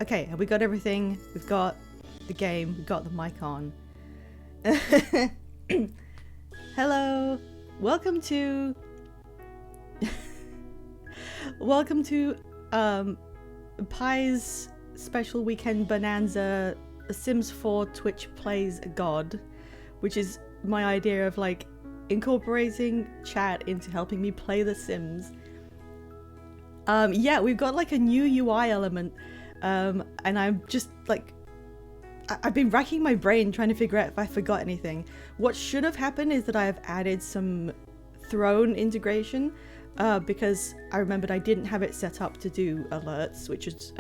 Okay, have we got everything? We've got the game. We've got the mic on. Hello. Welcome to Pi's special weekend bonanza, Sims 4 Twitch Plays God, which is my idea of like incorporating chat into helping me play The Sims. Yeah, we've got like a new UI element, and I'm just like, I've been racking my brain trying to figure out if I forgot anything. What should have happened is that I have added some Throne integration, because I remembered I didn't have it set up to do alerts, which is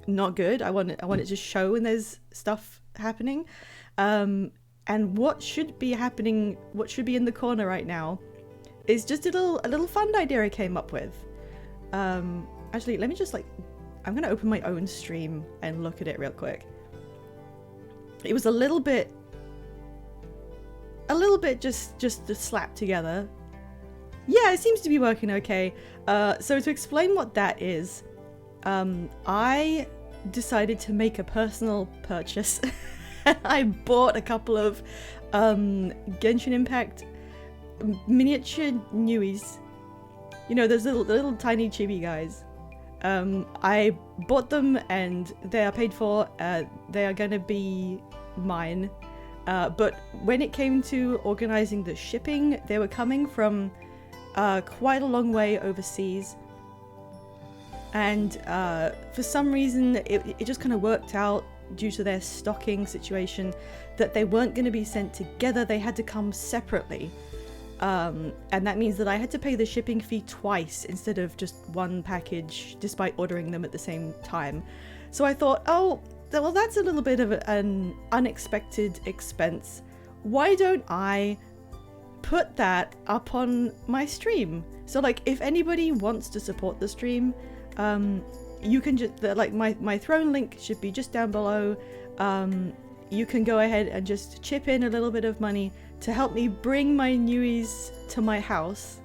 not good. I want it to show when there's stuff happening. And what should be happening, what should be in the corner right now, is just a little fun idea I came up with. Actually, let me just I'm gonna open my own stream and look at it real quick. It was a little bit just slapped together. Yeah, it seems to be working okay. So to explain what that is, I decided to make a personal purchase. I bought a couple of Genshin Impact miniature Newies. You know, those little tiny chibi guys. I bought them and they are paid for. They are gonna be mine. But when it came to organizing the shipping, they were coming from quite a long way overseas. And for some reason, it just kind of worked out due to their stocking situation that they weren't going to be sent together. They had to come separately. And that means that I had to pay the shipping fee twice instead of just one package, despite ordering them at the same time. So I thought, oh, well, that's a little bit of an unexpected expense. Why don't I put that up on my stream? So like, if anybody wants to support the stream, you can just, my Throne link should be just down below. You can go ahead and just chip in a little bit of money to help me bring my Newies to my house.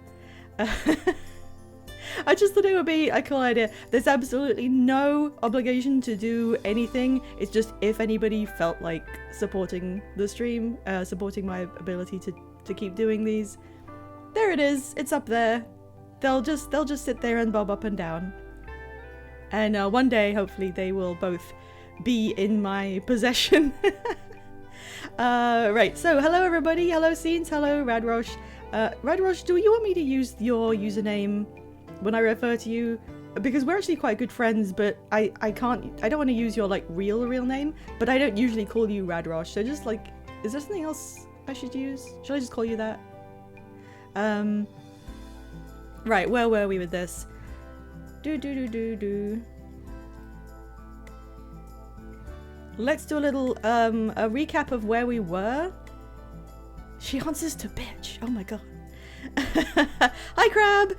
I just thought it would be a cool idea. There's absolutely no obligation to do anything. It's just if anybody felt like supporting the stream, supporting my ability to keep doing these. There it is. It's up there. They'll just sit there and bob up and down. And one day, hopefully, they will both be in my possession. Right, so hello everybody, hello Scenes, hello Radrosh. Radrosh, do you want me to use your username when I refer to you? Because we're actually quite good friends, but I don't want to use your like real name, but I don't usually call you Radrosh, so just like, is there something else I should use? Should I just call you that? Right, where were we with this? Let's do a little a recap of where we were. She answers to bitch. Oh my god. Hi Crab.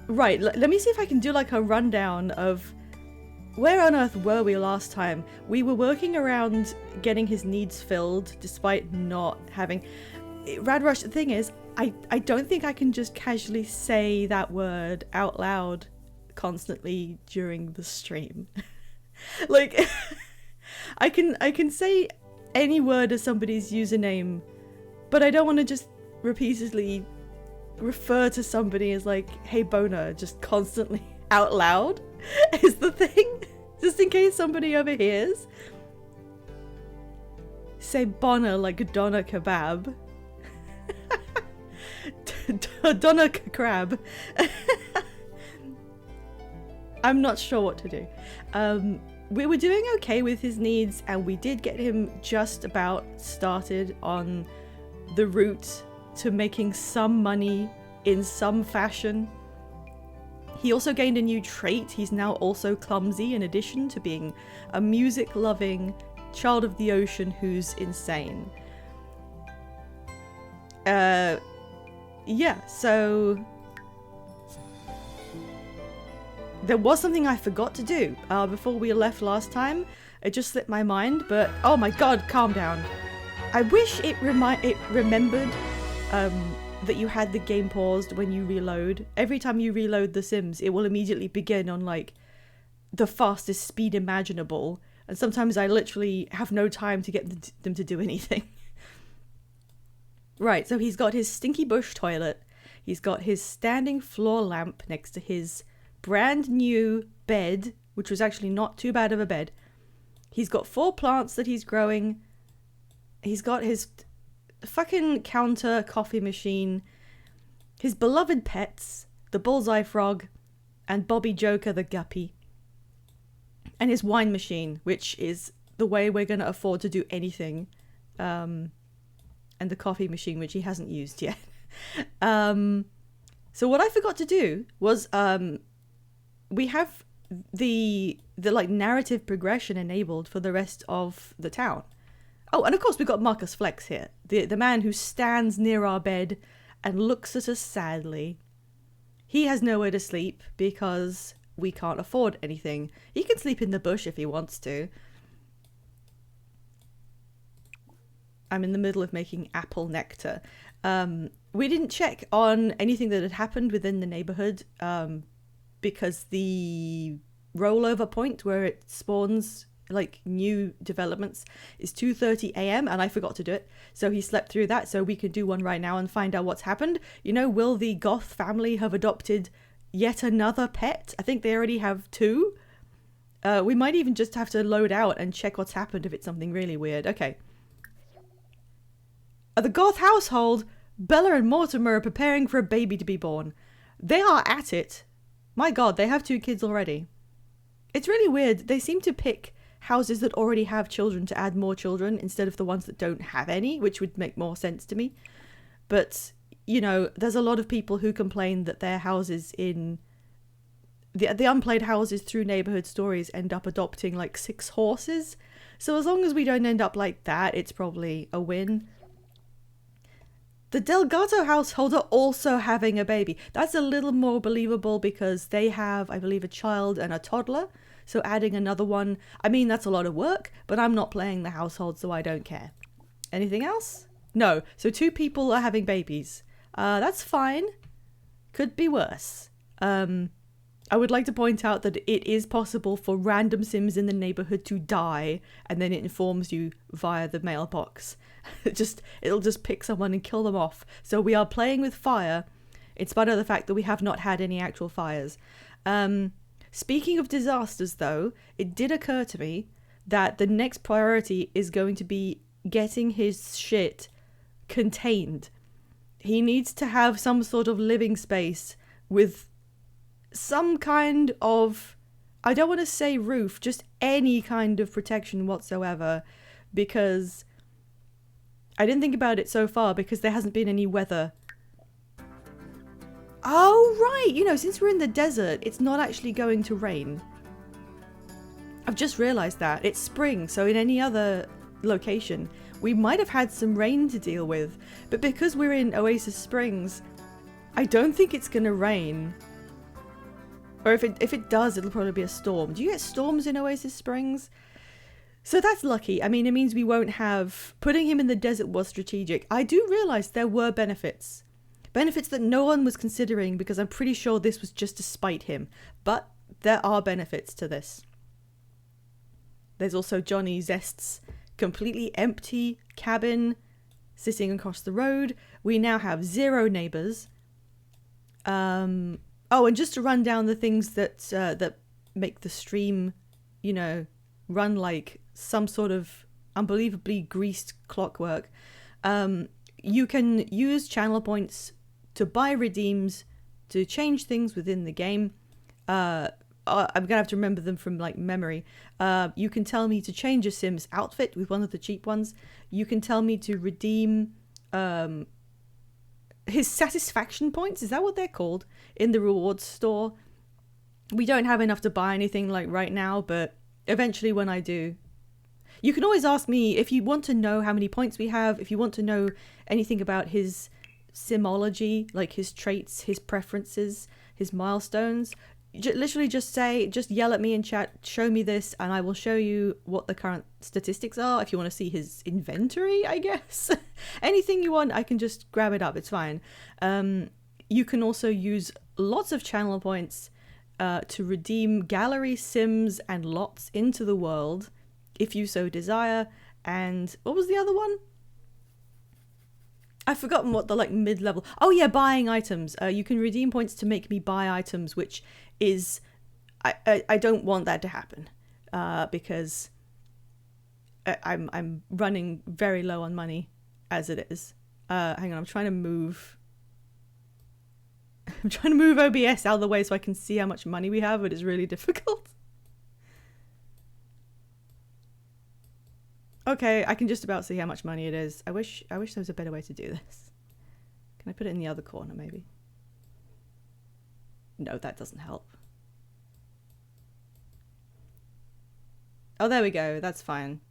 Right, let me see if I can do like a rundown of where on earth were we last time. We were working around getting his needs filled despite not having Radrush. The thing is, I don't think I can just casually say that word out loud constantly during the stream. Like, I can say any word as somebody's username, but I don't want to just repeatedly refer to somebody as like, hey boner, just constantly out loud is the thing, just in case somebody overhears. Say boner like doner kebab. Doner crab. I'm not sure what to do. We were doing okay with his needs, and we did get him just about started on the route to making some money in some fashion. He also gained a new trait. He's now also clumsy, in addition to being a music-loving child of the ocean who's insane. Yeah, so there was something I forgot to do before we left last time. It just slipped my mind, but oh my god, calm down. I wish it remembered that you had the game paused when you reload. Every time you reload The Sims, it will immediately begin on like the fastest speed imaginable. And sometimes I literally have no time to get them to do anything. Right, so he's got his stinky bush toilet. He's got his standing floor lamp next to his brand new bed, which was actually not too bad of a bed. He's got 4 plants that he's growing. He's got his fucking counter coffee machine, his beloved pets, the bullseye frog, and Bobby Joker the guppy. And his wine machine, which is the way we're going to afford to do anything. And the coffee machine, which he hasn't used yet. So what I forgot to do was we have the like narrative progression enabled for the rest of the town. Oh, and of course we've got Marcus Flex here, the man who stands near our bed and looks at us sadly. He has nowhere to sleep because we can't afford anything. He can sleep in the bush if he wants to. I'm in the middle of making apple nectar. We didn't check on anything that had happened within the neighborhood because the rollover point where it spawns like new developments is 2:30 a.m. and I forgot to do it. So he slept through that, so we could do one right now and find out what's happened. You know, will the Goth family have adopted yet another pet? I think they already have 2. We might even just have to load out and check what's happened if it's something really weird. Okay. At the Goth household, Bella and Mortimer are preparing for a baby to be born. They are at it. My god, they have 2 kids already. It's really weird. They seem to pick houses that already have children to add more children instead of the ones that don't have any, which would make more sense to me. But, you know, there's a lot of people who complain that their houses in the unplayed houses through Neighborhood Stories end up adopting like 6 horses. So as long as we don't end up like that, it's probably a win. The Delgado household are also having a baby. That's a little more believable because they have, I believe, a child and a toddler. So adding another one, I mean, that's a lot of work, but I'm not playing the household, so I don't care. Anything else? No. So 2 people are having babies. That's fine. Could be worse. I would like to point out that it is possible for random Sims in the neighborhood to die, and then it informs you via the mailbox. It'll just pick someone and kill them off. So we are playing with fire, in spite of the fact that we have not had any actual fires. Speaking of disasters, though, it did occur to me that the next priority is going to be getting his shit contained. He needs to have some sort of living space with some kind of, I don't want to say roof, just any kind of protection whatsoever, because I didn't think about it so far because there hasn't been any weather. Oh, right, you know, since we're in the desert, it's not actually going to rain. I've just realized that. It's spring, so in any other location, we might have had some rain to deal with, but because we're in Oasis Springs, I don't think it's gonna rain. Or if it does, it'll probably be a storm. Do you get storms in Oasis Springs? So that's lucky. I mean, it means we won't have... Putting him in the desert was strategic. I do realise there were benefits. Benefits that no one was considering because I'm pretty sure this was just to spite him. But there are benefits to this. There's also Johnny Zest's completely empty cabin sitting across the road. We now have 0 neighbours. Oh, and just to run down the things that make the stream, you know, run like some sort of unbelievably greased clockwork. You can use channel points to buy redeems to change things within the game. I'm gonna have to remember them from like memory. You can tell me to change a Sim's outfit with one of the cheap ones. You can tell me to redeem his satisfaction points, is that what they're called, in the rewards store. We don't have enough to buy anything like right now, but eventually when I do. You can always ask me if you want to know how many points we have, if you want to know anything about his simology, like his traits, his preferences, his milestones. Literally just yell at me in chat, show me this, and I will show you what the current statistics are. If you want to see his inventory, I guess. Anything you want, I can just grab it up, it's fine. You can also use lots of channel points to redeem gallery sims and lots into the world, if you so desire. And what was the other one? I've forgotten what the like mid-level. Oh yeah, buying items. You can redeem points to make me buy items, which is I don't want that to happen because I'm running very low on money as it is. Hang on, I'm trying to move. I'm trying to move OBS out of the way so I can see how much money we have, but it's really difficult. Okay, I can just about see how much money it is. I wish there was a better way to do this. Can I put it in the other corner, maybe? No, that doesn't help. Oh, there we go. That's fine.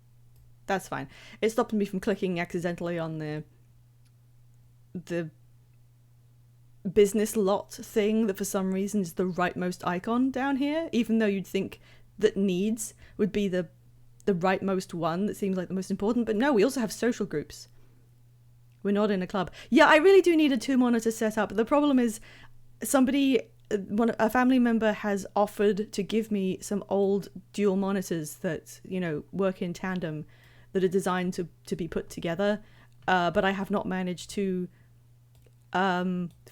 That's fine. It stopped me from clicking accidentally on the business lot thing that for some reason is the rightmost icon down here, even though you'd think that needs would be the rightmost one that seems like the most important. But no, we also have social groups. We're not in a club. Yeah, I really do need a 2-monitor setup. The problem is a family member has offered to give me some old dual monitors that, you know, work in tandem, that are designed to be put together. But I have not managed to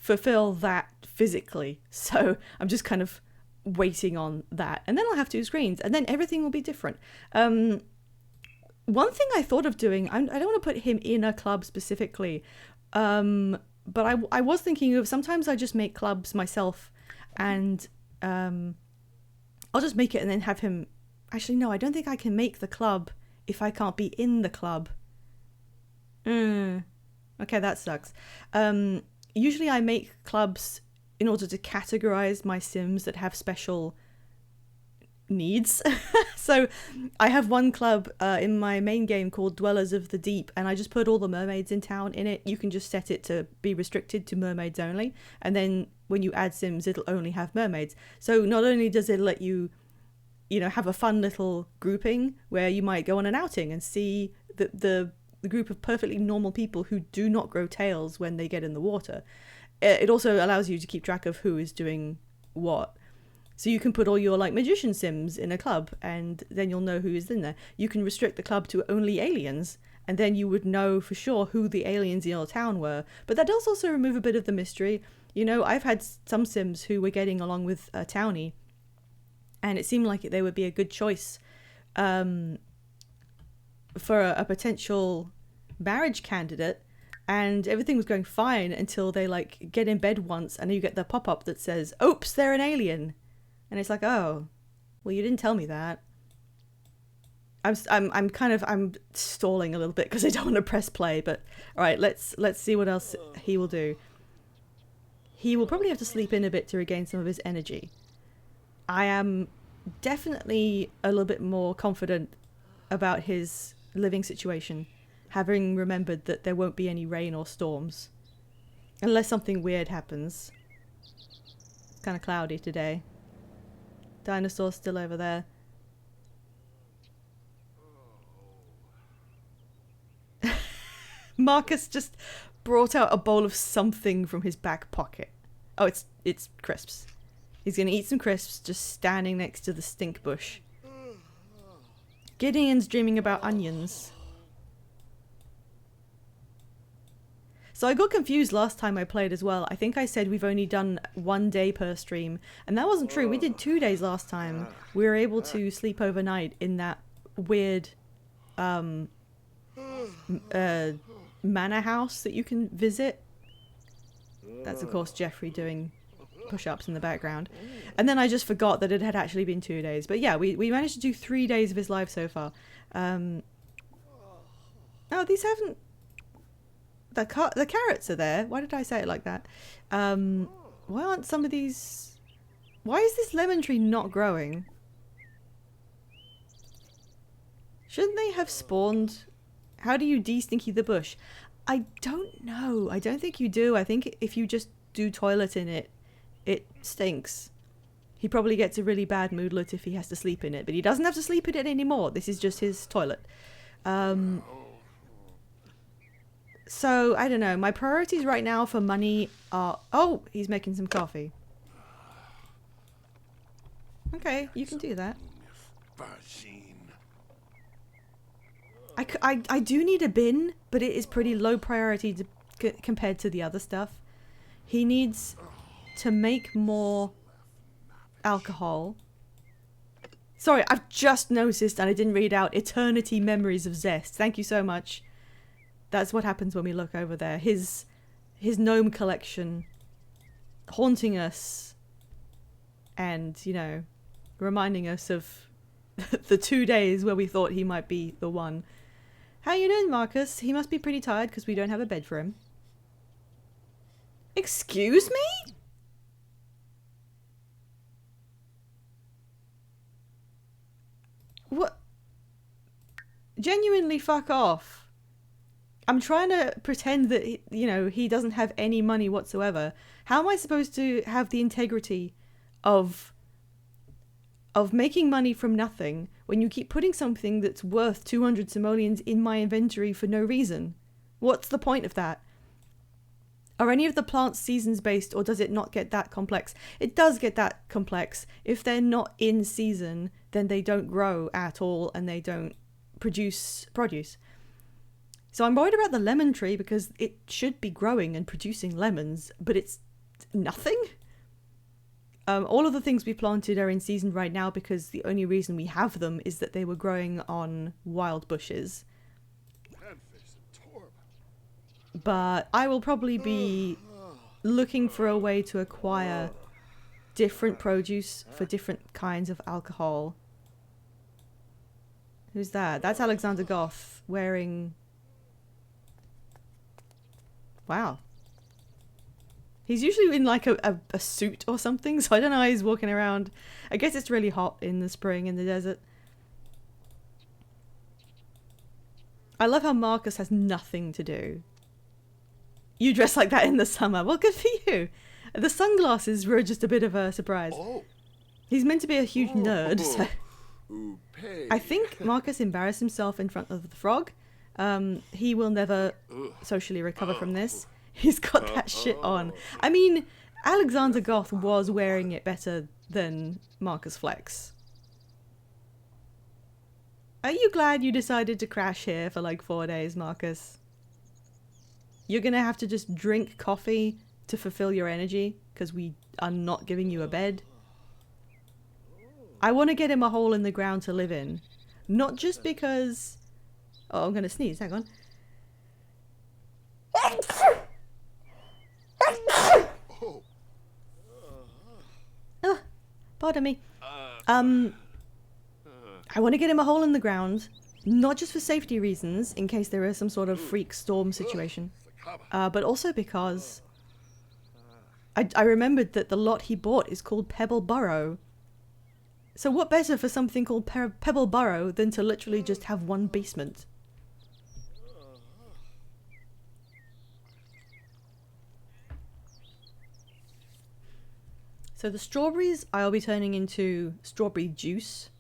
fulfill that physically. So I'm just kind of waiting on that, and then I'll have 2 screens, and then everything will be different. One thing I thought of doing, I don't want to put him in a club specifically, but I was thinking of, sometimes I just make clubs myself, and I'll just make it and then have him. Actually, no, I don't think I can make the club if I can't be in the club. Okay, that sucks. Usually I make clubs in order to categorize my sims that have special needs. So I have one club in my main game called Dwellers of the Deep, and I just put all the mermaids in town in it. You can just set it to be restricted to mermaids only, and then when you add sims, it'll only have mermaids. So not only does it let you, you know, have a fun little grouping where you might go on an outing and see the group of perfectly normal people who do not grow tails when they get in the water. It also allows you to keep track of who is doing what. So you can put all your like magician sims in a club, and then you'll know who is in there. You can restrict the club to only aliens, and then you would know for sure who the aliens in your town were. But that does also remove a bit of the mystery. You know, I've had some sims who were getting along with a townie, and it seemed like they would be a good choice for a potential marriage candidate. And everything was going fine until they like get in bed once, and you get the pop-up that says, "Oops, they're an alien," and it's like, oh, well, you didn't tell me that. I'm stalling a little bit because I don't want to press play. But all right, let's see what else he will do. He will probably have to sleep in a bit to regain some of his energy. I am definitely a little bit more confident about his living situation, having remembered that there won't be any rain or storms. Unless something weird happens. It's kind of cloudy today. Dinosaur's still over there. Marcus just brought out a bowl of something from his back pocket. Oh, it's crisps. He's gonna eat some crisps just standing next to the stink bush. Gideon's dreaming about onions. So I got confused last time I played as well. I think I said we've only done 1 day per stream, and that wasn't true. We did 2 days last time. We were able to sleep overnight in that weird manor house that you can visit. That's of course Jeffrey doing push-ups in the background. And then I just forgot that it had actually been 2 days. But yeah, we managed to do 3 days of his life so far. Oh, these haven't... The carrots are there. Why did I say it like that? Why aren't some of these... Why is this lemon tree not growing? Shouldn't they have spawned? How do you de-stinky the bush? I don't know. I don't think you do. I think if you just do toilet in it, it stinks. He probably gets a really bad moodlet if he has to sleep in it, but he doesn't have to sleep in it anymore. This is just his toilet. So, I don't know. My priorities right now for money are... Oh, he's making some coffee. Okay, you can do that. Bajin. I do need a bin, but it is pretty low priority compared to the other stuff. He needs to make more alcohol. Sorry, I've just noticed and I didn't read out Eternity Memories of Zest. Thank you so much. That's what happens when we look over there. His gnome collection haunting us and, you know, reminding us of the 2 days where we thought he might be the one. How you doing, Marcus? He must be pretty tired because we don't have a bed for him. Excuse me? What? Genuinely fuck off. I'm trying to pretend that, you know, he doesn't have any money whatsoever. How am I supposed to have the integrity of making money from nothing when you keep putting something that's worth 200 simoleons in my inventory for no reason? What's the point of that? Are any of the plants seasons based, or does it not get that complex? It does get that complex. If they're not in season, then they don't grow at all and they don't produce produce. So I'm worried about the lemon tree because it should be growing and producing lemons, but it's nothing. All of the things we planted are in season right now because the only reason we have them is that they were growing on wild bushes. But I will probably be looking for a way to acquire different produce for different kinds of alcohol. Who's that? That's Alexander Goth wearing... Wow. He's usually in like a suit or something, so I don't know how he's walking around. I guess it's really hot in the spring in the desert. I love how Marcus has nothing to do. You dress like that in the summer. Well, good for you. The sunglasses were just a bit of a surprise. Oh. He's meant to be a huge nerd, so... Upay. I think Marcus embarrassed himself in front of the frog. He will never socially recover from this. He's got that shit on. I mean, Alexander Goth was wearing it better than Marcus Flex. Are you glad you decided to crash here for like 4 days, Marcus? You're gonna have to just drink coffee to fulfill your energy because we are not giving you a bed. I want to get him a hole in the ground to live in. Not just because... Oh, I'm gonna sneeze, hang on. Oh, pardon me. I want to get him a hole in the ground, not just for safety reasons, in case there is some sort of freak storm situation, but also because I remembered that the lot he bought is called Pebble Burrow. So what better for something called Pebble Burrow than to literally just have one basement? So the strawberries I'll be turning into strawberry juice.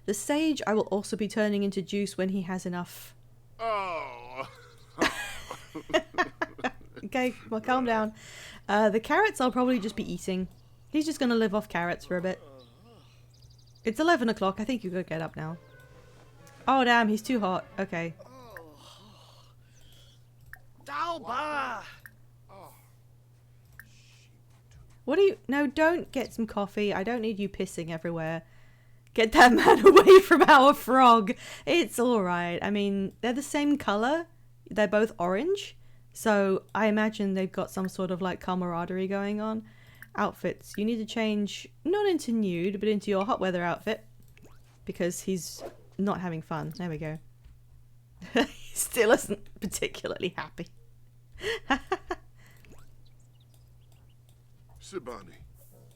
The sage I will also be turning into juice when he has enough. Oh. Okay, well, calm down. The carrots I'll probably just be eating. He's just going to live off carrots for a bit. It's 11 o'clock. I think you could get up now. Oh, damn. He's too hot. Okay. Dalba! What do you... No, don't get some coffee. I don't need you pissing everywhere. Get that man away from our frog. It's alright. I mean, they're the same colour. They're both orange. So I imagine they've got some sort of like camaraderie going on. Outfits. You need to change, not into nude, but into your hot weather outfit. Because he's not having fun. There we go. He still isn't particularly happy. Sibani.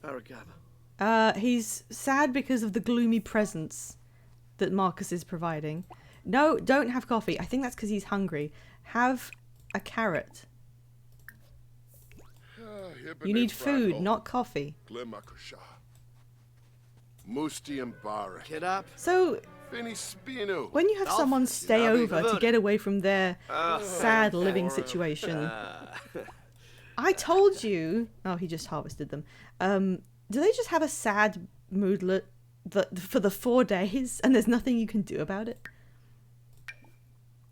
Aragava. He's sad because of the gloomy presence that Marcus is providing. No, don't have coffee. I think that's because he's hungry. Have a carrot. You need food, not coffee. Musti and Bara. Get up. So, Fini Spino. when you have someone stay I'll be over to good. get away from their sad living situation, I told you... Oh, he just harvested them. Do they just have a sad moodlet for the 4 days, and there's nothing you can do about it.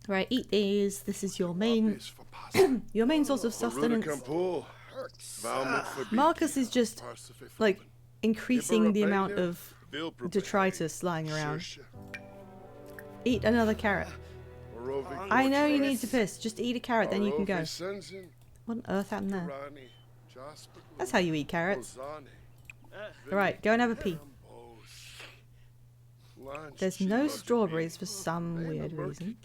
Right, eat these. This is your main your main source of sustenance. Marcus is just like increasing the amount of detritus lying around. Eat another carrot. I know you need to piss. Just eat a carrot, then you can go. What on earth happened there? That's how you eat carrots. Alright, go and have a pee. There's no strawberries for some weird reason.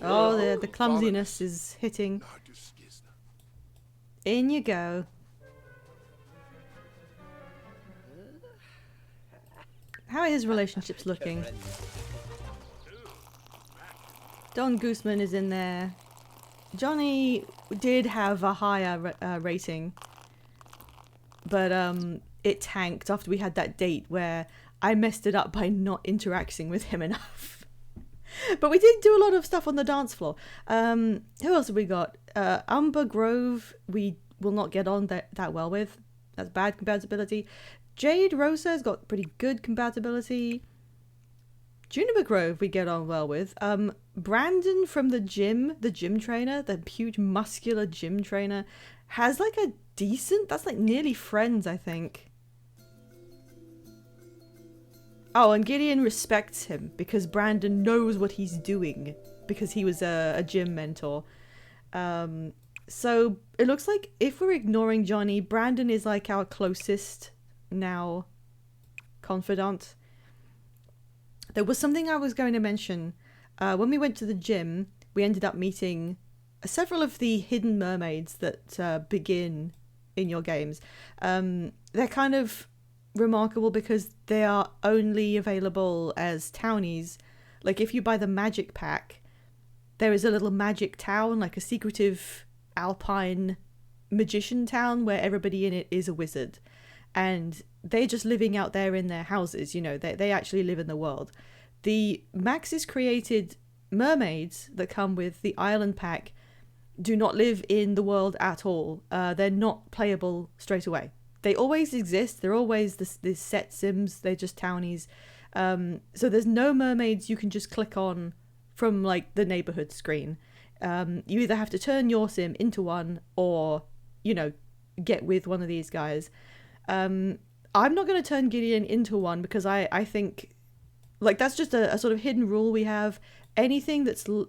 Oh, the clumsiness is hitting. In you go. How are his relationships looking? Don Guzman is in there. Johnny did have a higher rating, but it tanked after we had that date where I messed it up by not interacting with him enough. But we did do a lot of stuff on the dance floor. Who else have we got? Umber Grove we will not get on that well with. That's bad compatibility. Jade Rosa has got pretty good compatibility. Juniper Grove we get on well with. Brandon from the gym trainer, the huge muscular gym trainer, has like a decent, that's like nearly friends, I think. Oh, and Gideon respects him because Brandon knows what he's doing because he was a gym mentor. So it looks like if we're ignoring Johnny, Brandon is like our closest now confidant. There was something I was going to mention. When we went to the gym, we ended up meeting several of the hidden mermaids that begin in your games. They're kind of remarkable because they are only available as townies. Like if you buy the magic pack, there is a little magic town, like a secretive alpine magician town where everybody in it is a wizard. And they're just living out there in their houses, you know, they actually live in the world. The Maxis created mermaids that come with the island pack do not live in the world at all. They're not playable straight away. They always exist. They're always this set sims. They're just townies. So there's no mermaids you can just click on from like the neighborhood screen. You either have to turn your sim into one or, you know, get with one of these guys. I'm not going to turn Gideon into one because I think like that's just a sort of hidden rule we have. Anything that's, you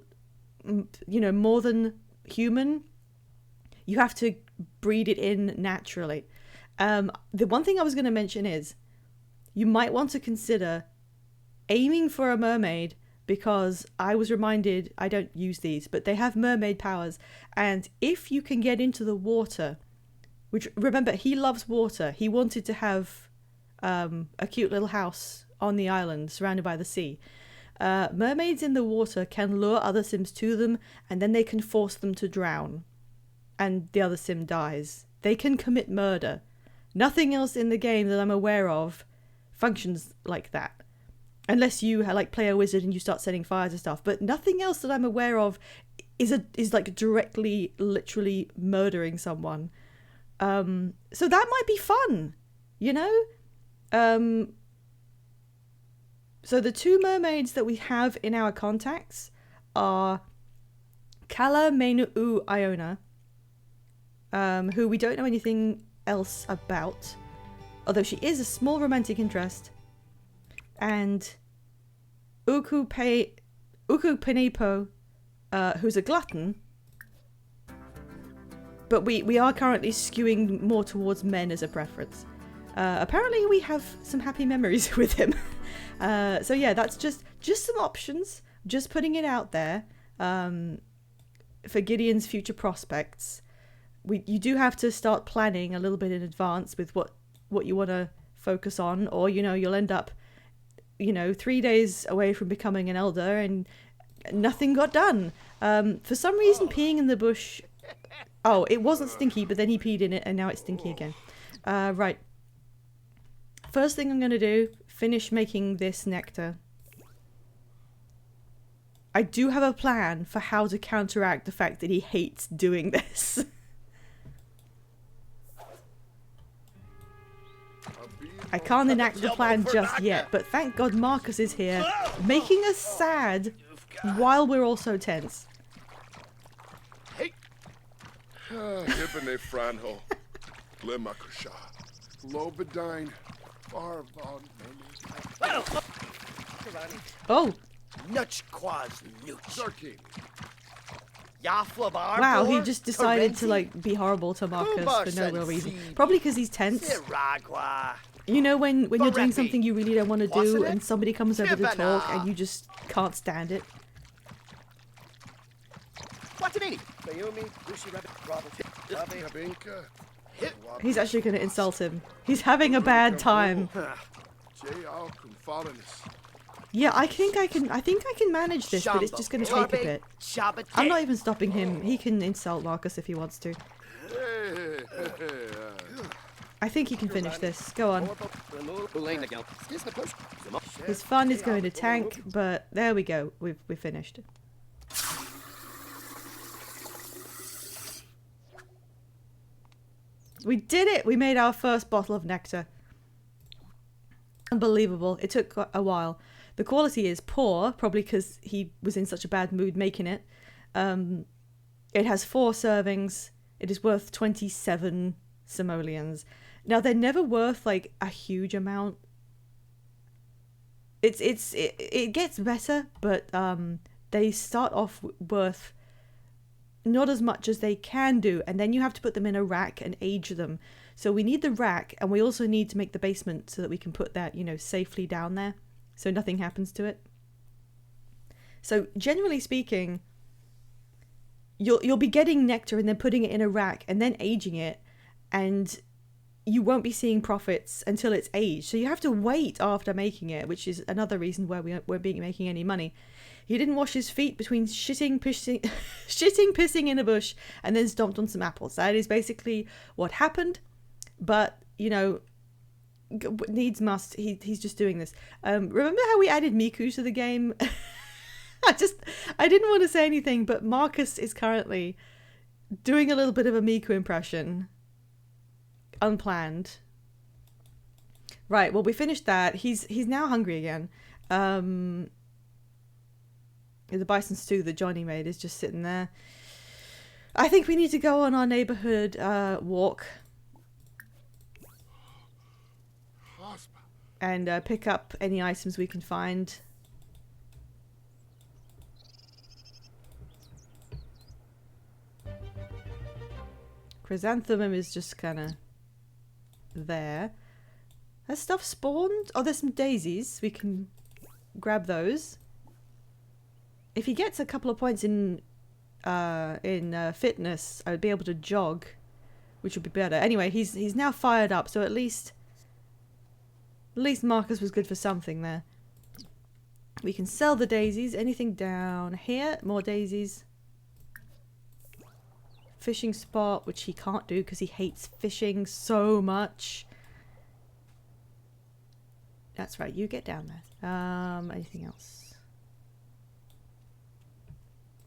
know, more than human, you have to breed it in naturally. The one thing I was going to mention is you might want to consider aiming for a mermaid because I was reminded, I don't use these, but they have mermaid powers. And if you can get into the water, which remember, he loves water. He wanted to have a cute little house on the island surrounded by the sea. Mermaids in the water can lure other sims to them and then they can force them to drown. And the other sim dies. They can commit murder. Nothing else in the game that I'm aware of functions like that. Unless you like play a wizard and you start setting fires and stuff. But nothing else that I'm aware of is like directly, literally murdering someone. So that might be fun, you know? So the two mermaids that we have in our contacts are Kala Menu'u Iona, who we don't know anything else about, although she is a small romantic interest, and Uku Penipo, who's a glutton, but we are currently skewing more towards men as a preference. Apparently we have some happy memories with him. So yeah, that's just some options, just putting it out there for Gideon's future prospects. You do have to start planning a little bit in advance with what you want to focus on, or you know, you'll end up, you know, 3 days away from becoming an elder and nothing got done. For some reason, peeing in the bush. Oh, it wasn't stinky, but then he peed in it and now it's stinky again. Right. First thing I'm going to do, finish making this nectar. I do have a plan for how to counteract the fact that he hates doing this. I can't enact the plan just yet, but thank God Marcus is here, making us sad while we're also tense. Hey. Ibn Franho. Limakusha. Lobadine. Farvon. Oh, Nutchquaz Nuch. Zarkini. Yaflabar. wow, he just decided to like be horrible to Marcus for no real reason. Probably because he's tense. Siragua. You know when you're doing Barepi. something you really don't want to do Wasn't it? and somebody comes over to talk Tivana. and you just can't stand it. Watanini. Bayumi. Lucy Rabbit. Bravo. Lave. Kabinka. Hit. He's actually going to insult him. He's having a bad time. J. Alcum Falanis. Yeah, I think I can manage this, but it's just going to take a bit. I'm not even stopping him. He can insult Marcus if he wants to. Hey. I think he can finish this. Go on. His fun is going to tank, but there we go. We've finished. We did it! We made our first bottle of nectar. Unbelievable. It took a while. The quality is poor, probably because he was in such a bad mood making it. It has 4 servings. It is worth 27 simoleons. Now, they're never worth, like, a huge amount. It gets better, but they start off worth not as much as they can do, and then you have to put them in a rack and age them. So we need the rack, and we also need to make the basement so that we can put that, you know, safely down there, so nothing happens to it. So generally speaking, you'll be getting nectar and then putting it in a rack and then aging it, and you won't be seeing profits until it's aged. So you have to wait after making it, which is another reason why we won't be making any money. He didn't wash his feet between shitting, pissing in a bush, and then stomped on some apples. That is basically what happened. But, you know, needs must. He's just doing this. Remember how we added Miku to the game? I didn't want to say anything, but Marcus is currently doing a little bit of a Miku impression. Unplanned. Right, well, we finished that. He's now hungry again. The bison stew that Johnny made is just sitting there. I think we need to go on our neighborhood walk and pick up any items we can find. Chrysanthemum is just kind of there. Has stuff spawned? Oh, there's some daisies. We can grab those. If he gets a couple of points in fitness, I would be able to jog, which would be better. Anyway, he's now fired up, so at least Marcus was good for something there. We can sell the daisies. Anything down here? More daisies. Fishing spot, which he can't do because he hates fishing so much. That's right, you get down there. Anything else?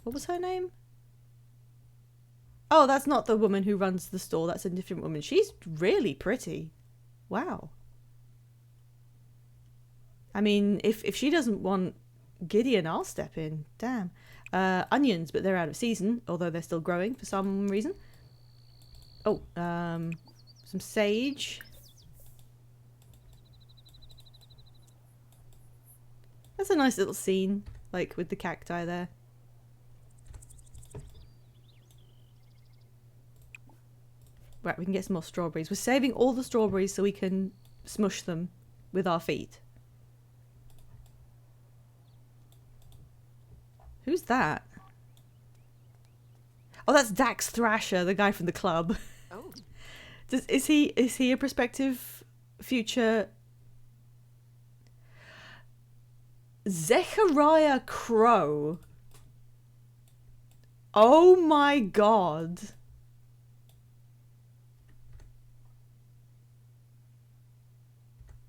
What was her name? Oh, that's not the woman who runs the store. That's a different woman. She's really pretty. Wow. I mean, if she doesn't want Gideon, I'll step in. Damn. Onions, but they're out of season, although they're still growing for some reason. Oh, some sage. That's a nice little scene, like with the cacti there. Right, we can get some more strawberries. We're saving all the strawberries so we can smush them with our feet. Who's that? Oh, that's Dax Thrasher, the guy from the club. Oh. Is he a prospective future? Zechariah Crow. Oh my god.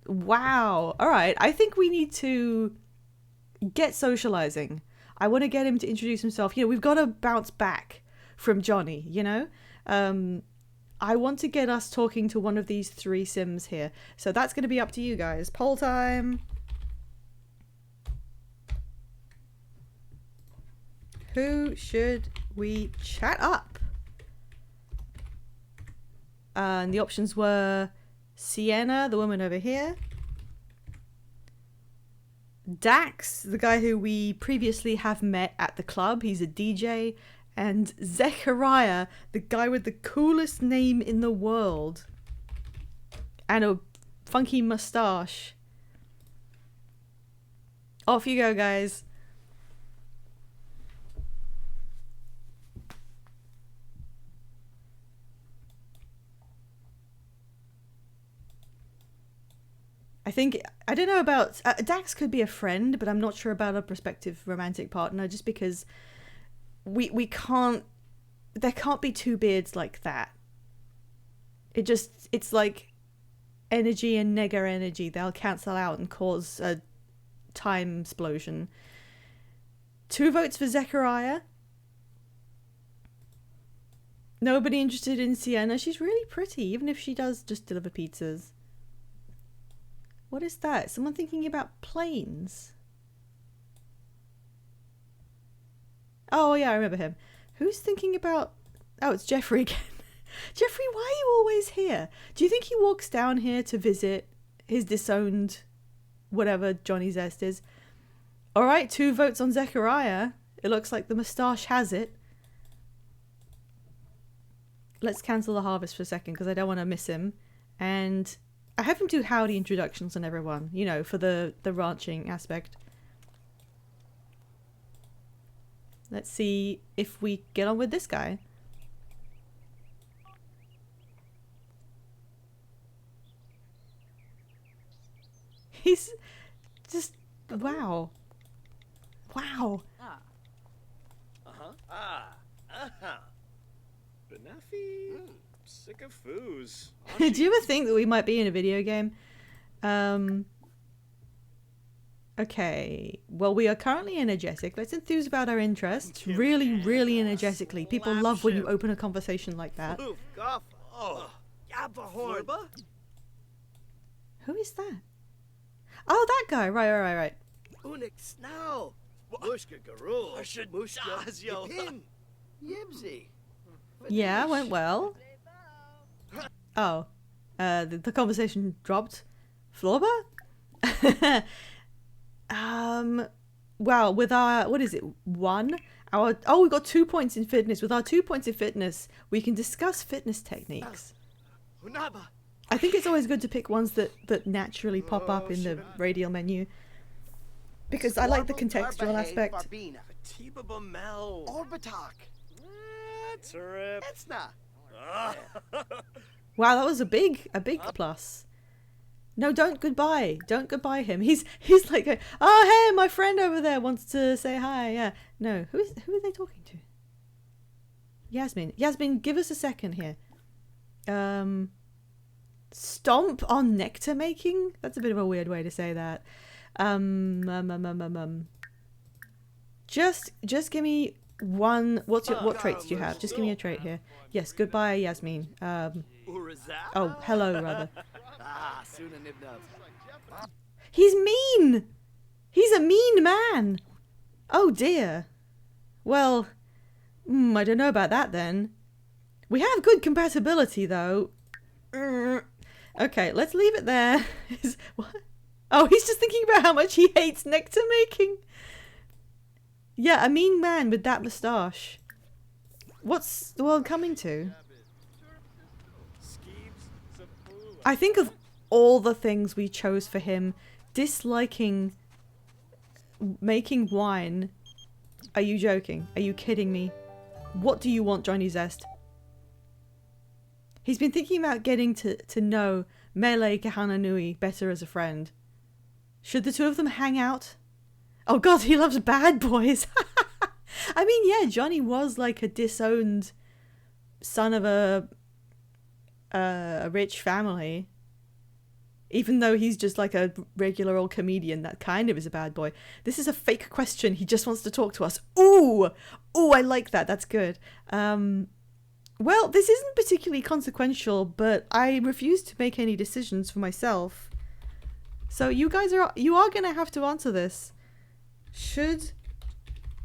Wow. All right. I think we need to get socializing. I want to get him to introduce himself. You know, we've got to bounce back from Johnny, you know? I want to get us talking to one of these 3 Sims here. So that's going to be up to you guys. Poll time. Who should we chat up? And the options were Sienna, the woman over here. Dax, the guy who we previously have met at the club. He's a DJ. And Zechariah, the guy with the coolest name in the world. And a funky mustache. Off you go, guys. I don't know about Dax could be a friend, but I'm not sure about a prospective romantic partner, just because we can't, there can't be 2 beards like that. It's like energy and nega energy. They'll cancel out and cause a time explosion. 2 votes for Zechariah. Nobody interested in Sienna. She's really pretty, even if she does just deliver pizzas. What is that? Someone thinking about planes? Oh yeah, I remember him. Who's thinking about... Oh, it's Jeffrey again. Jeffrey, why are you always here? Do you think he walks down here to visit his disowned whatever Johnny Zest is? Alright, 2 votes on Zechariah. It looks like the moustache has it. Let's cancel the harvest for a second because I don't want to miss him. And I have him do howdy introductions on everyone, you know, for the ranching aspect. Let's see if we get on with this guy. He's just... wow. Wow. Benafi? Sick of foos. Do you ever think that we might be in a video game? Okay. Well, we are currently energetic. Let's enthuse about our interests. Really, really energetically. People love when you open a conversation like that. Who is that? Oh, that guy. Right. Unik snow. Mushka garul. Mushka yipin. Yibsy. Yeah, went well. Oh. The conversation dropped. Florba? Wow, with our, what is it, 1? We got 2 points in fitness. With our 2 points in fitness, we can discuss fitness techniques. I think it's always good to pick ones that naturally pop up in the radial menu. Because I like the contextual aspect. Orbitak. Trip. It's not. Wow, that was a big plus. No, don't goodbye him. He's like, oh hey, my friend over there wants to say hi. Yeah, no, who are they talking to? Yasmin, give us a second here. Stomp on nectar making. That's a bit of a weird way to say that. Just give me one. What traits do you have? Just give me a trait here. Yes, goodbye, Yasmin. Oh, hello, rather. He's mean! He's a mean man! Oh dear. Well, I don't know about that then. We have good compatibility though. Okay, let's leave it there. What? Oh, he's just thinking about how much he hates nectar making. Yeah, a mean man with that moustache. What's the world coming to? I think of all the things we chose for him, disliking making wine. Are you joking? Are you kidding me? What do you want, Johnny Zest? He's been thinking about getting to know Mele Kahananui better as a friend. Should the 2 of them hang out? Oh god, he loves bad boys. I mean, yeah, Johnny was like a disowned son of a rich family. Even though he's just like a regular old comedian, that kind of is a bad boy. This is a fake question. He just wants to talk to us. Ooh, I like that. That's good. Well, this isn't particularly consequential, but I refuse to make any decisions for myself. So you are gonna have to answer this. Should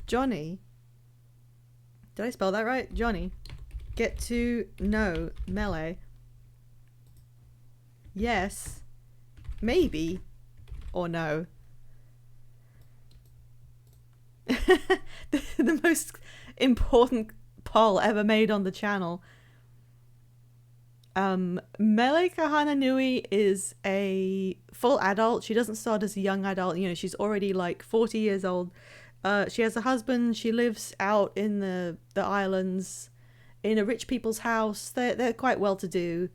Johnny, did I spell that right? Johnny, get to know Melee? Yes, maybe, or no? The most important poll ever made on the channel. Melee Kahananui is a full adult. She doesn't start as a young adult. You know, she's already like 40 years old. She has a husband. She lives out in the islands in a rich people's house. They're quite well to do.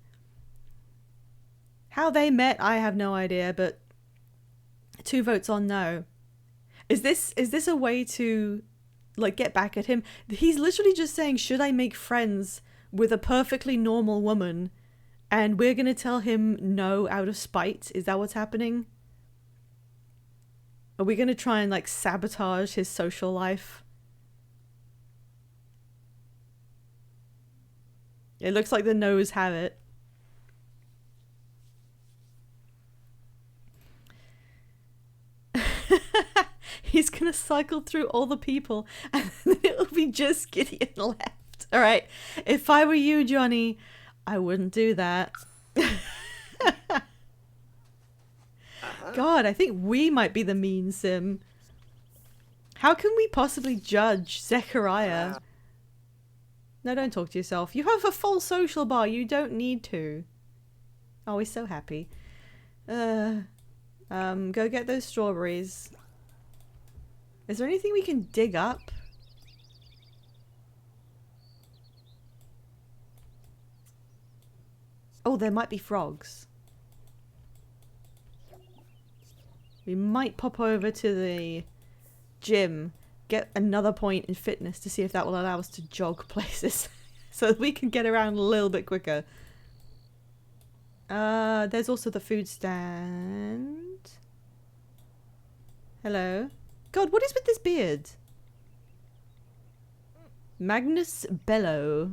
How they met, I have no idea, but 2 votes on no. Is this a way to like get back at him? He's literally just saying, should I make friends with a perfectly normal woman? And we're gonna tell him no out of spite? Is that what's happening? Are we gonna try and like sabotage his social life? It looks like the no's have it. He's gonna cycle through all the people and then it'll be just Gideon left. Alright, if I were you, Johnny, I wouldn't do that. God, I think we might be the mean sim. How can we possibly judge Zechariah? No, don't talk to yourself. You have a full social bar. You don't need to. Oh, he's so happy. Go get those strawberries. Is there anything we can dig up? Oh, there might be frogs. We might pop over to the gym, get another point in fitness to see if that will allow us to jog places so that we can get around a little bit quicker. There's also the food stand. Hello. God, what is with this beard? Magnus Bellow.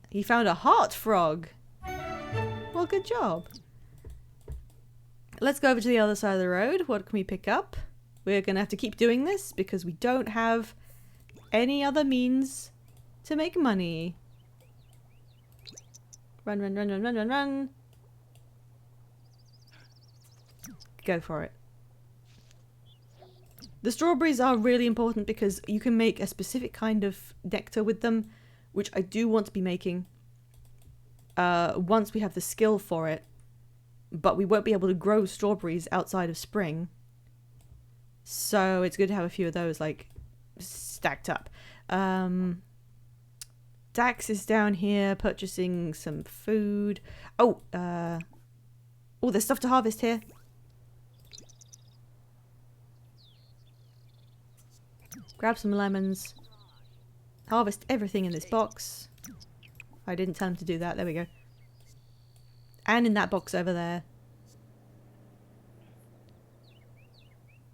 He found a heart frog. Well, good job. Let's go over to the other side of the road. What can we pick up? We're going to have to keep doing this because we don't have any other means to make money. Run, run, run, run, run, run, run. Go for it. The strawberries are really important because you can make a specific kind of nectar with them, which I do want to be making once we have the skill for it. But we won't be able to grow strawberries outside of spring. So it's good to have a few of those, like, stacked up. Dax is down here purchasing some food. Oh, there's stuff to harvest here. Grab some lemons. Harvest everything in this box. I didn't tell him to do that. There we go. And in that box over there.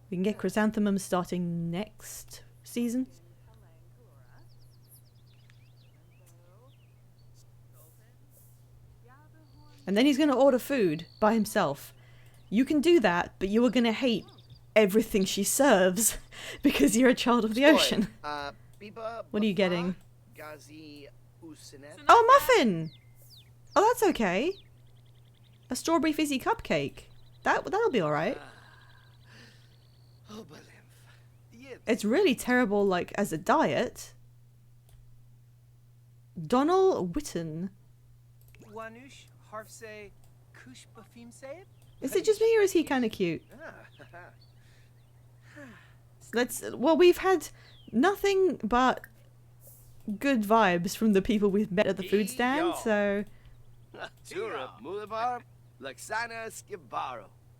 We can get chrysanthemums starting next season. And then he's going to order food by himself. You can do that, but you are going to hate everything she serves because you're a child of the ocean. What are you getting? Oh, muffin! Oh, that's okay. A strawberry fizzy cupcake. That'll be alright. It's really terrible, like, as a diet. Donald Witten. Is it just me or is he kind of cute? Well, we've had nothing but good vibes from the people we've met at the food stand, so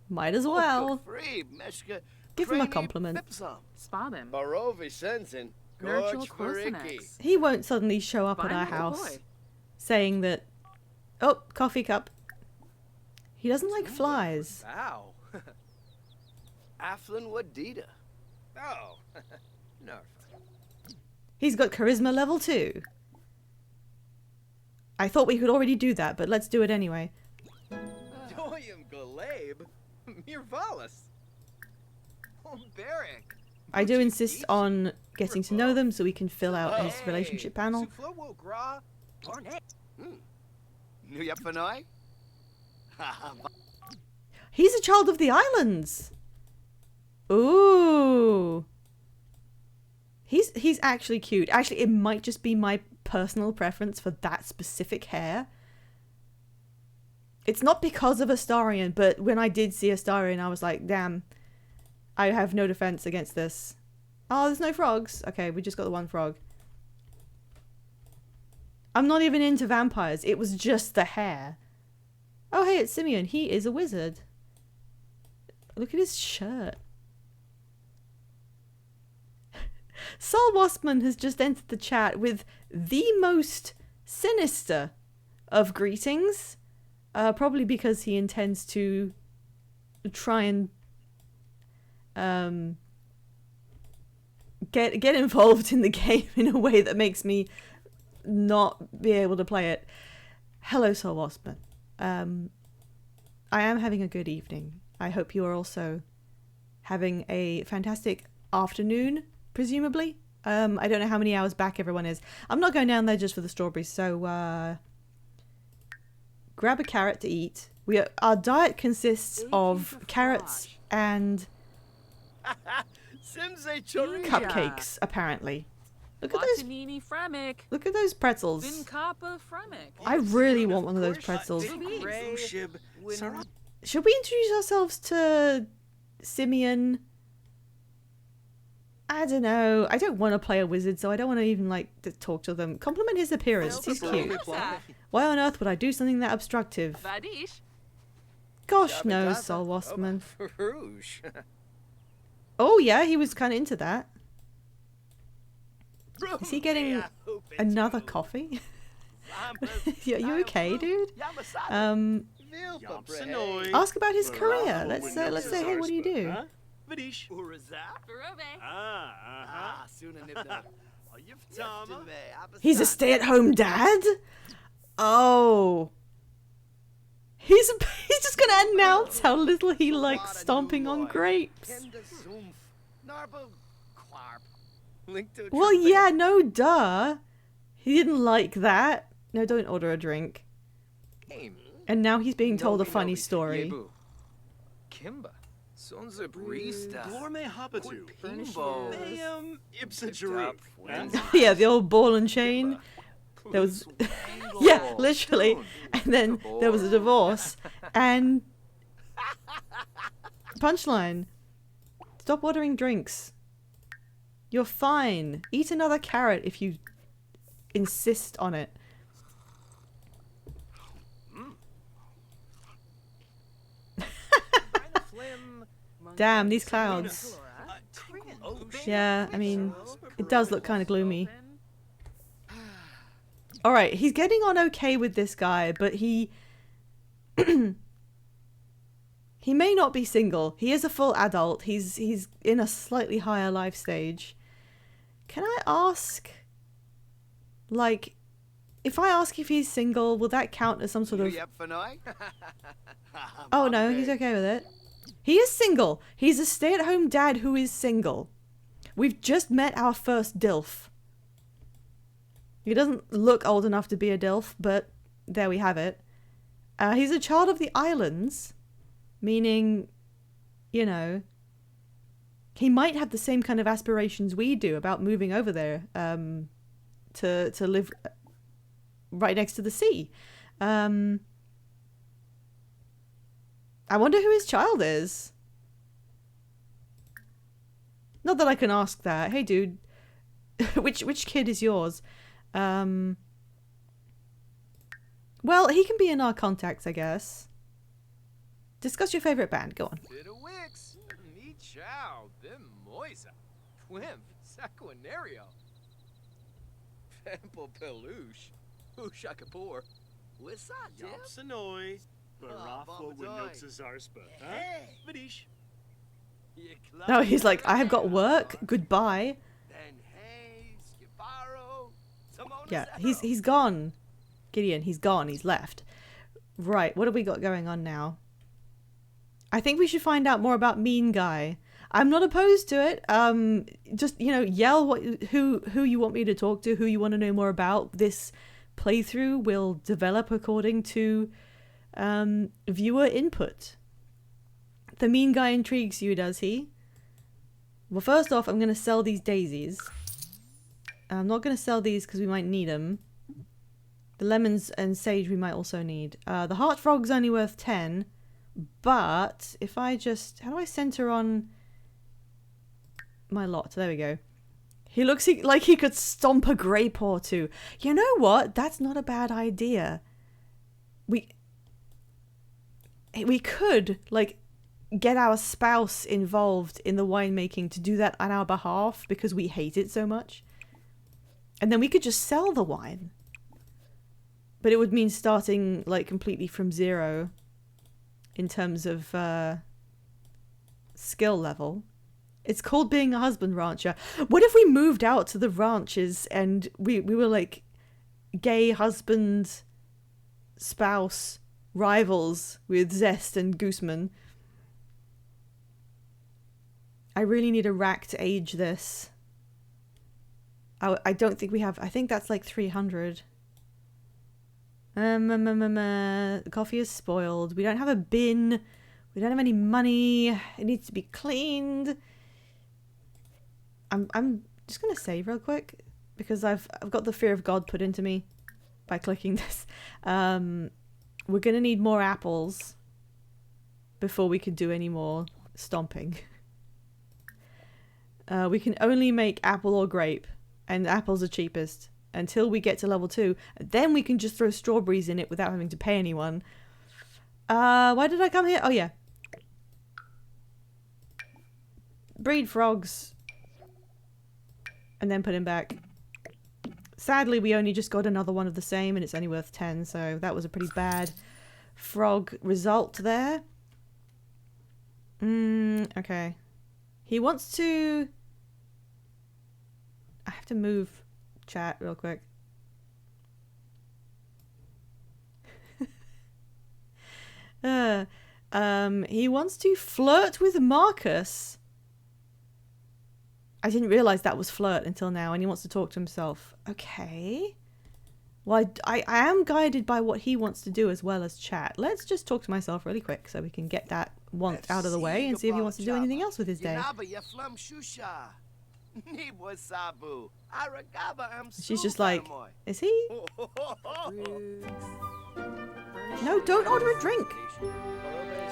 might as well give him a compliment. He won't suddenly show up at our house saying that, oh, coffee cup. He doesn't like flies. Wow. Aflin Wadida. Oh. No. He's got charisma level 2. I thought we could already do that, but let's do it anyway. Doyum Galab. Mirvalis. Beric. I do insist on getting to know them so we can fill out his relationship panel. Suflowo Gra. Barnet. New Yaphanoi? He's a child of the islands. Ooh. He's actually cute. Actually, it might just be my personal preference for that specific hair. It's not because of Astarion, but when I did see Astarion, I was like, damn, I have no defense against this. Oh, there's no frogs. Okay, we just got the one frog. I'm not even into vampires. It was just the hair. Oh, hey, it's Simeon. He is a wizard. Look at his shirt. Sol Waspman has just entered the chat with the most sinister of greetings. Probably because he intends to try and get involved in the game in a way that makes me not be able to play it. Hello, Sol Waspman. I am having a good evening. I hope you are also having a fantastic afternoon, presumably. I don't know how many hours back everyone is. I'm not going down there just for the strawberries, so grab a carrot to eat. Our diet consists of carrots and cupcakes, apparently. Look at those. Look at those pretzels. I really want one of those pretzels. Should we introduce ourselves to Simeon? I don't know. I don't want to play a wizard, so I don't want to even like to talk to them. Compliment his appearance. He's cute. Why on earth would I do something that obstructive? Gosh knows, Sol Waspman. Oh yeah, he was kind of into that. Is he getting another coffee? You okay, dude? Ask about his career. Let's say, hey, what do you do? He's a stay-at-home dad? Oh. He's just gonna announce how little he likes stomping on grapes. Well, yeah, no duh. He didn't like that. No, don't order a drink. And now he's being told a funny story. Kimba. Sonza Brista. Glorme Hapatu. Pimbo. Yeah, the old ball and chain. There was, yeah, literally. And then there was a divorce. And punchline. Stop ordering drinks. You're fine. Eat another carrot if you insist on it. Damn, these clouds. Yeah, I mean, it does look kind of gloomy. Alright, he's getting on okay with this guy, but he may not be single. He is a full adult. He's in a slightly higher life stage. Can I ask, like, if I ask if he's single, will that count as some sort of... Oh no, he's okay with it. He is single. He's a stay-at-home dad who is single. We've just met our first DILF. He doesn't look old enough to be a DILF, but there we have it. He's a child of the islands, meaning, you know, he might have the same kind of aspirations we do about moving over there to live right next to the sea. I wonder who his child is. Not that I can ask that. Hey, dude, which kid is yours? Well, he can be in our contacts, I guess. Discuss your favorite band. Go on. No, he's like, I have got work. Goodbye. Yeah, he's gone. Gideon, he's gone. He's left. Right, what have we got going on now? I think we should find out more about Mean Guy. I'm not opposed to it. Just, you know, yell who you want me to talk to, who you want to know more about. This playthrough will develop according to viewer input. The Mean Guy intrigues you, does he? Well, first off, I'm going to sell these daisies. I'm not going to sell these because we might need them. The lemons and sage we might also need. The heart frog's only worth 10. But if I just... How do I center on my lot? There we go. He looks like he could stomp a grape or two. You know what? That's not a bad idea. We could, like, get our spouse involved in the winemaking to do that on our behalf because we hate it so much. And then we could just sell the wine. But it would mean starting, like, completely from zero in terms of skill level. It's called being a husband rancher. What if we moved out to the ranches and we were like gay husband, spouse, rivals with Zest and Gooseman? I really need a rack to age this. I don't think we have... I think that's like 300. The coffee is spoiled. We don't have a bin. We don't have any money. It needs to be cleaned. I'm just gonna save real quick because I've got the fear of God put into me by clicking this. We're gonna need more apples before we can do any more stomping. We can only make apple or grape, and apples are cheapest until we get to level 2. Then we can just throw strawberries in it without having to pay anyone. Why did I come here? Oh yeah. Breed frogs. And then put him back. Sadly, we only just got another one of the same and it's only worth 10, so that was a pretty bad frog result there. Okay. He wants to... I have to move chat real quick. He wants to flirt with Marcus. I didn't realise that was flirt until now, and he wants to talk to himself. Okay. Well, I am guided by what he wants to do as well as chat. Let's just talk to myself really quick so we can get that want out of the way and see if he wants to do anything else with his day. She's just like, is he? No, don't order a drink.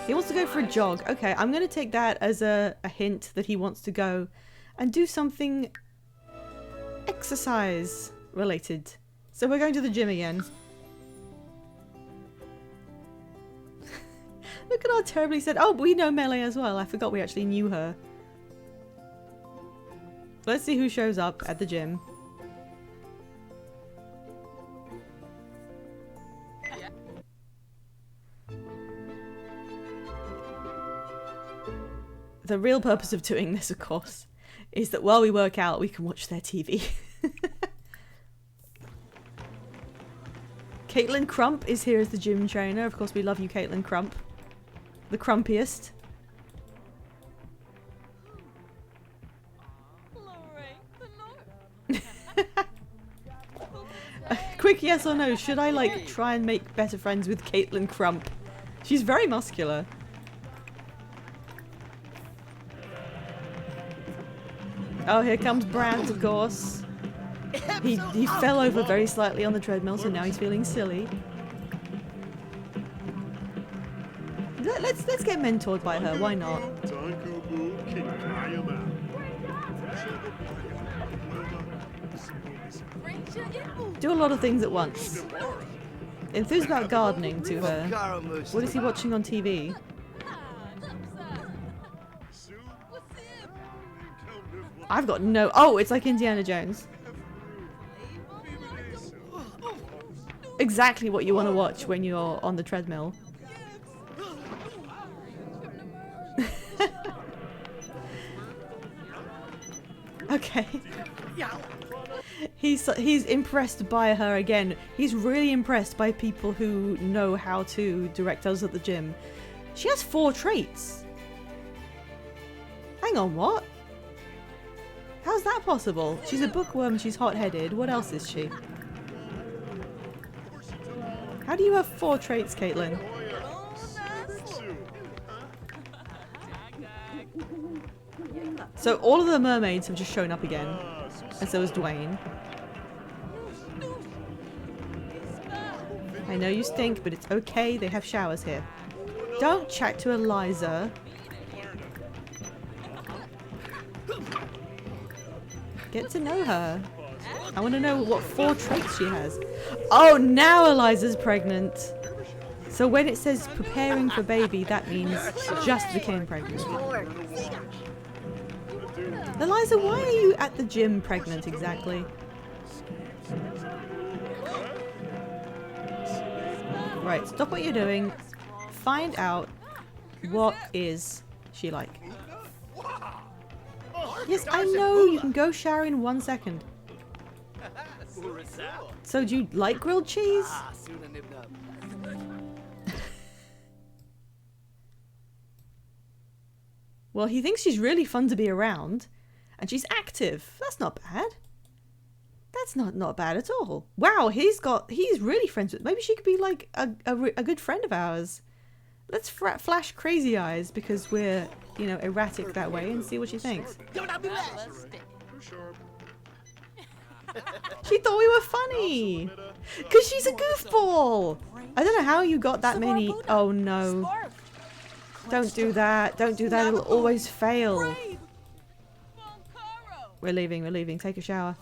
He wants to go for a jog. Okay, I'm going to take that as a hint that he wants to go and do something exercise related. So we're going to the gym again. Look at how terribly said. Oh, we know Melee as well. I forgot we actually knew her. Let's see who shows up at the gym. The real purpose of doing this, of course, is that while we work out, we can watch their TV. Caitlin Crump is here as the gym trainer. Of course, we love you, Caitlin Crump. The crumpiest. Quick yes or no, should I like try and make better friends with Caitlin Crump? She's very muscular. Oh, here comes Brant, of course. He fell over very slightly on the treadmill, so now he's feeling silly. Let's get mentored by her. Why not? Do a lot of things at once. Enthused about gardening to her. What is he watching on TV? I've got no... Oh, it's like Indiana Jones. Exactly what you want to watch when you're on the treadmill. Okay. He's impressed by her again. He's really impressed by people who know how to direct others at the gym. She has 4 traits. Hang on, what? How's that possible? She's a bookworm, she's hot-headed. What else is she? How do you have 4 traits, Caitlin? So all of the mermaids have just shown up again. And so has Dwayne. I know you stink, but it's okay. They have showers here. Don't chat to Eliza. Get to know her. I want to know what 4 traits she has. Oh, now Eliza's pregnant. So when it says preparing for baby, that means just became pregnant. Eliza, why are you at the gym pregnant exactly? Right, stop what you're doing. Find out what is she like. Yes, I know you can go shower in 1 second. So do you like grilled cheese? Well, he thinks she's really fun to be around. And she's active. That's not bad. That's not bad at all. Wow, he's really friends with... Maybe she could be like a good friend of ours. Let's flash crazy eyes because we're, you know, erratic that way and see what she thinks. She thought we were funny. Because she's a goofball. I don't know how you got that many... Oh no. Don't do that. Don't do that. It'll always fail. We're leaving. Take a shower.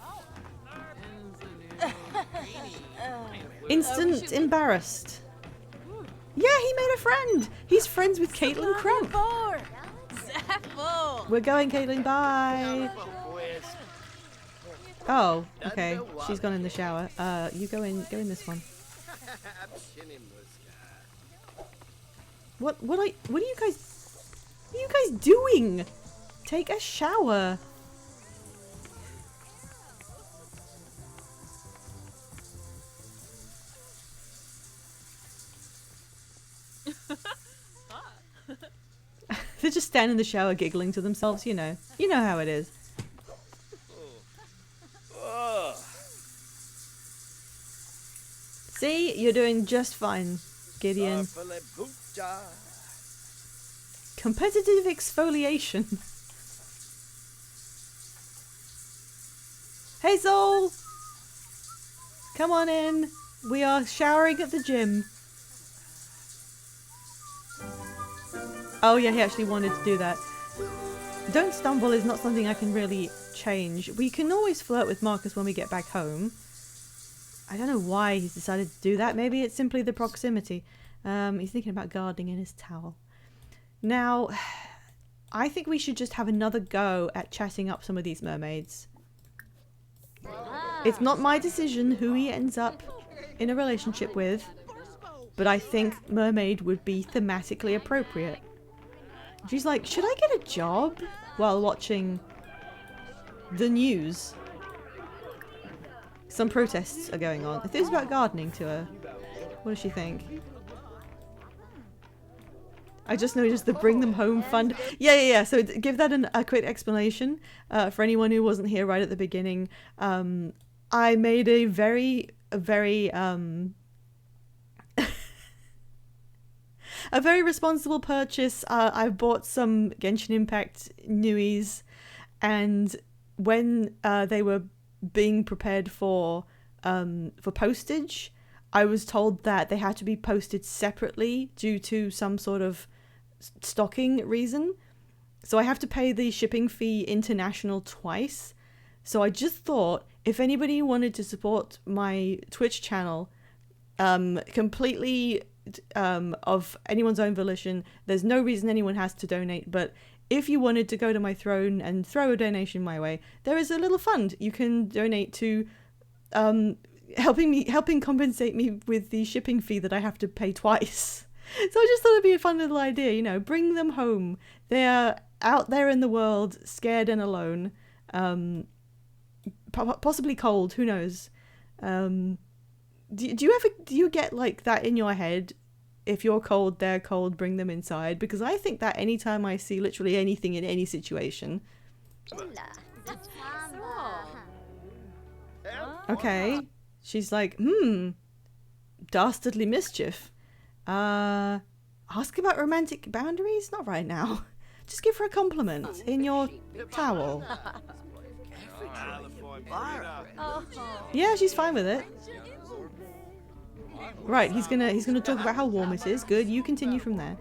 Instant embarrassed. Yeah, he made a friend. He's friends with Caitlin Crump. We're going, Caitlin. Bye. Oh, okay. She's gone in the shower. You go in this one. What are you guys doing? Take a shower. They just stand in the shower giggling to themselves, you know. You know how it is. See? You're doing just fine, Gideon. Competitive exfoliation. Hey, Soul! Come on in. We are showering at the gym. Oh yeah, he actually wanted to do that. Don't stumble is not something I can really change. We can always flirt with Marcus when we get back home. I don't know why he's decided to do that. Maybe it's simply the proximity. He's thinking about gardening in his towel. Now, I think we should just have another go at chatting up some of these mermaids. It's not my decision who he ends up in a relationship with, but I think mermaid would be thematically appropriate. She's like, should I get a job while watching the news? Some protests are going on. If this is about gardening to her, what does she think? I just noticed the bring them home fund. Yeah. So give that a quick explanation for anyone who wasn't here right at the beginning. I made a very a very responsible purchase. I bought some Genshin Impact newies, and when they were being prepared for postage, I was told that they had to be posted separately due to some sort of stocking reason. So I have to pay the shipping fee international twice. So I just thought if anybody wanted to support my Twitch channel completely of anyone's own volition, there's no reason anyone has to donate, but if you wanted to go to my throne and throw a donation my way, there is a little fund you can donate to helping compensate me with the shipping fee that I have to pay twice. So I just thought it'd be a fun little idea, you know, bring them home. They're out there in the world, scared and alone. possibly cold. Who knows? Do you get like that in your head? If you're cold, they're cold. Bring them inside. Because I think that anytime I see literally anything in any situation. Okay, she's like, dastardly mischief. Ask about romantic boundaries? Not right now. Just give her a compliment in your towel. Yeah, she's fine with it. Right, he's gonna talk about how warm it is. Good, you continue from there.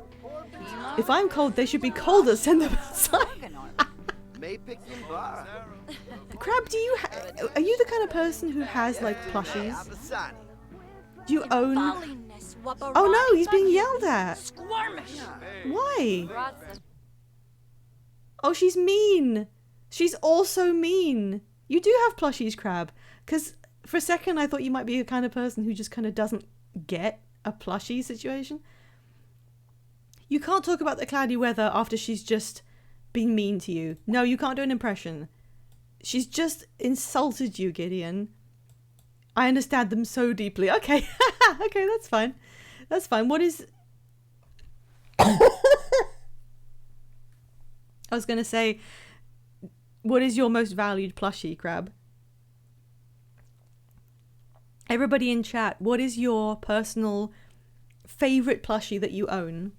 If I'm cold, they should be colder. Send them outside. Crab, are you the kind of person who has like plushies? Do you own? Oh no, he's being yelled at. Why? Oh, she's mean. She's also mean. You do have plushies, Crab. Because for a second I thought you might be the kind of person who just kind of doesn't get a plushie situation. You can't talk about the cloudy weather after she's just been mean to you. No, you can't do an impression. She's just insulted you, Gideon. I understand them so deeply. Okay. Okay, that's fine. That's fine. What is... I was going to say, what is your most valued plushie, Crab? Everybody in chat, what is your personal favorite plushie that you own?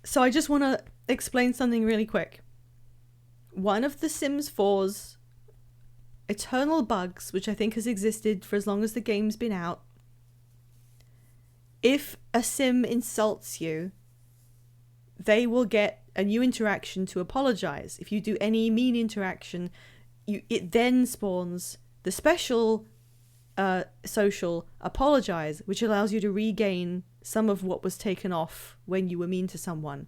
So I just want to explain something really quick. One of the Sims 4's eternal bugs, which I think has existed for as long as the game's been out, if a Sim insults you, they will get a new interaction to apologize. If you do any mean interaction, it then spawns the special social apologize, which allows you to regain some of what was taken off when you were mean to someone.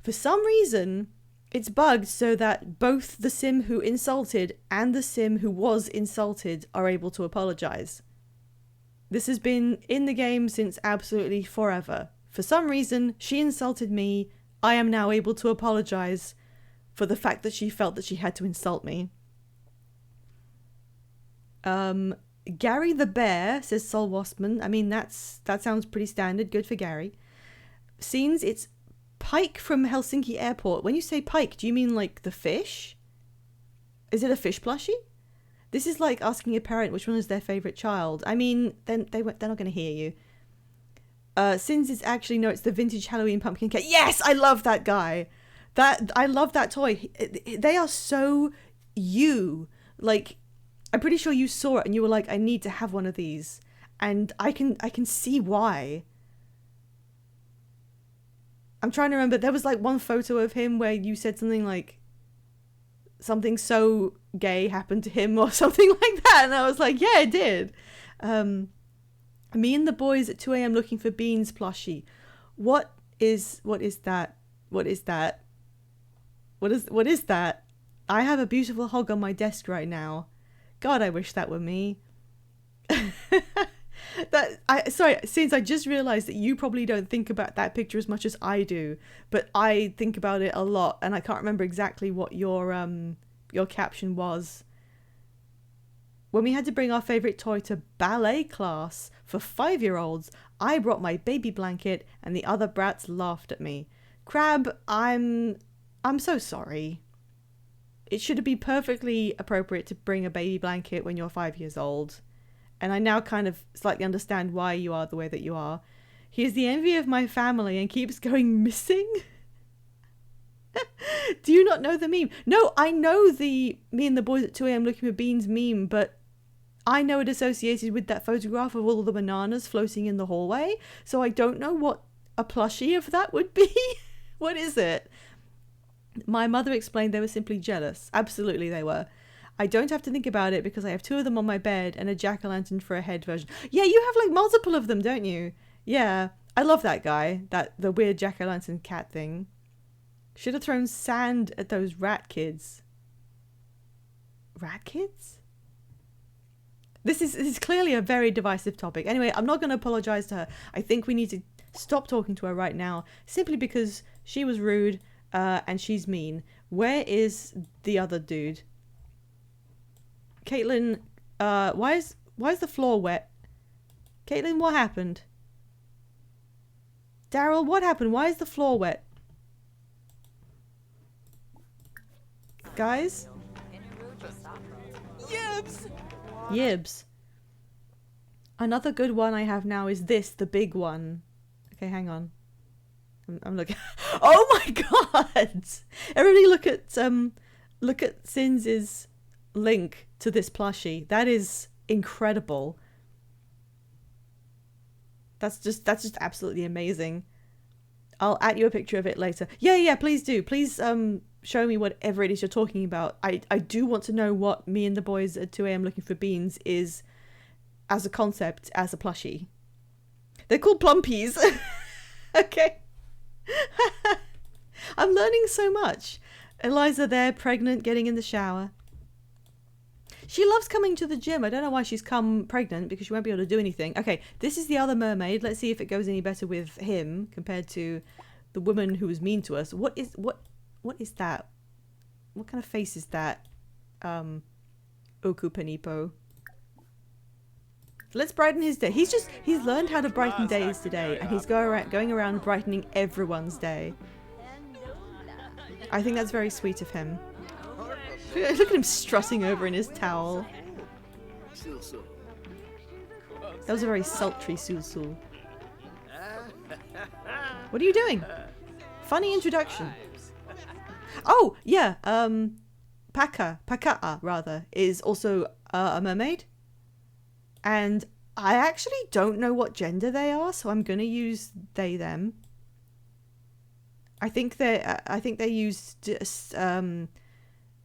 For some reason, it's bugged so that both the Sim who insulted and the Sim who was insulted are able to apologize. This has been in the game since absolutely forever. For some reason, she insulted me. I am now able to apologize for the fact that she felt that she had to insult me. Gary the Bear, says Sol Waspman. I mean, that sounds pretty standard. Good for Gary. Scenes, it's Pike from Helsinki Airport. When you say Pike, do you mean like the fish? Is it a fish plushie? This is like asking a parent which one is their favorite child. I mean, then they're not going to hear you. Sins is actually, no, it's the vintage Halloween pumpkin cat. Yes, I love that guy. I love that toy. They are so you. Like, I'm pretty sure you saw it and you were like, I need to have one of these. And I can see why. I'm trying to remember. There was like one photo of him where you said something like, something so gay happened to him or something like that. And I was like, yeah, it did. Me and the boys at 2 a.m. looking for Beans plushie. What is that? What is that? What is that? I have a beautiful hog on my desk right now. God, I wish that were me. Since I just realized that you probably don't think about that picture as much as I do, but I think about it a lot, and I can't remember exactly what your caption was. When we had to bring our favorite toy to ballet class for 5-year-olds, I brought my baby blanket and the other brats laughed at me. Crab, I'm so sorry. It should be perfectly appropriate to bring a baby blanket when you're 5 years old. And I now kind of slightly understand why you are the way that you are. He is the envy of my family and keeps going missing. Do you not know the meme? No, I know the me and the boys at 2 a.m. looking for Beans meme, but I know it associated with that photograph of all the bananas floating in the hallway, so I don't know what a plushie of that would be. What is it? My mother explained they were simply jealous. Absolutely they were. I don't have to think about it because I have 2 of them on my bed and a jack-o'-lantern for a head version. Yeah, you have like multiple of them, don't you? Yeah, I love that guy, the weird jack-o'-lantern cat thing. Should have thrown sand at those rat kids. Rat kids? This is clearly a very divisive topic. Anyway, I'm not going to apologize to her. I think we need to stop talking to her right now, simply because she was rude and she's mean. Where is the other dude? Caitlin, why is the floor wet? Caitlin, what happened? Daryl, what happened? Why is the floor wet? Guys? Yibs! Yibs. Another good one I have now is this, the big one. Okay, hang on. I'm looking. Oh my god! Everybody look at Sins's link to this plushie. That is incredible. That's just absolutely amazing. I'll add you a picture of it later. Yeah, please do. Please show me whatever it is you're talking about. I do want to know what me and the boys at 2 a.m. looking for beans is as a concept, as a plushie. They're called plumpies. Okay. I'm learning so much. Eliza there, pregnant, getting in the shower. She loves coming to the gym. I don't know why she's come pregnant, because she won't be able to do anything. Okay, this is the other mermaid. Let's see if it goes any better with him compared to the woman who was mean to us. What is that? What kind of face is that? Okupanipo. Let's brighten his day. He's learned how to brighten days today, and he's going around brightening everyone's day. I think that's very sweet of him. Look at him strutting over in his towel. That was a very sultry Sulsul. What are you doing? Funny introduction. Oh, yeah, Paka'a rather, is also a mermaid. And I actually don't know what gender they are, so I'm gonna use they them. I think they used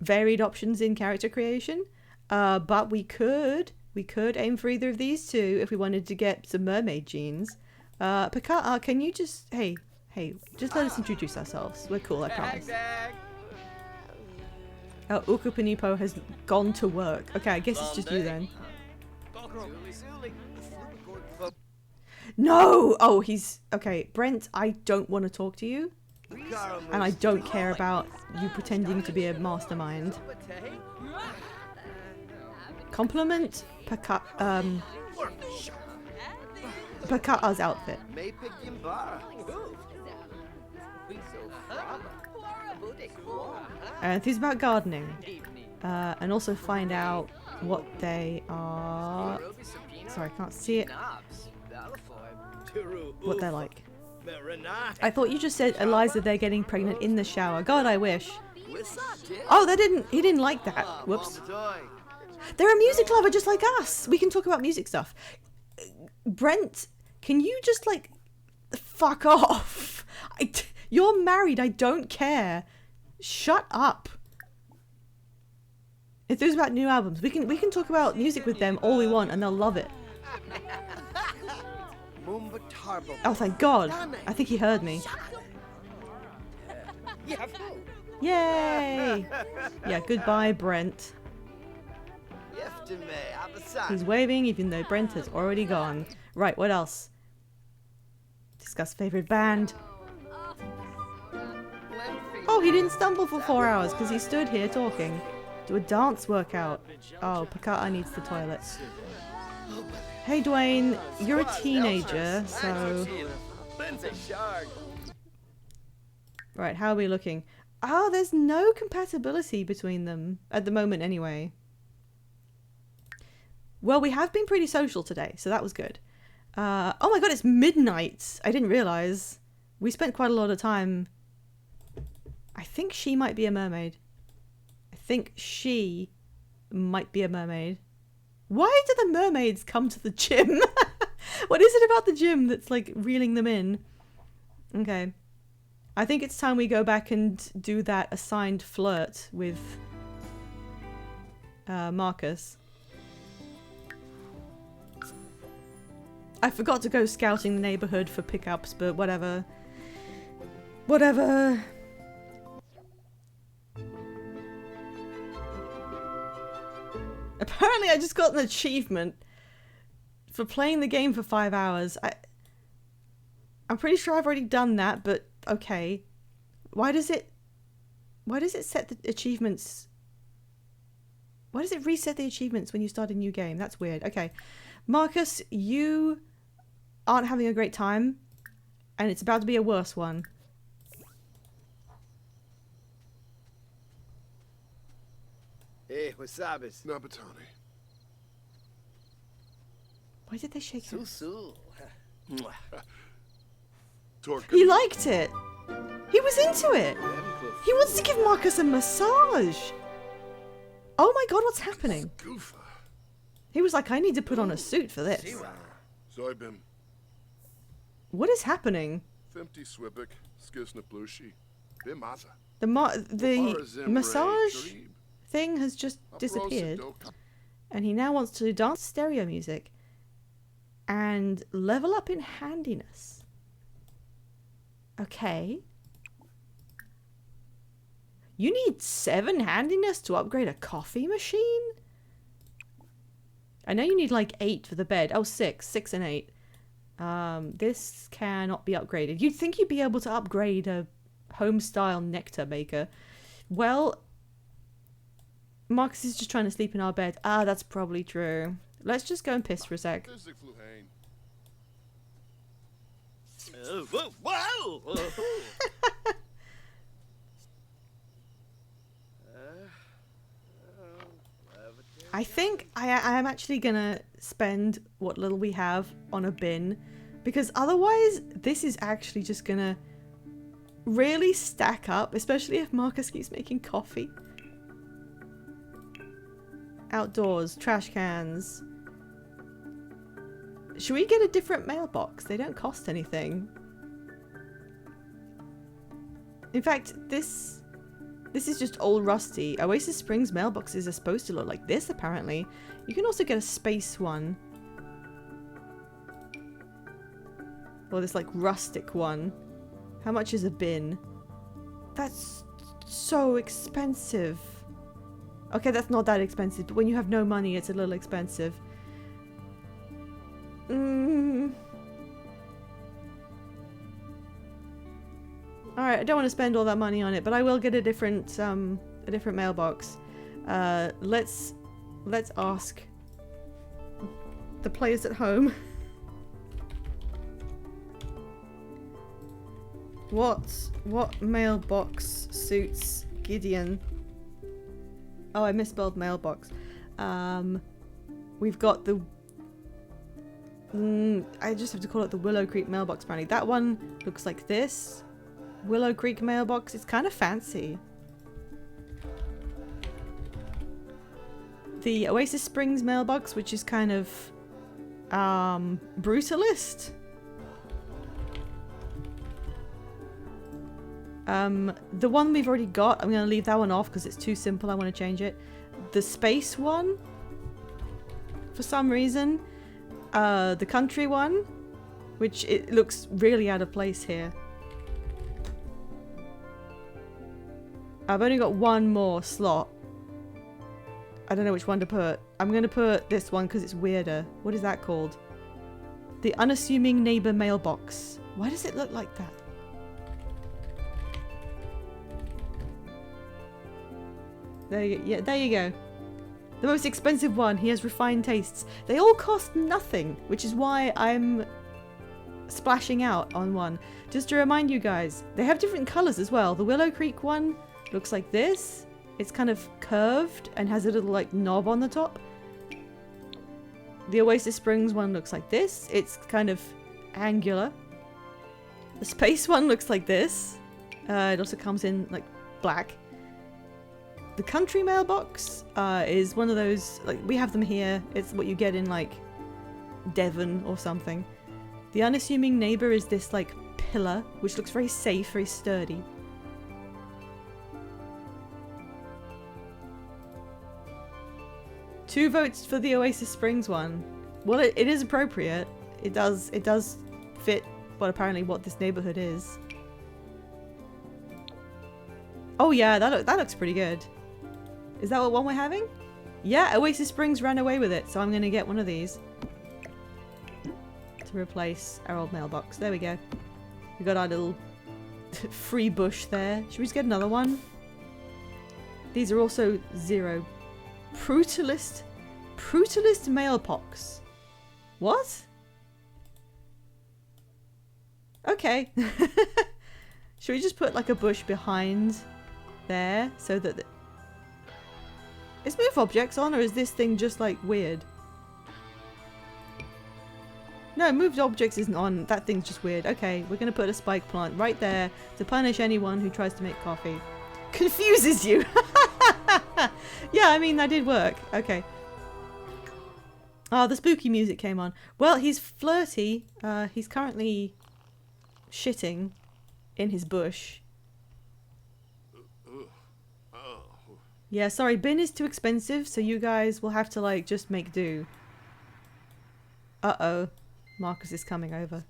varied options in character creation, but we could aim for either of these two if we wanted to get some mermaid genes. Paka'a, can you just hey, just let us introduce ourselves. We're cool, I promise. Oh, Ukupanipo has gone to work. Okay, I guess it's just you then. No! Oh, he's... Okay, Brent, I don't want to talk to you. And I don't care about you pretending to be a mastermind. Compliment Paka'a's outfit. And he's about gardening. And also find out what they are... Sorry, I can't see it. What they're like. I thought you just said, Eliza, they're getting pregnant in the shower. God, I wish. Oh, he didn't like that. Whoops. They're a music lover just like us. We can talk about music stuff. Brent, can you just, like, fuck off? You're married. I don't care. Shut up. If there's about new albums, we can talk about music with them all we want and they'll love it. Oh, thank God. I think he heard me. Yay! Yeah, goodbye, Brent. He's waving even though Brent has already gone. Right, what else? Discuss favorite band. Oh, he didn't stumble for 4 hours because he stood here talking. Do a dance workout. Oh, Paka'a needs the toilet. Hey Dwayne, you're a teenager, so... Right, how are we looking? Oh, there's no compatibility between them. At the moment, anyway. Well, we have been pretty social today, so that was good. Oh my god, it's midnight! I didn't realise. We spent quite a lot of time... I think she might be a mermaid. I think she might be a mermaid. Why do the mermaids come to the gym? What is it about the gym that's like reeling them in? Okay. I think it's time we go back and do that assigned flirt with Marcus. I forgot to go scouting the neighborhood for pickups, but whatever. Whatever. Apparently I just got an achievement for playing the game for 5 hours. I'm pretty sure I've already done that, but okay. Why does it set the achievements Why does it reset the achievements when you start a new game? That's weird. Okay. Marcus, you aren't having a great time, and it's about to be a worse one. Hey, wasabis. Nabatani. Why did they shake hands? Susu. Torque. He liked it. He was into it. He wants to give Marcus a massage. Oh my god, what's happening? Goofa. He was like, I need to put on a suit for this. Zoibim. What is happening? Femti Swibik. Skisna Blushi. Bimaza. The massage thing has just disappeared. And he now wants to dance stereo music and level up in handiness. Okay. You need 7 handiness to upgrade a coffee machine? I know you need like 8 for the bed. Oh, 6. 6 and 8. This cannot be upgraded. You'd think you'd be able to upgrade a home-style nectar maker. Well, Marcus is just trying to sleep in our bed. Ah, that's probably true. Let's just go and piss for a sec. Whoa! I think I am actually gonna spend what little we have on a bin, because otherwise this is actually just gonna really stack up, especially if Marcus keeps making coffee. Outdoors, trash cans. Should we get a different mailbox? They don't cost anything. In fact, this is just old rusty. Oasis Springs mailboxes are supposed to look like this, apparently. You can also get a space one. Or this like rustic one. How much is a bin? That's so expensive. Okay, that's not that expensive, but when you have no money, it's a little expensive. Alright, I don't want to spend all that money on it, but I will get a different mailbox. Let's ask the players at home. What mailbox suits Gideon? Oh, I misspelled mailbox. We've got the... I just have to call it the Willow Creek mailbox, apparently. That one looks like this. Willow Creek mailbox. It's kind of fancy. The Oasis Springs mailbox, which is kind of... brutalist. The one we've already got, I'm going to leave that one off because it's too simple. I want to change it. The space one, for some reason. The country one, which it looks really out of place here. I've only got one more slot. I don't know which one to put. I'm going to put this one because it's weirder. What is that called? The unassuming neighbor mailbox. Why does it look like that? There you go. Yeah, there you go. The most expensive one. He has refined tastes. They all cost nothing, which is why I'm splashing out on one. Just to remind you guys, they have different colors as well. The Willow Creek one looks like this. It's kind of curved and has a little like knob on the top. The Oasis Springs one looks like this. It's kind of angular. The space one looks like this. It also comes in like black. The country mailbox is one of those, like, we have them here. It's what you get in, like, Devon or something. The unassuming neighbor is this, like, pillar, which looks very safe, very sturdy. Two votes for the Oasis Springs one. Well, it is appropriate. It does fit what this neighborhood is. Oh yeah, that looks pretty good. Is that what one we're having? Yeah, Oasis Springs ran away with it, so I'm going to get one of these to replace our old mailbox. There we go. We got our little free bush there. Should we just get another one? These are also 0 Brutalist mailpox. What? Okay. Should we just put like a bush behind there so that is move objects on, or is this thing just like weird? No, moved objects isn't on. That thing's just weird. Okay, we're gonna put a spike plant right there to punish anyone who tries to make coffee. Confuses you. Yeah, I mean, that did work. Okay. Oh, the spooky music came on. Well, he's flirty. He's currently shitting in his bush. Yeah, sorry, bin is too expensive, so you guys will have to, like, just make do. Uh-oh. Marcus is coming over.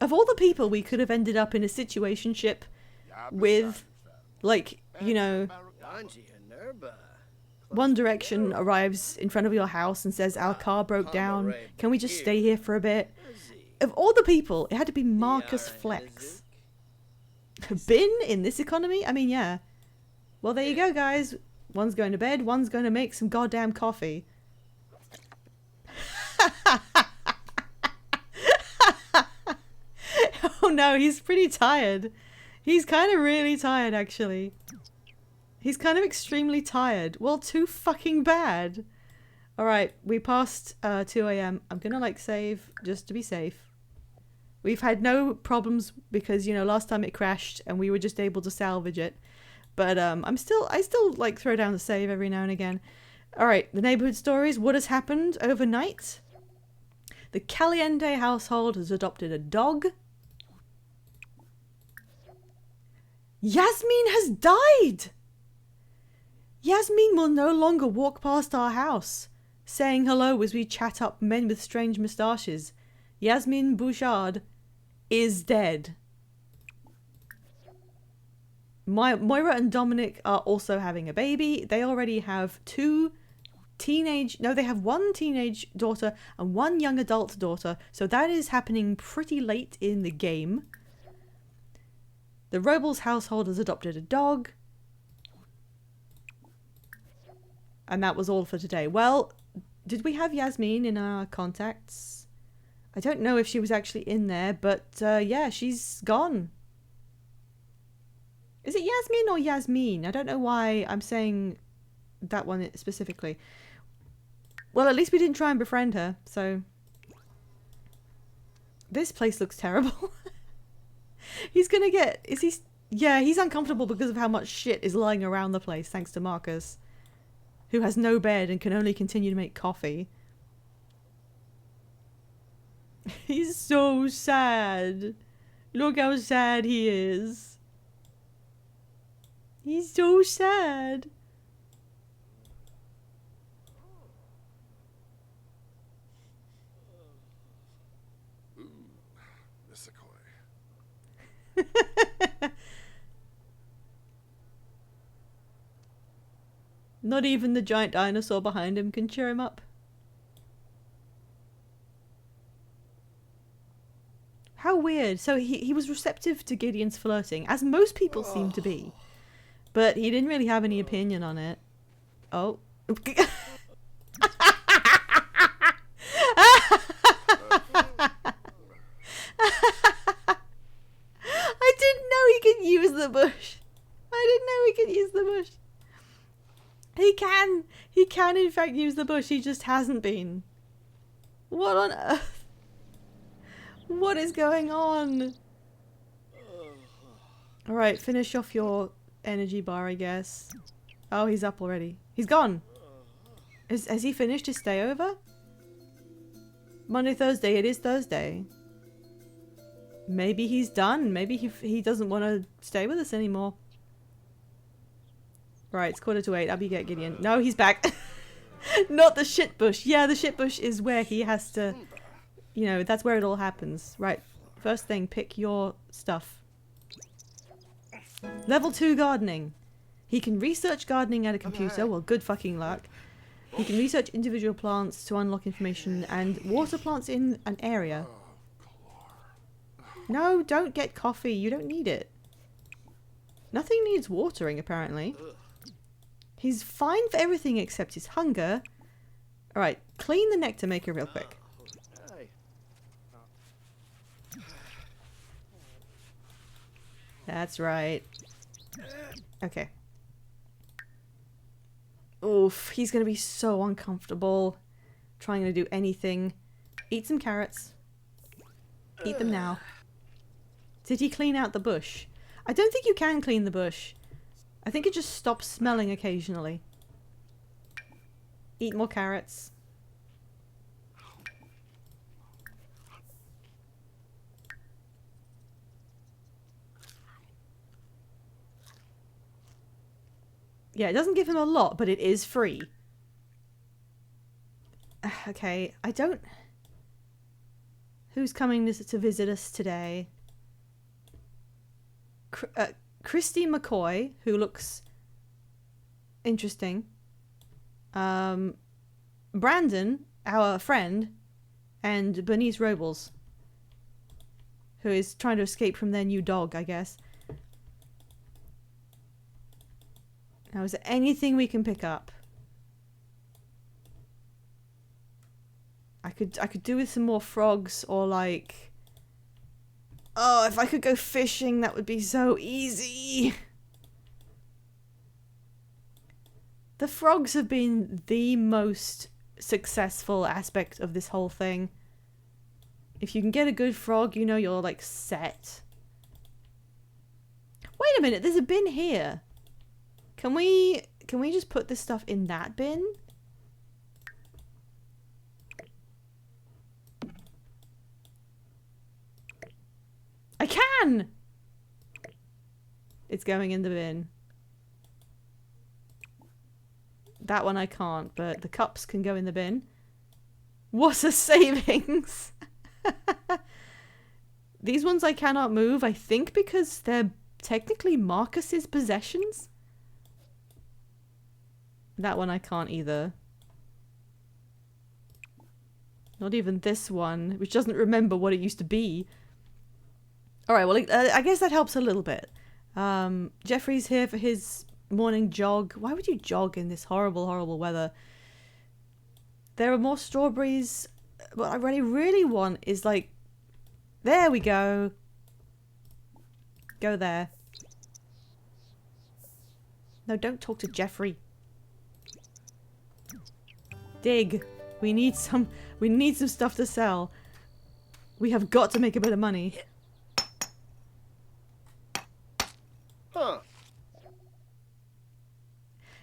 Of all the people we could have ended up in a situationship with, like, you know, One Direction arrives in front of your house and says, our car broke down, can we just stay here for a bit? Of all the people, it had to be Marcus Flex. Bin in this economy? I mean, yeah. Well, there you go, guys. One's going to bed, one's going to make some goddamn coffee. Oh no, he's pretty tired. He's kind of really tired, actually. He's kind of extremely tired. Well, too fucking bad. Alright, we passed 2 AM. I'm gonna, like, save just to be safe. We've had no problems because, you know, last time it crashed and we were just able to salvage it. But I still like throw down the save every now and again. Alright, the neighborhood stories. What has happened overnight? The Caliente household has adopted a dog. Yasmin has died! Yasmin will no longer walk past our house, saying hello as we chat up men with strange moustaches. Yasmin Bouchard is dead. Moira and Dominic are also having a baby. They already have they have one teenage daughter and one young adult daughter. So that is happening pretty late in the game. The Robles household has adopted a dog. And that was all for today. Well, did we have Yasmin in our contacts? I don't know if she was actually in there, but yeah, she's gone. Is it Yasmin or Yasmin? I don't know why I'm saying that one specifically. Well, at least we didn't try and befriend her, so... This place looks terrible. He's gonna get... Yeah, he's uncomfortable because of how much shit is lying around the place, thanks to Marcus, who has no bed and can only continue to make coffee. He's so sad. Look how sad he is. He's so sad. Ooh, Nisakoi. Not even the giant dinosaur behind him can cheer him up. How weird. So he was receptive to Gideon's flirting, as most people seem to be. But he didn't really have any opinion on it. Oh. I didn't know he could use the bush. I didn't know he could use the bush. He can. He can in fact use the bush. He just hasn't been. What on earth? What is going on? Alright, finish off your energy bar, I guess. Oh, he's up already. He's gone. Has he finished his stay over? Monday, Thursday. It is Thursday. Maybe he's done. Maybe he doesn't want to stay with us anymore. Right, it's 7:45. Abby, get Gideon. No, he's back. Not the shit bush. Yeah, the shit bush is where he has to... You know, that's where it all happens. Right, first thing, pick your stuff. Level 2 gardening. He can research gardening at a computer. Well, good fucking luck. He can research individual plants to unlock information and water plants in an area. No, don't get coffee. You don't need it. Nothing needs watering, apparently. He's fine for everything except his hunger. Alright, clean the nectar maker real quick. Aye. That's right. Okay. Oof, he's gonna be so uncomfortable trying to do anything. Eat some carrots. Eat them now. Did he clean out the bush? I don't think you can clean the bush. I think it just stops smelling occasionally. Eat more carrots. Yeah, it doesn't give him a lot, but it is free. Okay, I don't... Who's coming to visit us today? Christy McCoy, who looks interesting. Brandon, our friend, and Bernice Robles, who is trying to escape from their new dog, I guess. Now, is there anything we can pick up? I could do with some more frogs, or like... Oh, if I could go fishing, that would be so easy. The frogs have been the most successful aspect of this whole thing. If you can get a good frog, you know you're like set. Wait a minute, there's a bin here. Can we just put this stuff in that bin? I can! It's going in the bin. That one I can't, but the cups can go in the bin. What a savings! These ones I cannot move, I think because they're technically Marcus's possessions. That one I can't either. Not even this one, which doesn't remember what it used to be. Alright, well, I guess that helps a little bit. Jeffrey's here for his morning jog. Why would you jog in this horrible, horrible weather? There are more strawberries. What I really want is like... There we go. Go there. No, don't talk to Jeffrey. Dig. We need some stuff to sell. We have got to make a bit of money. Huh.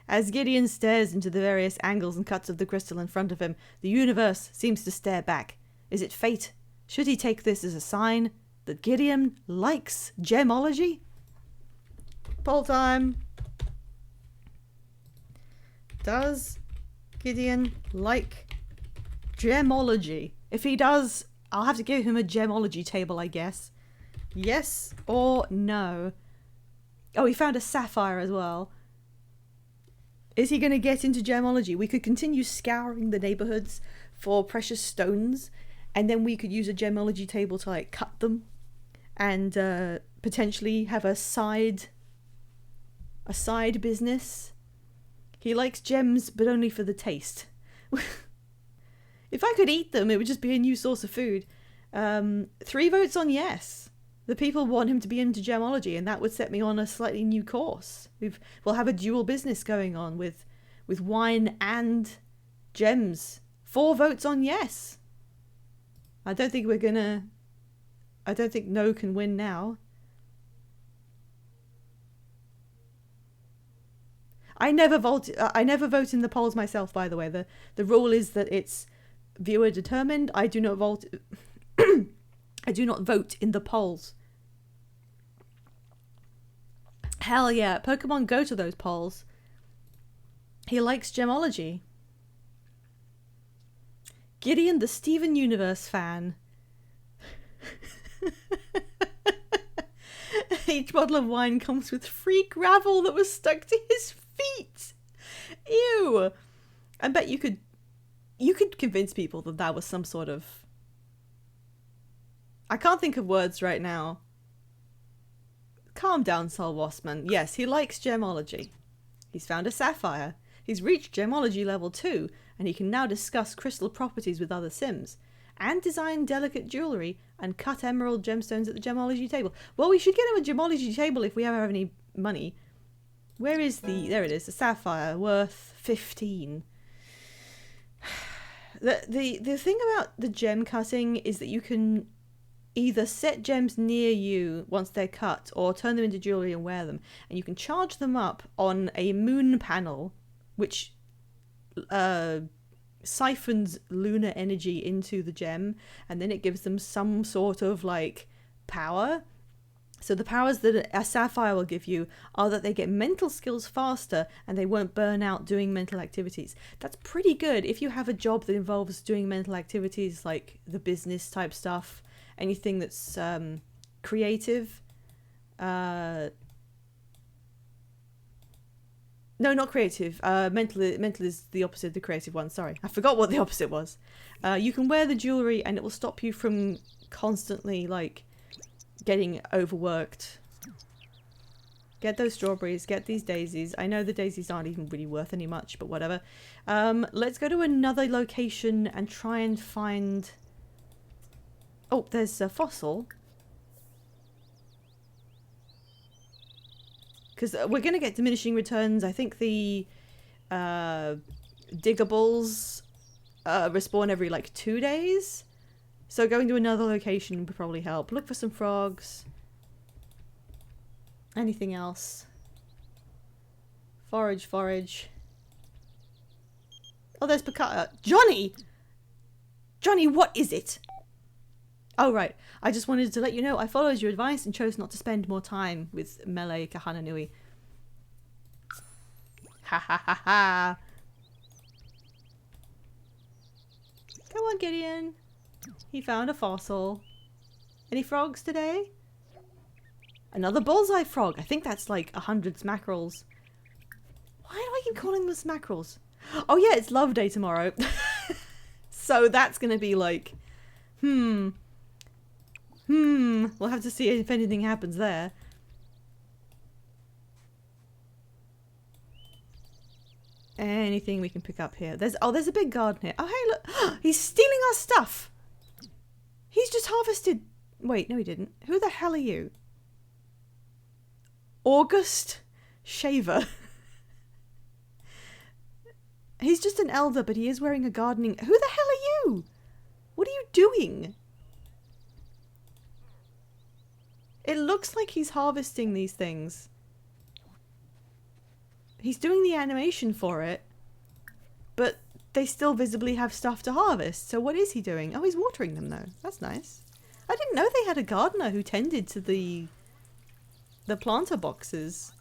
As Gideon stares into the various angles and cuts of the crystal in front of him, the universe seems to stare back. Is it fate? Should he take this as a sign that Gideon likes gemology? Poll time. Does Gideon like gemology? If he does, I'll have to give him a gemology table, I guess. Yes or no? Oh, he found a sapphire as well. Is he going to get into gemology? We could continue scouring the neighborhoods for precious stones, and then we could use a gemology table to like cut them and potentially have a side business. He likes gems, but only for the taste. If I could eat them, it would just be a new source of food. 3 votes on yes. The people want him to be into gemology, and that would set me on a slightly new course. We'll have a dual business going on with wine and gems. 4 votes on yes. I don't think no can win now. I never vote in the polls myself, by the way. The rule is that it's viewer determined. I do not vote I do not vote in the polls. Hell yeah, Pokemon go to those polls. He likes gemology. Gideon the Steven Universe fan. Each bottle of wine comes with free gravel that was stuck to his feet. Ew. I bet you could convince people that was some sort of... I can't think of words right now. Calm down, Sol Wassman. Yes, he likes gemology. He's found a sapphire. He's reached gemology level 2, and he can now discuss crystal properties with other Sims, and design delicate jewellery, and cut emerald gemstones at the gemology table. Well, we should get him a gemology table if we ever have any money. Where is the... There it is, the sapphire, worth 15. The thing about the gem cutting is that you can either set gems near you once they're cut, or turn them into jewellery and wear them. And you can charge them up on a moon panel, which siphons lunar energy into the gem, and then it gives them some sort of like power. So the powers that a sapphire will give you are that they get mental skills faster and they won't burn out doing mental activities. That's pretty good if you have a job that involves doing mental activities, like the business type stuff, anything that's creative. No, not creative. Mental is the opposite of the creative one. Sorry, I forgot what the opposite was. You can wear the jewelry and it will stop you from constantly like getting overworked. Get those strawberries, get these daisies. I know the daisies aren't even really worth any much, but whatever. Let's go to another location and try and find... Oh, there's a fossil. Because we're going to get diminishing returns. I think the diggables respawn every like 2 days. So going to another location would probably help. Look for some frogs. Anything else? Forage, forage. Oh, there's Picata. Johnny! Johnny, what is it? Oh, right. I just wanted to let you know I followed your advice and chose not to spend more time with Melee Kahananui. Ha ha ha ha. Come on, Gideon. He found a fossil. Any frogs today? Another bullseye frog. I think that's like 100 smackerels. Why do I keep calling them smackerels? Oh yeah, it's Love Day tomorrow. So that's going to be like... We'll have to see if anything happens there. Anything we can pick up here. There's a big garden here. Oh, hey, look. He's stealing our stuff. He's just harvested... Wait, no he didn't. Who the hell are you? August Shaver. He's just an elder, but he is wearing a gardening... Who the hell are you? What are you doing? It looks like he's harvesting these things. He's doing the animation for it, but they still visibly have stuff to harvest. So what is he doing? Oh, he's watering them though. That's nice. I didn't know they had a gardener who tended to the planter boxes.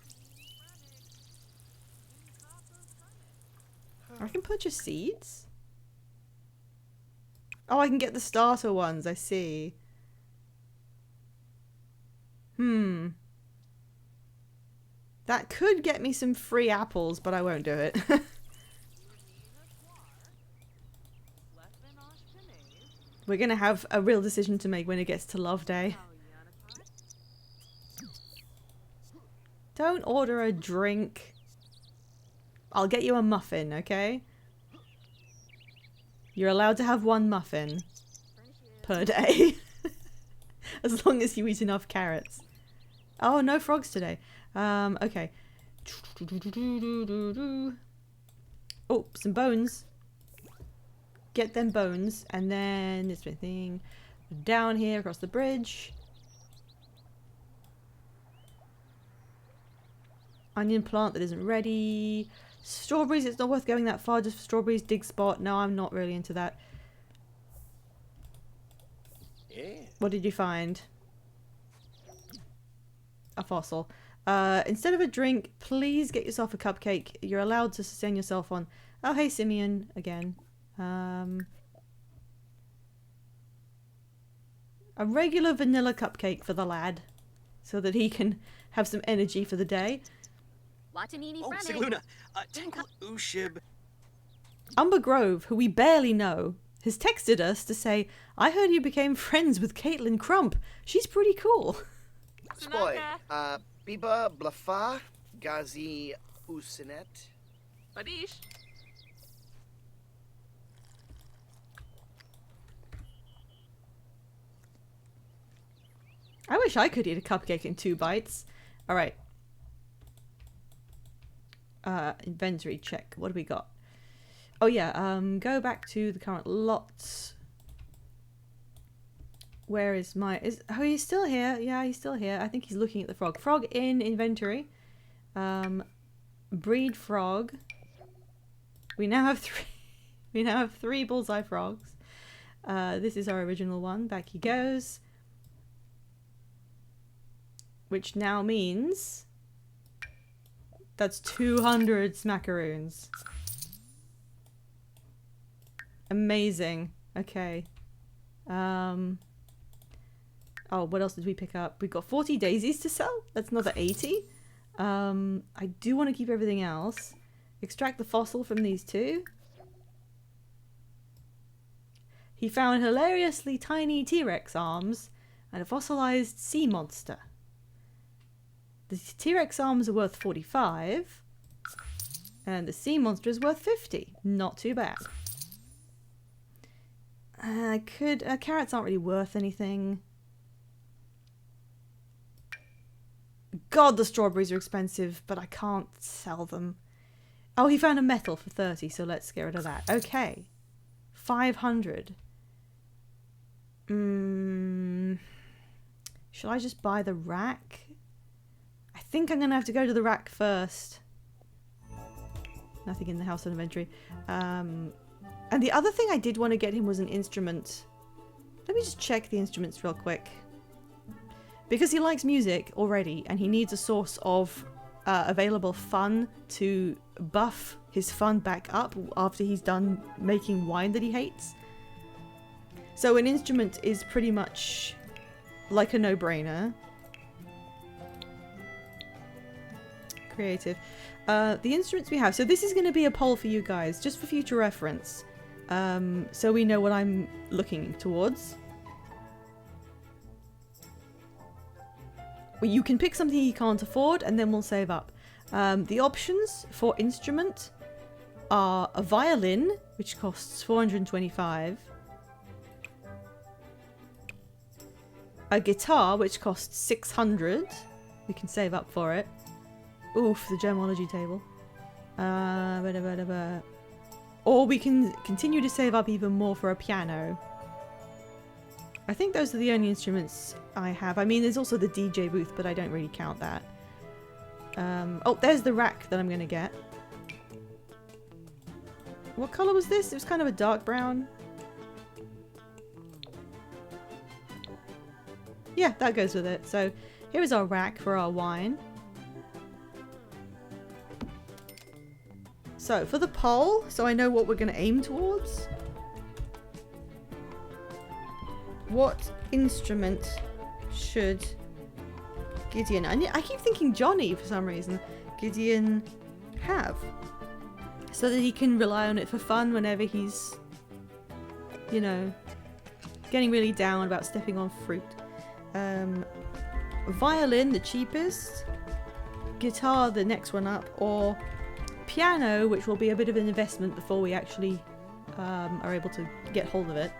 I can purchase seeds? Oh, I can get the starter ones, I see. That could get me some free apples, but I won't do it. We're gonna have a real decision to make when it gets to Love Day. Don't order a drink. I'll get you a muffin, okay? You're allowed to have one muffin per day. As long as you eat enough carrots. Oh, no frogs today. Okay. Oh, some bones. Get them bones. And then this thing down here across the bridge. Onion plant that isn't ready. Strawberries, it's not worth going that far just for strawberries. Dig spot. No, I'm not really into that. Yeah. What did you find? A fossil. Instead of a drink, please get yourself a cupcake. You're allowed to sustain yourself on... Oh, hey, Simeon, again. A regular vanilla cupcake for the lad, so that he can have some energy for the day. Oh, Sigluna. Tinkle Ushib. Umber Grove, who we barely know, has texted us to say, I heard you became friends with Caitlin Crump. She's pretty cool. Spoy, Biba Blafa, Gazi Usinet. Badish. I wish I could eat a cupcake in 2 bites. Alright. Inventory check. What do we got? Oh yeah, go back to the current lots. Where is my... Oh, he's still here. Yeah, he's still here. I think he's looking at the frog. Frog in inventory. Breed frog. We now have 3... We now have 3 bullseye frogs. This is our original one. Back he goes. Which now means... That's 200 smackaroons. Amazing. Okay. Oh, what else did we pick up? We've got 40 daisies to sell. That's another 80. I do want to keep everything else. Extract the fossil from these 2. He found hilariously tiny T-Rex arms and a fossilized sea monster. The T-Rex arms are worth 45. And the sea monster is worth 50. Not too bad. Carrots aren't really worth anything. God, the strawberries are expensive, but I can't sell them. Oh, he found a metal for 30, so let's get rid of that. Okay. 500. Should I just buy the rack? I think I'm going to have to go to the rack first. Nothing in the house on inventory. And the other thing I did want to get him was an instrument. Let me just check the instruments real quick. Because he likes music already and he needs a source of available fun to buff his fun back up after he's done making wine that he hates. So an instrument is pretty much like a no-brainer. Creative. The instruments we have. So this is going to be a poll for you guys, just for future reference. So we know what I'm looking towards. Well, you can pick something you can't afford and then we'll save up. The options for instrument are a violin, which costs 425. A guitar, which costs 600. We can save up for it. Oof, the gemology table. Or we can continue to save up even more for a piano. I think those are the only instruments I have. I mean, there's also the DJ booth, but I don't really count that. Oh, there's the rack that I'm going to get. What colour was this? It was kind of a dark brown. Yeah, that goes with it. So here is our rack for our wine. So for the poll, so I know what we're going to aim towards. What instrument should Gideon... I keep thinking Johnny for some reason. Gideon have. So that he can rely on it for fun whenever he's, you know, getting really down about stepping on fruit. Violin, the cheapest. Guitar, the next one up. Or piano, which will be a bit of an investment before we actually are able to get hold of it.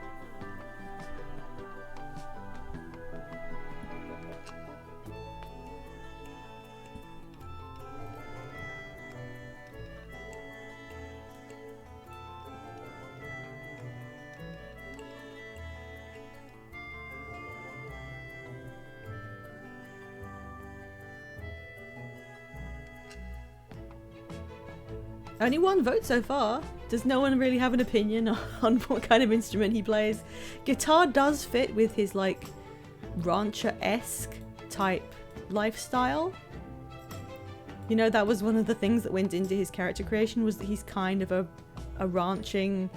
Only 1 vote so far. Does no one really have an opinion on what kind of instrument he plays? Guitar does fit with his, like, rancher-esque type lifestyle. You know, that was one of the things that went into his character creation, was that he's kind of a ranching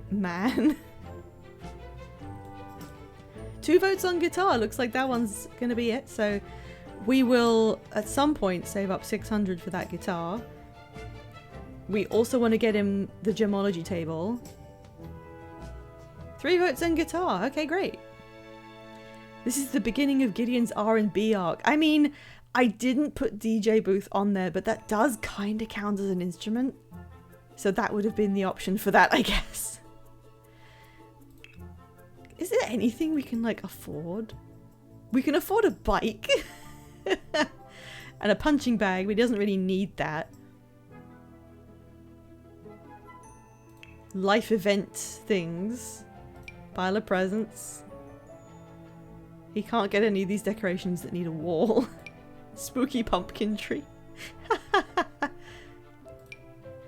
man. 2 votes on guitar. Looks like that one's going to be it. So we will, at some point, save up 600 for that guitar. We also want to get him the gemology table. 3 votes on guitar. Okay, great. This is the beginning of Gideon's R&B arc. I mean, I didn't put DJ booth on there, but that does kind of count as an instrument. So that would have been the option for that, I guess. Is there anything we can, like, afford? We can afford a bike. And a punching bag, but he doesn't really need that. Life event things. Pile of presents. He can't get any of these decorations that need a wall. Spooky pumpkin tree.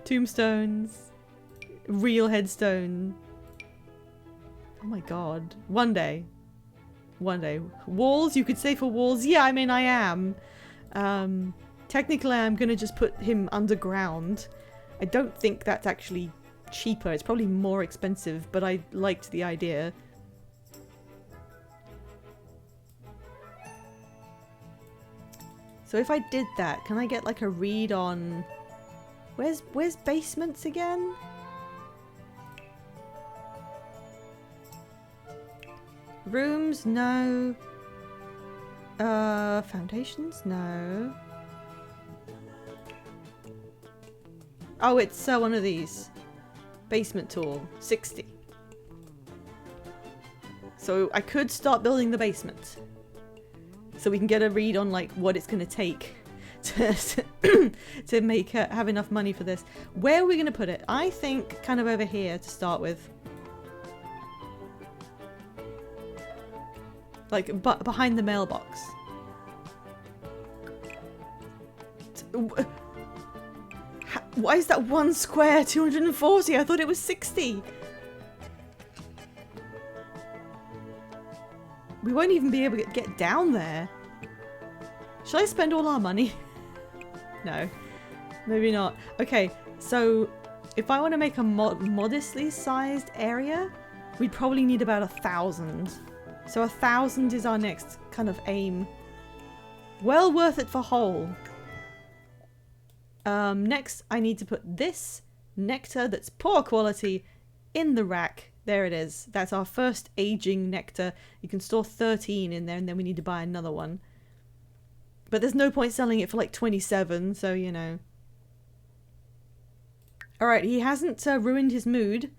Tombstones. Real headstone. Oh my god. One day. One day. Walls? You could say for walls? Yeah, I mean, I am. Technically, I'm gonna just put him underground. I don't think that's actually cheaper. It's probably more expensive, but I liked the idea. So if I did that, can I get like a read on... Where's basements again? Rooms? No. Foundations? No. Oh, it's one of these. Basement tool. 60. So I could start building the basement. So we can get a read on like what it's going to take to make have enough money for this. Where are we going to put it? I think kind of over here to start with. Like behind the mailbox. Why is that one square 240? I thought it was 60. We won't even be able to get down there. Shall I spend all our money? No, maybe not. Okay, so if I want to make a modestly sized area, we'd probably need about 1,000. So 1,000 is our next kind of aim. Well worth it for whole. Next, I need to put this nectar that's poor quality in the rack. There it is. That's our first aging nectar. You can store 13 in there and then we need to buy another one. But there's no point selling it for like 27, so you know. Alright, he hasn't ruined his mood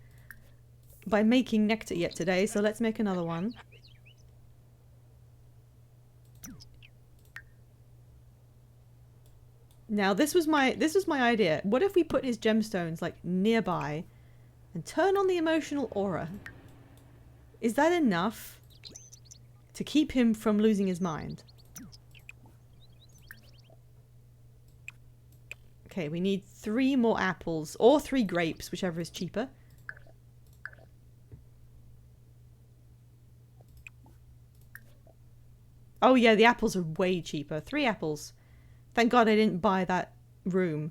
by making nectar yet today, so let's make another one. Now this was my idea. What if we put his gemstones like nearby and turn on the emotional aura? Is that enough to keep him from losing his mind? Okay, we need 3 more apples or 3 grapes, whichever is cheaper. Oh yeah, the apples are way cheaper. 3 apples. Thank God I didn't buy that room.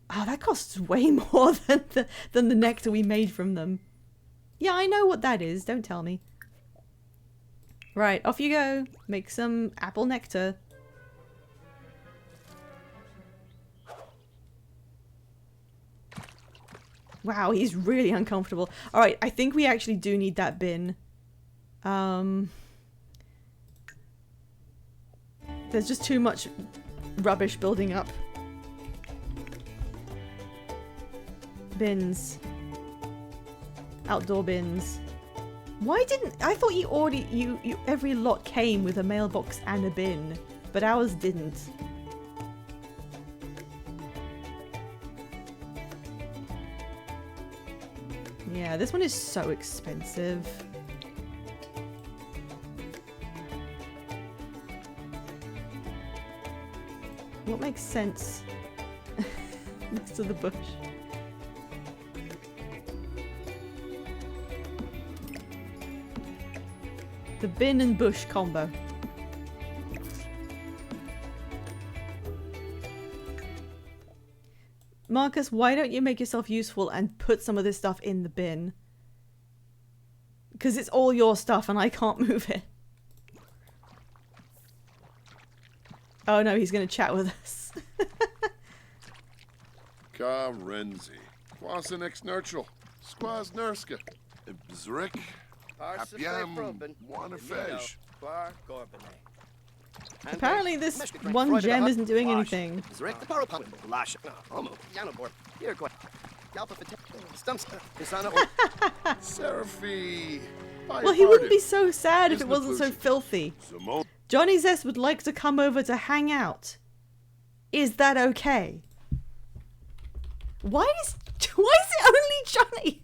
Oh, that costs way more than the nectar we made from them. Yeah, I know what that is. Don't tell me. Right, off you go. Make some apple nectar. Wow, he's really uncomfortable. Alright, I think we actually do need that bin. There's just too much rubbish building up. Bins. Outdoor bins. Why didn't... I thought you already... every lot came with a mailbox and a bin. But ours didn't. Yeah, this one is so expensive. What makes sense next to the bush? The bin and bush combo. Marcus, why don't you make yourself useful and put some of this stuff in the bin? Because it's all your stuff and I can't move it. Oh no, he's going to chat with us. Ka Renzi. Quas an ex nurtural. Squaz nurska. Bzrik. Abbiamo buona fece. Bar Gorbane. Apparently this one gem isn't doing anything. Zurek the Paro Pump. Lash. Homo. Yanobor. Here, Gor. Yalpa Fate. Stumps. Pisana or. Seraphy. Well, he wouldn't be so sad if it wasn't so filthy. Simone. Johnny Zest would like to come over to hang out. Is that okay? Why is it only Johnny?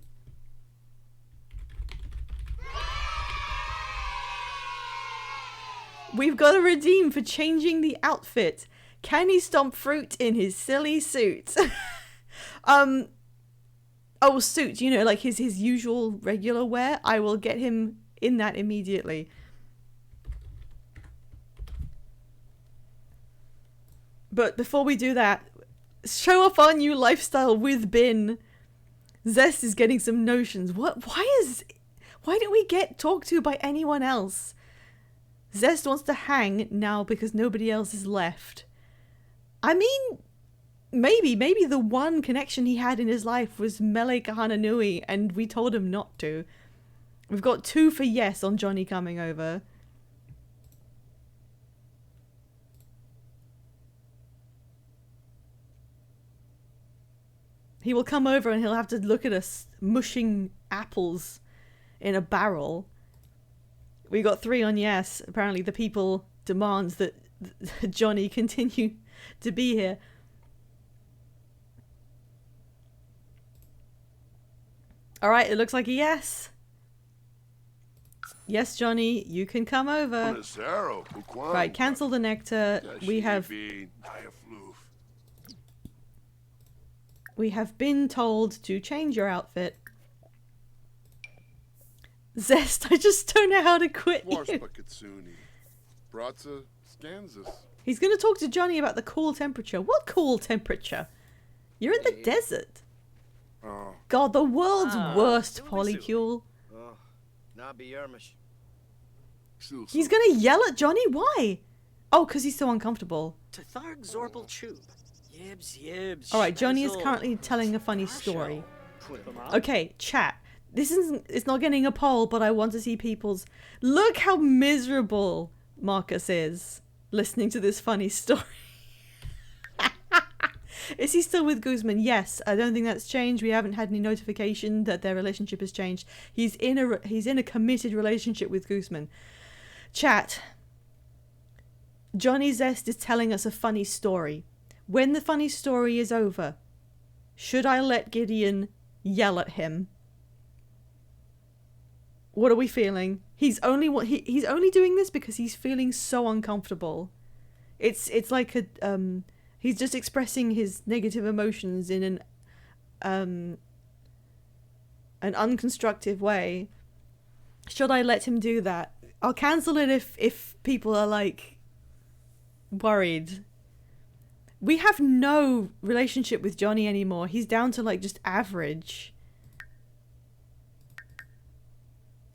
We've got to redeem for changing the outfit. Can he stomp fruit in his silly suit? Oh, suit, you know, like his usual regular wear. I will get him in that immediately. But before we do that, show off our new lifestyle with Bin. Zest is getting some notions. Why didn't we get talked to by anyone else? Zest wants to hang now because nobody else is left. I mean, maybe the one connection he had in his life was Mele Kahananui, and we told him not to. We've got 2 for yes on Johnny coming over. He will come over and he'll have to look at us mushing apples in a barrel. We got 3 on yes. Apparently the people demands that Johnny continue to be here. Alright, it looks like a yes. Yes, Johnny, you can come over. Right, cancel the nectar. We have been told to change your outfit. Zest, I just don't know how to quit you. He's going to talk to Johnny about the cool temperature. What cool temperature? You're in the desert. God, the world's worst polycule. He's going to yell at Johnny? Why? Oh, because he's so uncomfortable. Alright, Johnny is currently telling a funny story. Okay, chat. It's not getting a poll, but I want to see people's... Look how miserable Marcus is listening to this funny story. Is he still with Guzman? Yes. I don't think that's changed. We haven't had any notification that their relationship has changed. He's in a committed relationship with Guzman. Chat. Johnny Zest is telling us a funny story. When the funny story is over, should I let Gideon yell at him? What are we feeling? He's only doing this because he's feeling so uncomfortable. It's like he's just expressing his negative emotions in an unconstructive way. Should I let him do that? I'll cancel it if people are like worried. We have no relationship with Johnny anymore. He's down to like just average.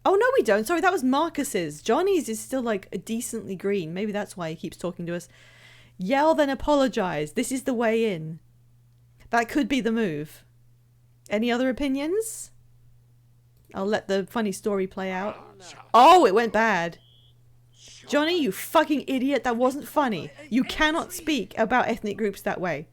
Oh, no, we don't. Sorry, that was Marcus's. Johnny's is still like a decently green. Maybe that's why he keeps talking to us. Yell, then apologize. This is the way in. That could be the move. Any other opinions? I'll let the funny story play out. Oh, it went bad. Johnny, you fucking idiot. That wasn't funny. You cannot speak about ethnic groups that way.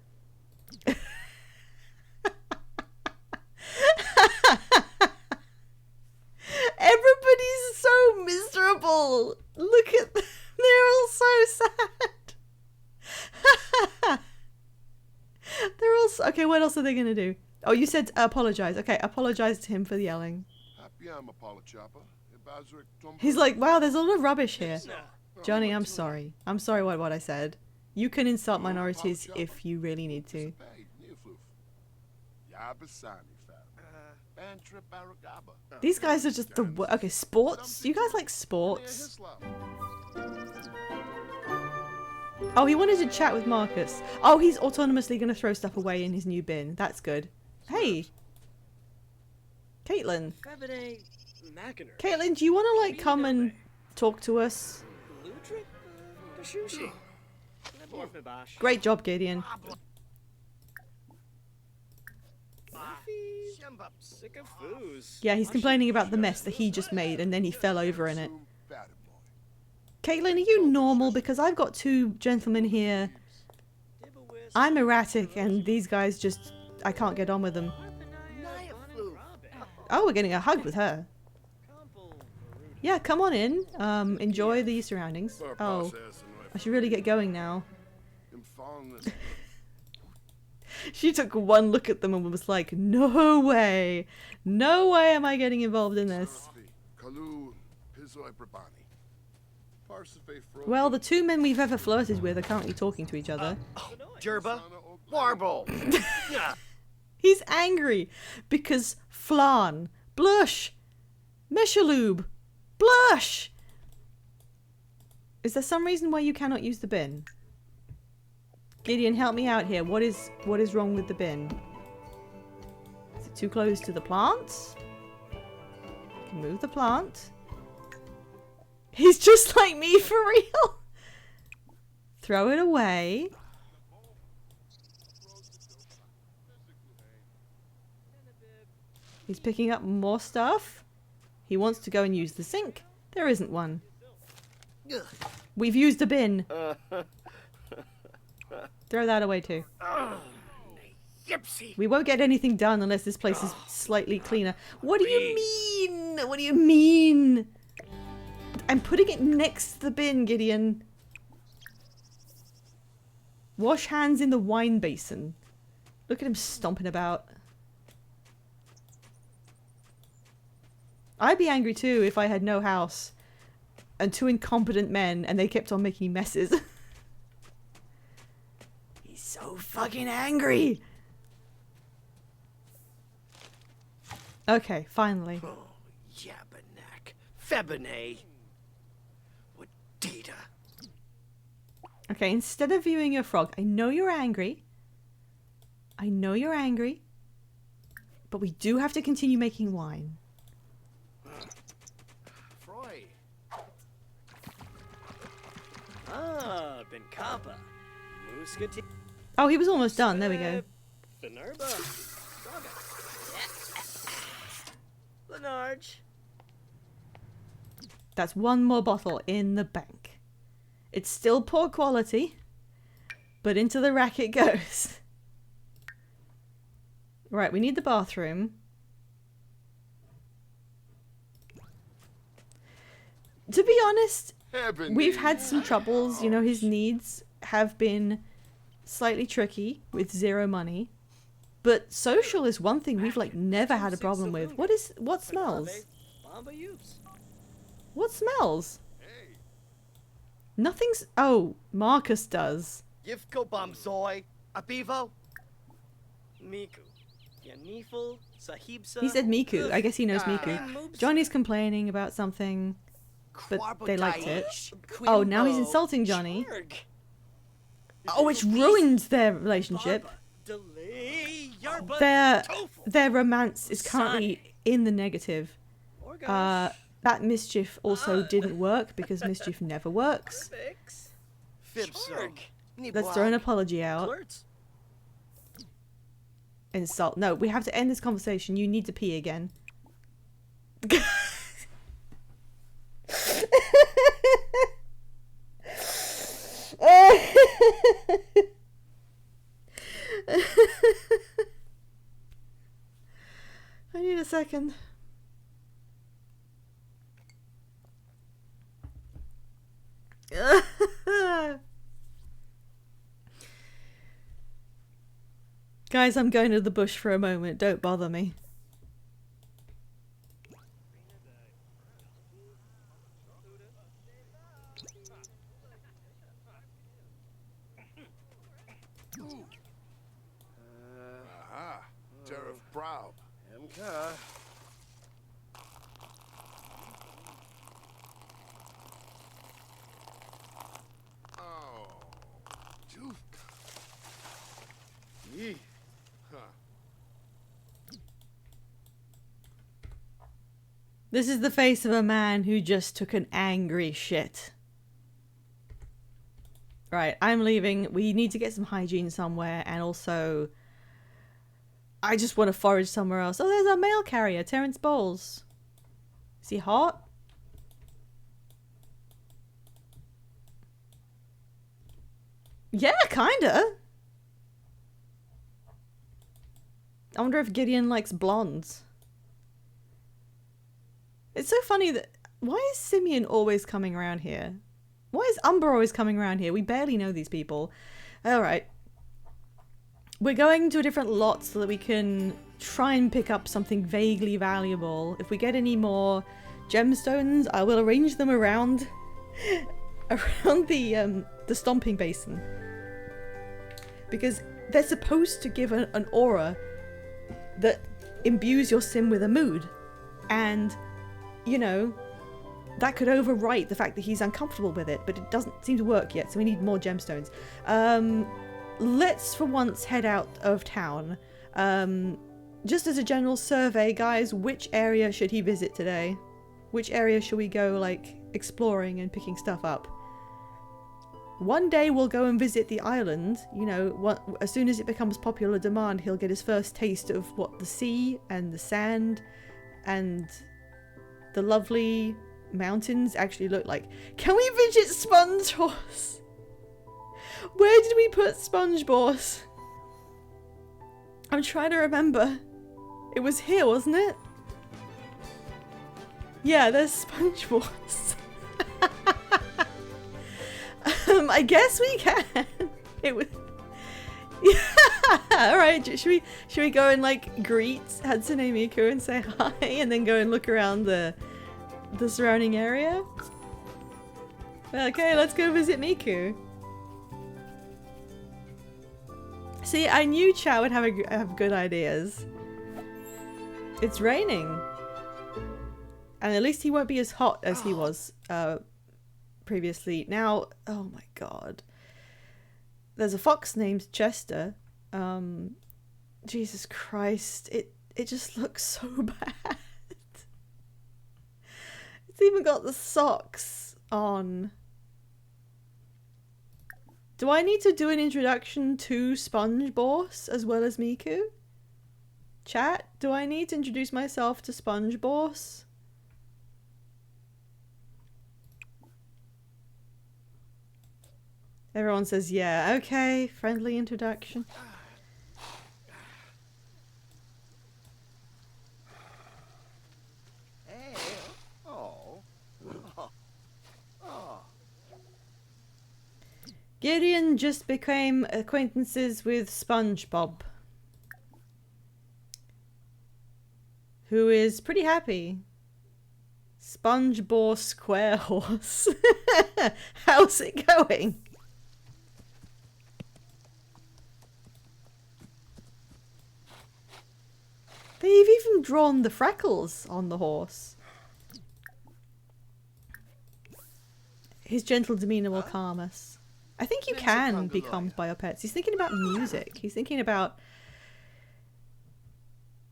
Everybody's so miserable. Look at them. They're all so sad. They're all so... Okay, what else are they going to do? Oh, you said apologize. Okay, apologize to him for the yelling. He's like, wow, there's a lot of rubbish here. Johnny, I'm sorry. I'm sorry what I said. You can insult minorities if you really need to. These guys are just the... Okay, sports? Do you guys like sports? Oh, he wanted to chat with Marcus. Oh, he's autonomously going to throw stuff away in his new bin. That's good. Hey. Caitlin. Caitlin, do you want to, like, come and talk to us? Great job, Gideon. Shemba. Sick of foos. Yeah, he's complaining about the mess that he just made and then he fell over in it. Soon fatter boy. Caitlin, are you normal? Because I've got two gentlemen here. I'm erratic and these guys just... I can't get on with them. Oh, we're getting a hug with her. Yeah, come on in. Enjoy the surroundings. Oh, I should really get going now. She took one look at them and was like, no way. No way am I getting involved in this. Well, the two men we've ever flirted with are currently talking to each other. Jerba. Warble. He's angry because Flan, Blush, Meshaloub, Blush. Is there some reason why you cannot use the bin? Gideon, help me out here. What is wrong with the bin? Is it too close to the plant? Can move the plant. He's just like me for real. Throw it away. He's picking up more stuff. He wants to go and use the sink. There isn't one. We've used a bin. Throw that away too. We won't get anything done unless this place is slightly cleaner. What do you mean? What do you mean? I'm putting it next to the bin, Gideon. Wash hands in the wine basin. Look at him stomping about. I'd be angry too if I had no house and two incompetent men and they kept on making messes. He's so fucking angry. Okay, finally. Oh, Yabanak. Febine. What data? Okay, instead of viewing your frog, I know you're angry. I know you're angry. But we do have to continue making wine. Freud. Ah, Ben Kappa. Muscati. Oh, he was almost done. There we go. Fenerba. Lenarge. That's one more bottle in the bank. It's still poor quality, but into the rack it goes. Right, we need the bathroom. To be honest, we've had some troubles. You know, his needs have been slightly tricky with zero money. But social is one thing we've like never had a problem with. What smells? What smells? Nothing's... Oh, Marcus does. Yivko Bamzoy. Abivo. Miku. Yanifel. Sahibsa. He said Miku. I guess he knows Miku. Johnny's complaining about something, but they liked it. Oh, now he's insulting Johnny. Oh, it's ruined their relationship. Their romance is currently in the negative. That mischief also didn't work because mischief never works. Let's throw an apology out. Insult. No, we have to end this conversation. You need to pee again. I need a second. Guys, I'm going to the bush for a moment. Don't bother me. Aha. Sheriff Proud. MK. Oh. Juke. Yee. Huh. This is the face of a man who just took an angry shit. Right, I'm leaving. We need to get some hygiene somewhere, and also I just want to forage somewhere else. Oh, there's our mail carrier, Terrence Bowles. Is he hot? Yeah, kinda. I wonder if Gideon likes blondes. It's so funny that... Why is Simeon always coming around here? Why is Umber always coming around here? We barely know these people. Alright. We're going to a different lot so that we can try and pick up something vaguely valuable. If we get any more gemstones, I will arrange them around around the stomping basin. Because they're supposed to give an aura that imbues your sim with a mood. And, you know, that could overwrite the fact that he's uncomfortable with it, but it doesn't seem to work yet, so we need more gemstones. Let's for once head out of town. Just as a general survey, guys, which area should he visit today? Which area should we go, like, exploring and picking stuff up? One day we'll go and visit the island. You know, as soon as it becomes popular demand, he'll get his first taste of what the sea and the sand and the lovely mountains actually look like. Can we visit Sponge Horse? Where did we put Sponge Boss? I'm trying to remember. It was here, wasn't it? Yeah, there's Sponge Boss. I guess we can. It was... Yeah. Alright, should we go and like greet Hatsune Miku and say hi and then go and look around the surrounding area? Okay, let's go visit Miku. See, I knew chat would have good ideas. It's raining. And at least he won't be as hot as he was previously. Now, oh my god. There's a fox named Chester. Jesus Christ. It just looks so bad. It's even got the socks on. Do I need to do an introduction to Sponge Boss as well as Miku? Chat, do I need to introduce myself to Sponge Boss? Everyone says yeah. Okay, friendly introduction. Hey. Oh. Oh. Gideon just became acquaintances with SpongeBob, who is pretty happy. SpongeBob Square Horse. How's it going? They've even drawn the freckles on the horse. His gentle demeanor will calm us. I think you can be calmed by your pets. He's thinking about music. He's thinking about...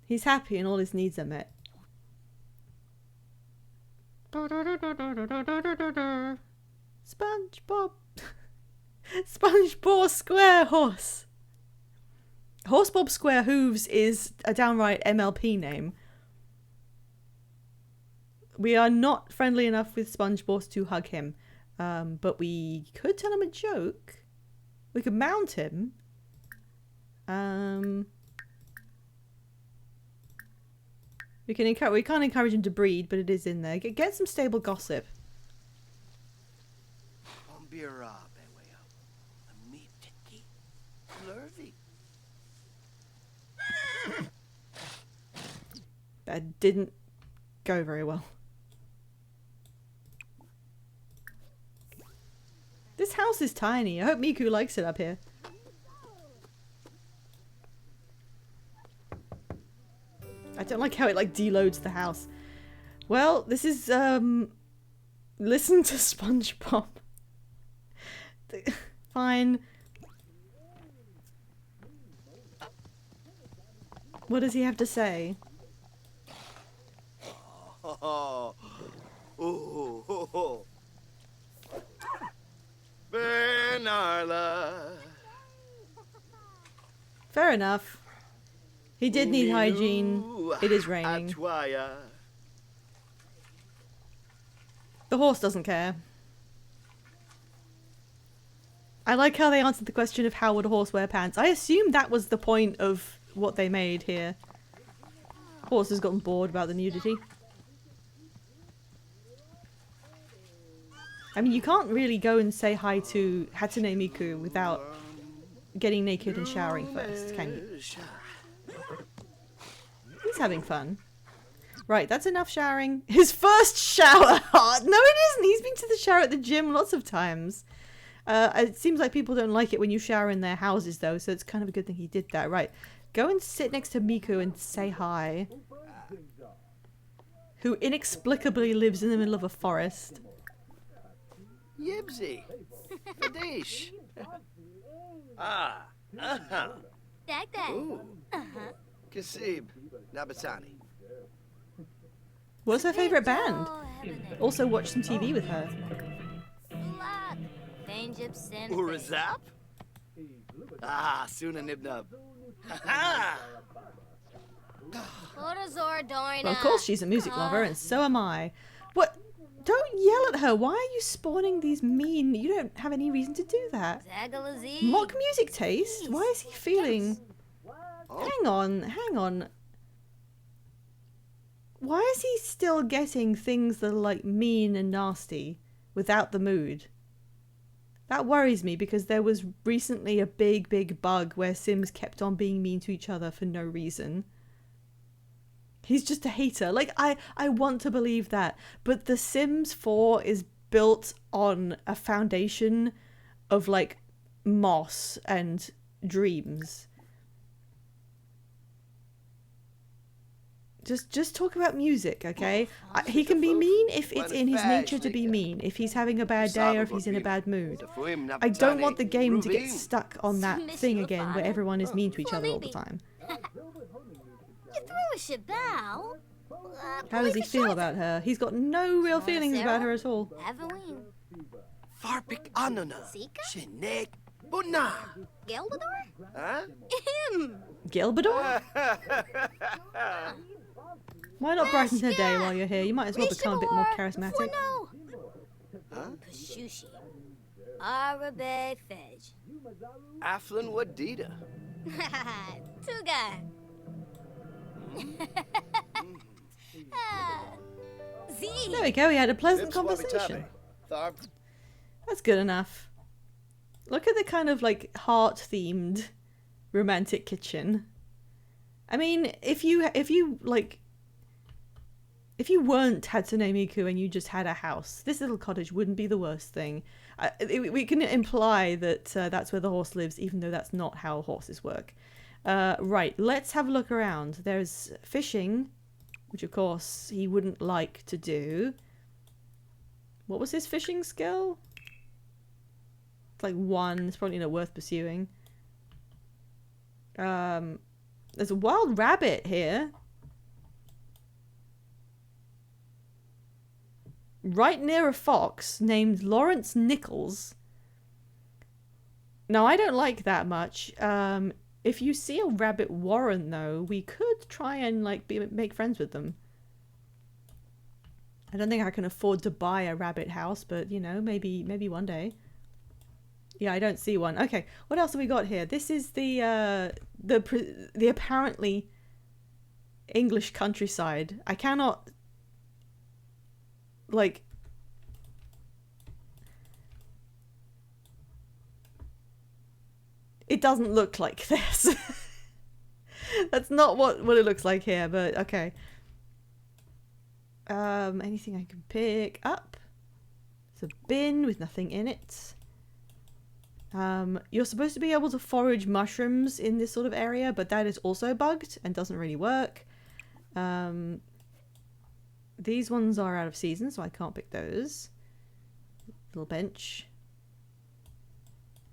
He's happy and all his needs are met. SpongeBob. SpongeBob Square Horse. Horsebob Square Hooves is a downright MLP name. We are not friendly enough with SpongeBob to hug him. But we could tell him a joke. We could mount him. We can't encourage him to breed, but it is in there. Get some stable gossip. That didn't go very well. This house is tiny. I hope Miku likes it up here. I don't like how it like deloads the house. Well, this is listen to SpongeBob. Fine. What does he have to say? Oh. Oh. Oh. Oh. Bernarla. Fair enough. He did need hygiene. Ooh, It is raining. Atwaya. The horse doesn't care. I like how they answered the question of how would a horse wear pants. I assume that was the point of what they made here. Horse has gotten bored about the nudity. I mean, you can't really go and say hi to Hatsune Miku without getting naked and showering first, can you? He's having fun. Right, that's enough showering. His first shower! Oh, no, it isn't! He's been to the shower at the gym lots of times. It seems like people don't like it when you shower in their houses, though, so it's kind of a good thing he did that. Right, go and sit next to Miku and say hi. Who inexplicably lives in the middle of a forest. Yibsy. Fadish. Ah, uh-huh. Dagdag. Ooh. Kasib. Nabatani. What's her favourite band? Also watch some TV with her. Urazap? Ah, Suna Nibnub. Ha Well, of course she's a music lover, and so am I. What? Don't yell at her. Why are you spawning these mean... You don't have any reason to do that. Mock music taste? Why is he feeling... Hang on, hang on. Why is he still getting things that are like mean and nasty without the mood? That worries me because there was recently a big bug where Sims kept on being mean to each other for no reason. He's just a hater. Like, I want to believe that. But The Sims 4 is built on a foundation of, like, moss and dreams. Just talk about music, okay? He can be mean if it's in his nature to be mean. If he's having a bad day or if he's in a bad mood. I don't want the game to get stuck on that thing again where everyone is mean to each other all the time. How does he feel about her? He's got no real feelings about her at all. Farpik Anona. Shinek. Buna. Huh? Gilbador? Why not brighten her day while you're here? You might as well become a bit more charismatic. Huh? Arabe Fej. Aflin Wadida. Tuga. There we go, we had a pleasant conversation. That's good enough. Look at the kind of like heart-themed romantic kitchen. I mean, if you weren't Hatsune Miku and you just had a house, this little cottage wouldn't be the worst thing. We can imply that that's where the horse lives, even though that's not how horses work. Right, let's have a look around. There's fishing, which of course he wouldn't like to do. What was his fishing skill? It's like 1. It's probably not worth pursuing. There's a wild rabbit here. Right near a fox named Lawrence Nichols. Now, I don't like that much. If you see a rabbit warren, though, we could try and like make friends with them. I don't think I can afford to buy a rabbit house, but you know, maybe one day. Yeah, I don't see one. Okay, what else have we got here? This is the apparently English countryside. I cannot like. It doesn't look like this. That's not what it looks like here, but okay. Anything I can pick up? It's a bin with nothing in it. You're supposed to be able to forage mushrooms in this sort of area, but that is also bugged and doesn't really work. These ones are out of season, so I can't pick those. Little bench.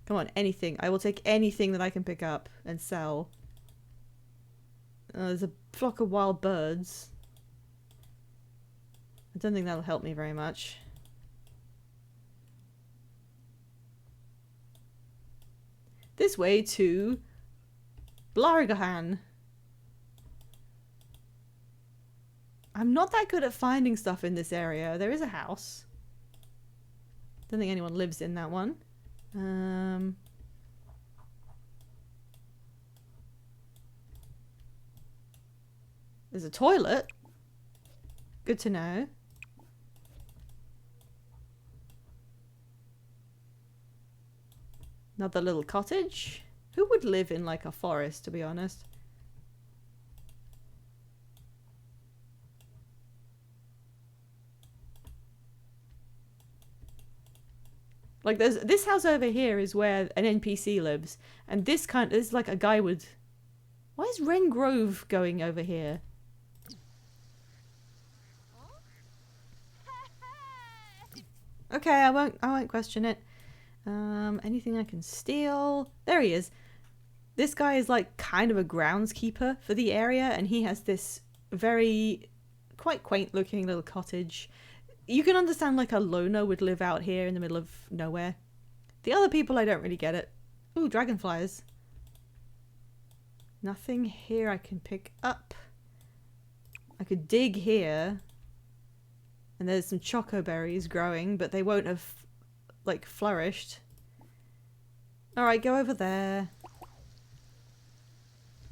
Come on, anything. I will take anything that I can pick up and sell. There's a flock of wild birds. I don't think that'll help me very much. This way to Blargahan. I'm not that good at finding stuff in this area. There is a house. Don't think anyone lives in that one. There's a toilet. Good to know. Another little cottage. Who would live in like a forest, to be honest? Like there's this house over here is where an NPC lives, and this is like a guy would. Why is Wren Grove going over here? Okay, I won't question it. Anything I can steal? There he is. This guy is like kind of a groundskeeper for the area, and he has this very quite quaint looking little cottage. You can understand like a loner would live out here in the middle of nowhere. The other people, I don't really get it. Ooh, dragonflies. Nothing here I can pick up. I could dig here. And there's some choco berries growing, but they won't have like flourished. Alright, go over there.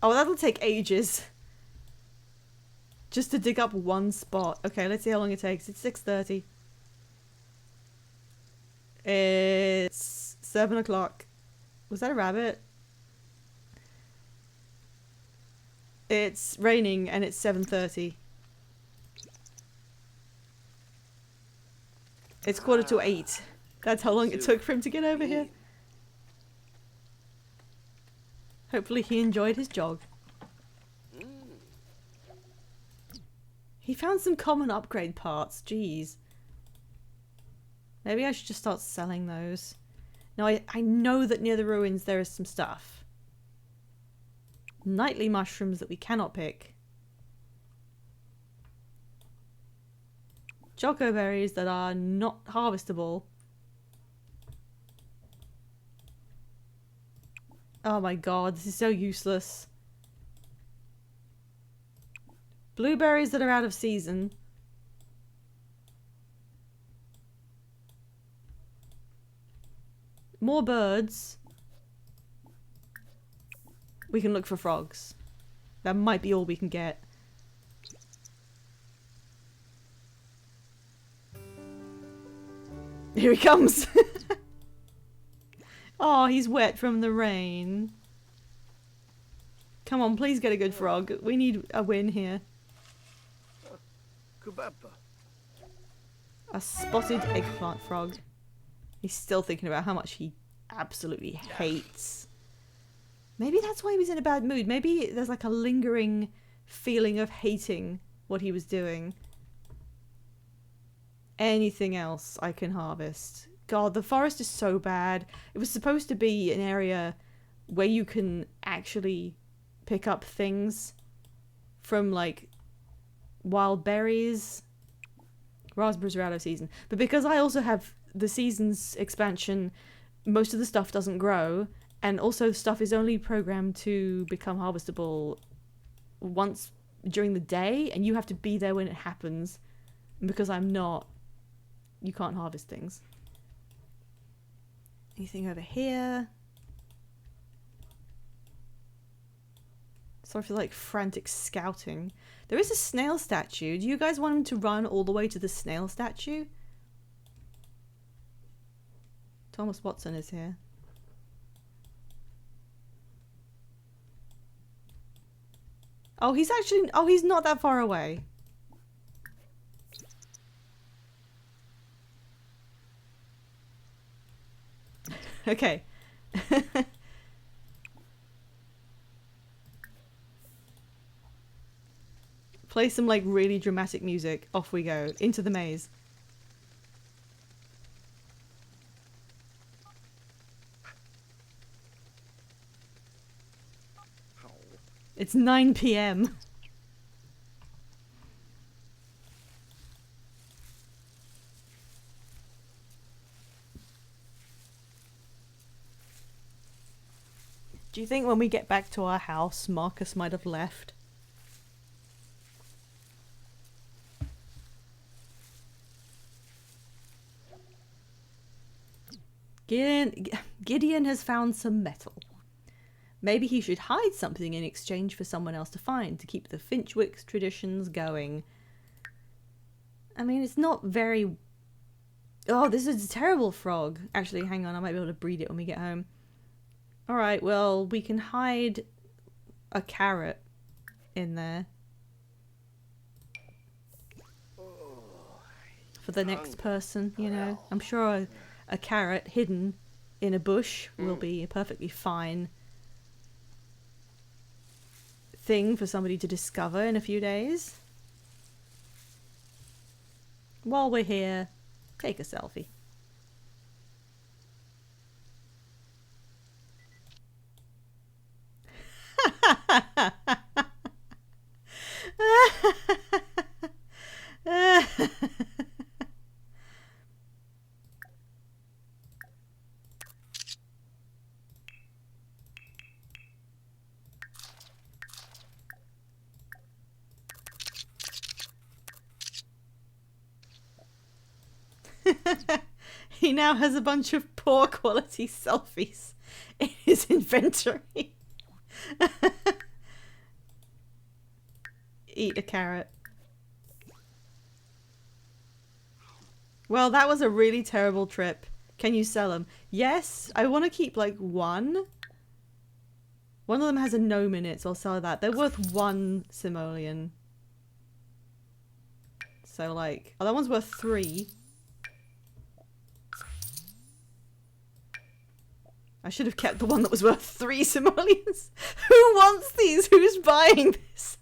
Oh, that'll take ages. Just to dig up one spot. Okay, let's see how long it takes. It's 6:30. It's 7 o'clock. Was that a rabbit? It's raining and it's 7:30. It's 7:45. That's how long it took for him to get over here. Hopefully he enjoyed his jog. He found some common upgrade parts. Jeez. Maybe I should just start selling those. Now I know that near the ruins there is some stuff. Nightly mushrooms that we cannot pick. Choco berries that are not harvestable. Oh my god, this is so useless. Blueberries that are out of season. More birds. We can look for frogs. That might be all we can get. Here he comes! Oh, he's wet from the rain. Come on, please get a good frog. We need a win here. Kubapa. A spotted eggplant frog. He's still thinking about how much he absolutely hates. Maybe that's why he was in a bad mood. Maybe there's like a lingering feeling of hating what he was doing. Anything else I can harvest? God, the forest is so bad. It was supposed to be an area where you can actually pick up things from like wild berries. Raspberries are out of season. But because I also have the season's expansion, most of the stuff doesn't grow. And also stuff is only programmed to become harvestable once during the day. And you have to be there when it happens. And because I'm not, you can't harvest things. Anything over here? Sorry for like frantic scouting. There is a snail statue. Do you guys want him to run all the way to the snail statue? Thomas Watson is here. Oh, he's actually... Oh, he's not that far away. Okay. Play some like really dramatic music. Off we go. Into the maze. It's 9 p.m. Do you think when we get back to our house, Marcus might have left? Gideon has found some metal. Maybe he should hide something in exchange for someone else to find to keep the Finchwick's traditions going. I mean, it's not very... Oh, this is a terrible frog. Actually, hang on, I might be able to breed it when we get home. Alright, well, we can hide a carrot in there. For the next person, you know. I'm sure a carrot hidden in a bush will be a perfectly fine thing for somebody to discover in a few days. While we're here, take a selfie. He now has a bunch of poor quality selfies in his inventory. Eat a carrot. Well, that was a really terrible trip. Can you sell them? Yes, I want to keep like one. One of them has a gnome in it, so I'll sell that. They're worth 1 simoleon. So like, oh, that one's worth 3. I should have kept the one that was worth 3 simoleons. Who wants these? Who's buying this?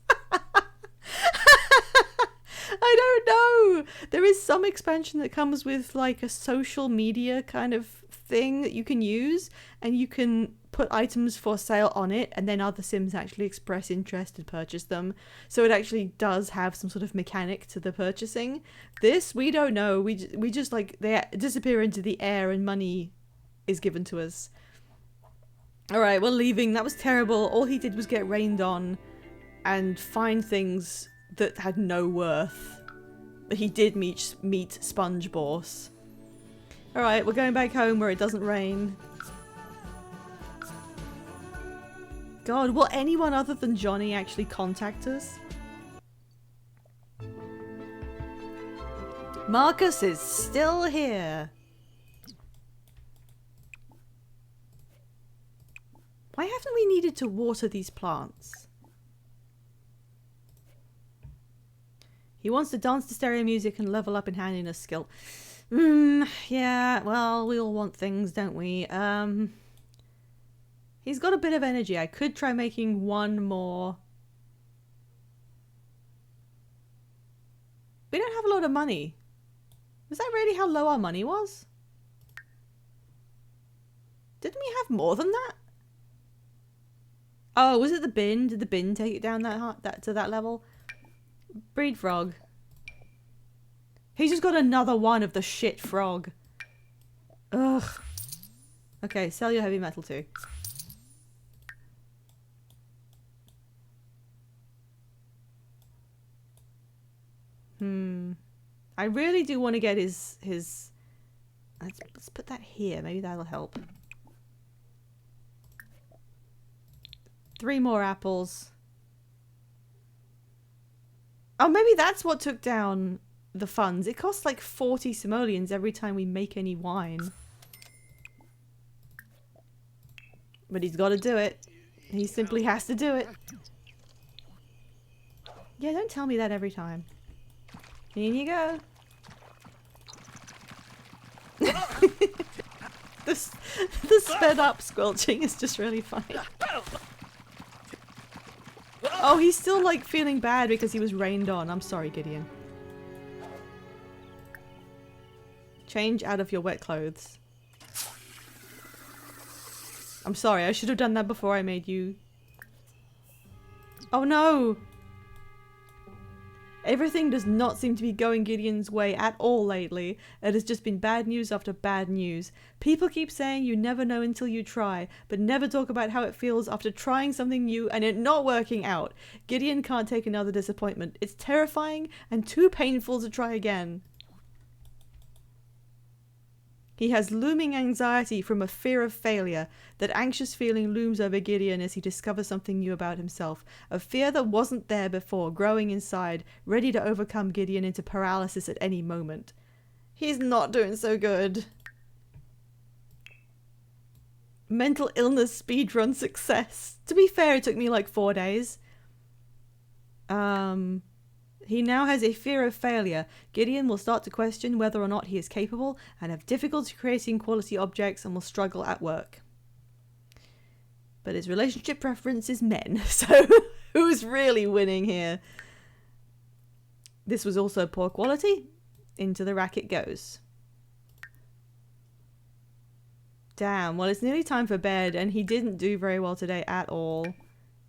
I don't know. There is some expansion that comes with like a social media kind of thing that you can use, and you can put items for sale on it, and then other Sims actually express interest and purchase them. So it actually does have some sort of mechanic to the purchasing. This, we don't know. We just like, they disappear into the air and money is given to us. Alright, we're leaving. That was terrible. All he did was get rained on and find things that had no worth. But he did meet Sponge Boss. Alright, we're going back home where it doesn't rain. God, will anyone other than Johnny actually contact us? Marcus is still here. Why haven't we needed to water these plants? He wants to dance to stereo music and level up in handiness skill. Yeah, well, we all want things, don't we? He's got a bit of energy. I could try making one more. We don't have a lot of money. Was that really how low our money was? Didn't we have more than that? Oh, was it the bin? Did the bin take it down that to that level? Breed frog. He's just got another one of the shit frog. Ugh. Okay, sell your heavy metal too. I really do want to get his... Let's put that here. Maybe that'll help. 3 more apples. Oh, maybe that's what took down the funds. It costs like 40 simoleons every time we make any wine. But he's got to do it. He simply has to do it. Yeah, don't tell me that every time. In you go. the sped up squelching is just really funny. Oh, he's still like feeling bad because he was rained on. I'm sorry, Gideon. Change out of your wet clothes. I'm sorry, I should have done that before I made you. Oh no! Everything does not seem to be going Gideon's way at all lately. It has just been bad news after bad news. People keep saying you never know until you try, but never talk about how it feels after trying something new and it not working out. Gideon can't take another disappointment. It's terrifying and too painful to try again. He has looming anxiety from a fear of failure. That anxious feeling looms over Gideon as he discovers something new about himself. A fear that wasn't there before, growing inside, ready to overcome Gideon into paralysis at any moment. He's not doing so good. Mental illness speedrun success. To be fair, it took me like 4 days. He now has a fear of failure. Gideon will start to question whether or not he is capable and have difficulty creating quality objects and will struggle at work. But his relationship preference is men, so who's really winning here? This was also poor quality. Into the rack it goes. Damn, well it's nearly time for bed and he didn't do very well today at all.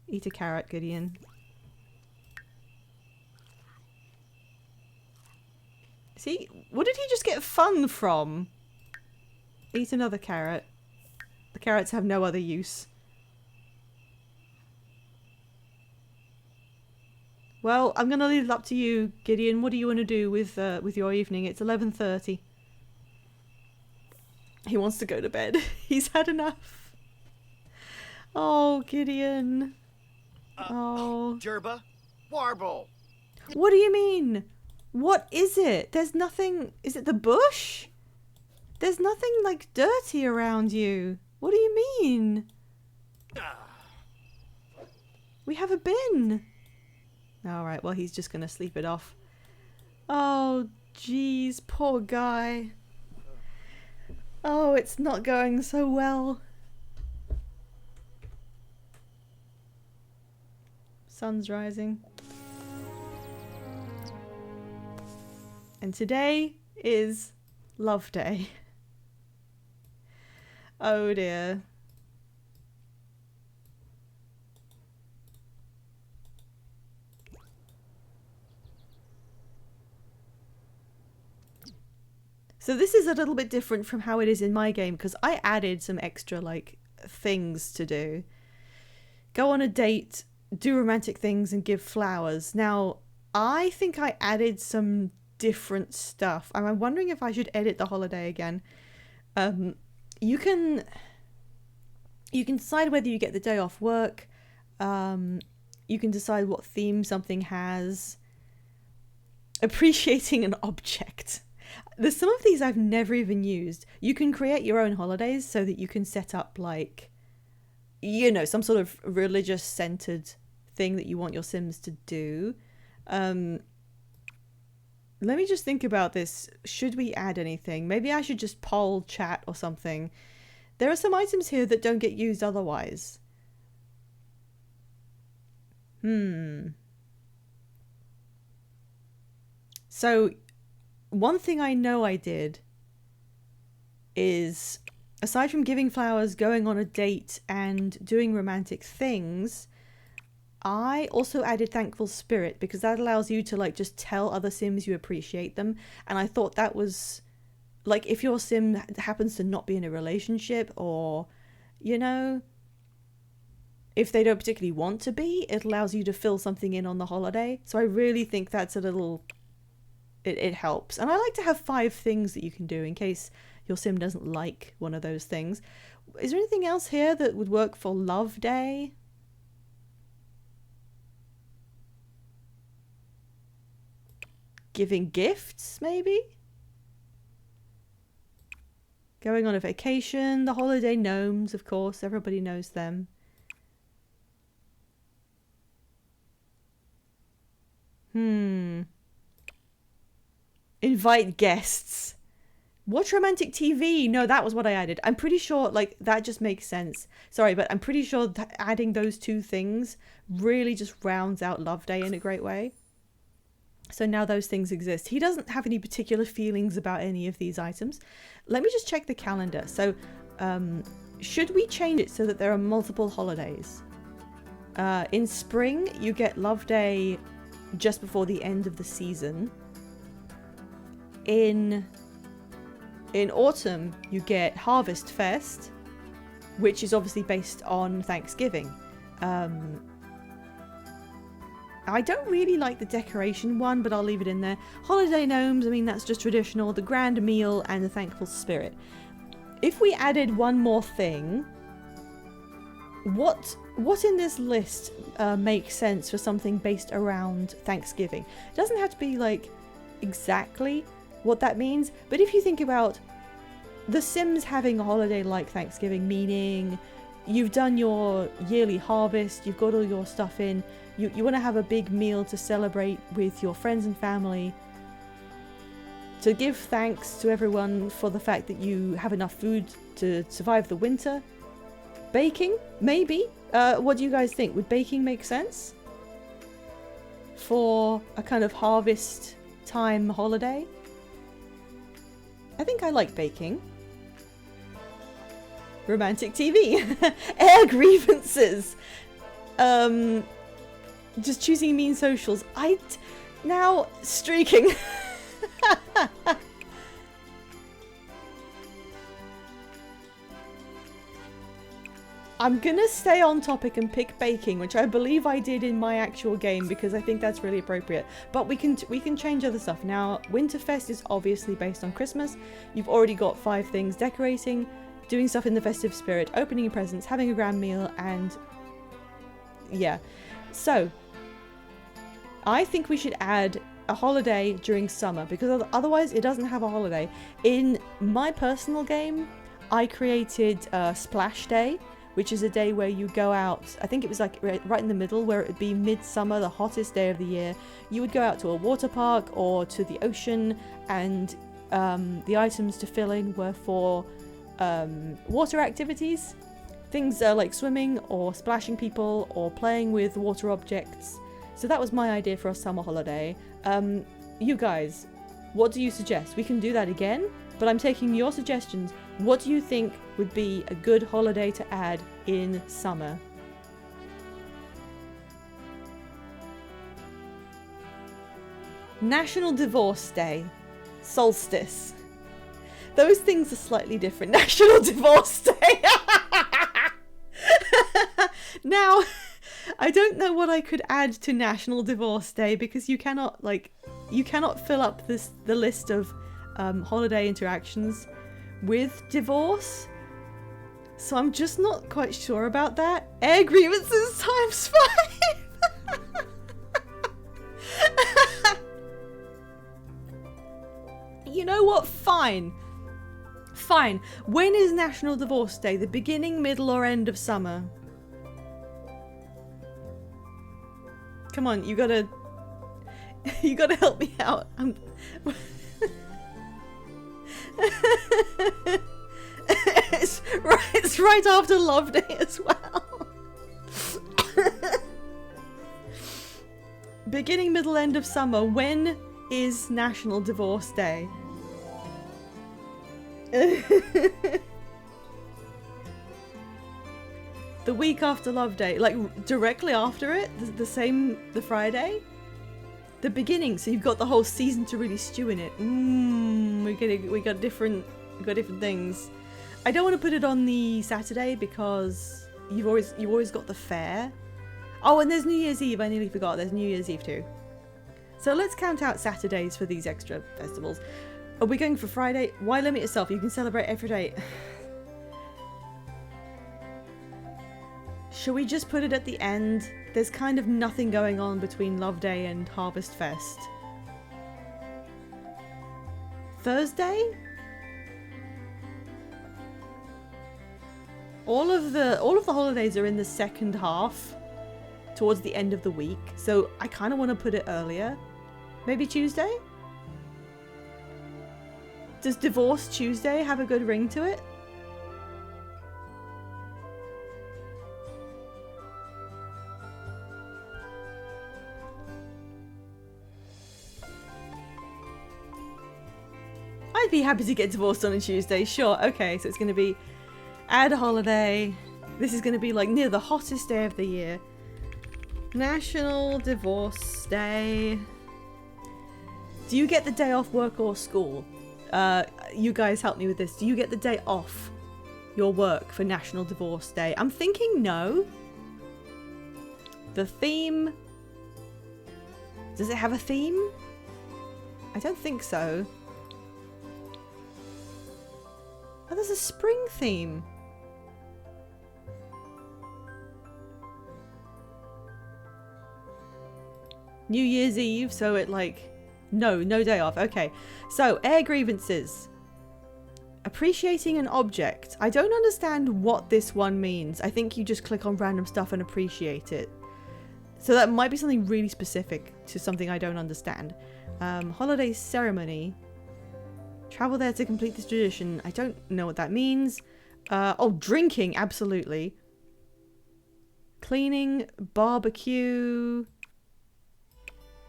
Eat a carrot, Gideon. See, what did he just get fun from? Eat another carrot. The carrots have no other use. Well, I'm gonna leave it up to you, Gideon. What do you want to do with your evening? It's 11:30. He wants to go to bed. He's had enough. Oh, Gideon. Oh. Jerba? Warble! What do you mean? What is it? There's nothing... Is it the bush? There's nothing, like, dirty around you. What do you mean? We have a bin. Alright, well, he's just gonna sleep it off. Oh, jeez. Poor guy. Oh, it's not going so well. Sun's rising. And today is Love Day. Oh dear. So this is a little bit different from how it is in my game because I added some extra like things to do. Go on a date, do romantic things and give flowers. Now, I think I added some different stuff. I'm wondering if I should edit the holiday again. You can decide whether you get the day off work. You can decide what theme something has. Appreciating an object. There's some of these I've never even used. You can create your own holidays so that you can set up like, you know, some sort of religious centered thing that you want your Sims to do. Let me just think about this. Should we add anything? Maybe I should just poll chat or something. There are some items here that don't get used otherwise. So, one thing I know I did is, aside from giving flowers, going on a date, and doing romantic things, I also added Thankful Spirit because that allows you to like just tell other Sims you appreciate them. And I thought that was like, if your Sim happens to not be in a relationship or, you know, if they don't particularly want to be, it allows you to fill something in on the holiday. So I really think that's a little, it helps. And I like to have 5 things that you can do in case your Sim doesn't like one of those things. Is there anything else here that would work for Love Day? Giving gifts, maybe? Going on a vacation, the holiday gnomes, of course, everybody knows them. Invite guests. Watch romantic TV. No, that was what I added. I'm pretty sure, like, that just makes sense. Sorry, but I'm pretty sure that adding those 2 things really just rounds out Love Day in a great way. So now those things exist. He doesn't have any particular feelings about any of these items. Let me just check the calendar. So, should we change it so that there are multiple holidays? In spring, you get Love Day just before the end of the season. In autumn, you get Harvest Fest, which is obviously based on Thanksgiving. I don't really like the decoration one, but I'll leave it in there. Holiday gnomes, I mean, that's just traditional. The grand meal and the thankful spirit. If we added one more thing, what in this list makes sense for something based around Thanksgiving? It doesn't have to be like exactly what that means, but if you think about The Sims having a holiday like Thanksgiving, meaning you've done your yearly harvest, you've got all your stuff in, you want to have a big meal to celebrate with your friends and family, to give thanks to everyone for the fact that you have enough food to survive the winter. Baking, maybe. What do you guys think? Would baking make sense for a kind of harvest time holiday? I think I like baking. Romantic TV. Air grievances. Just choosing mean socials. Now streaking. I'm gonna stay on topic and pick baking, which I believe I did in my actual game because I think that's really appropriate. But we can change other stuff. Now, Winterfest is obviously based on Christmas. You've already got 5 things: decorating, doing stuff in the festive spirit, opening your presents, having a grand meal, and yeah. So, I think we should add a holiday during summer because otherwise it doesn't have a holiday. In my personal game, I created Splash Day, which is a day where you go out. I think it was like right in the middle where it would be midsummer, the hottest day of the year. You would go out to a water park or to the ocean, and the items to fill in were for water activities. Things like swimming or splashing people or playing with water objects. So that was my idea for a summer holiday. You guys, what do you suggest? We can do that again, but I'm taking your suggestions. What do you think would be a good holiday to add in summer? National Divorce Day. Solstice. Those things are slightly different. National Divorce Day. Now, I don't know what I could add to National Divorce Day because you cannot fill up the list of holiday interactions with divorce. So I'm just not quite sure about that. Air grievances times 5. You know what? Fine. When is National Divorce Day? The beginning, middle, or end of summer? Come on, you gotta help me out. It's right after Love Day as well. Beginning, middle, end of summer. When is National Divorce Day? The week after Love Day, like directly after it, the Friday, the beginning. So you've got the whole season to really stew in it. We got different things. I don't want to put it on the Saturday because you've always got the fair. Oh, and there's New Year's Eve. I nearly forgot. There's New Year's Eve too. So let's count out Saturdays for these extra festivals. Are we going for Friday? Why limit yourself? You can celebrate every day. Shall we just put it at the end? There's kind of nothing going on between Love Day and Harvest Fest. Thursday? All of the holidays are in the second half, towards the end of the week. So I kind of want to put it earlier. Maybe Tuesday? Does Divorce Tuesday have a good ring to it? I'd be happy to get divorced on a Tuesday, sure. Okay, so it's going to be add a holiday. This is going to be like near the hottest day of the year. National Divorce Day. Do you get the day off work or school? You guys help me with this. Do you get the day off your work for National Divorce Day? I'm thinking no. The theme Does it have a theme? I don't think so. Oh, there's a spring theme. New Year's Eve, so it like... No day off. Okay. So, air grievances. Appreciating an object. I don't understand what this one means. I think you just click on random stuff and appreciate it. So that might be something really specific to something I don't understand. Holiday ceremony. Travel there to complete this tradition. I don't know what that means. Oh, drinking. Absolutely. Cleaning. Barbecue.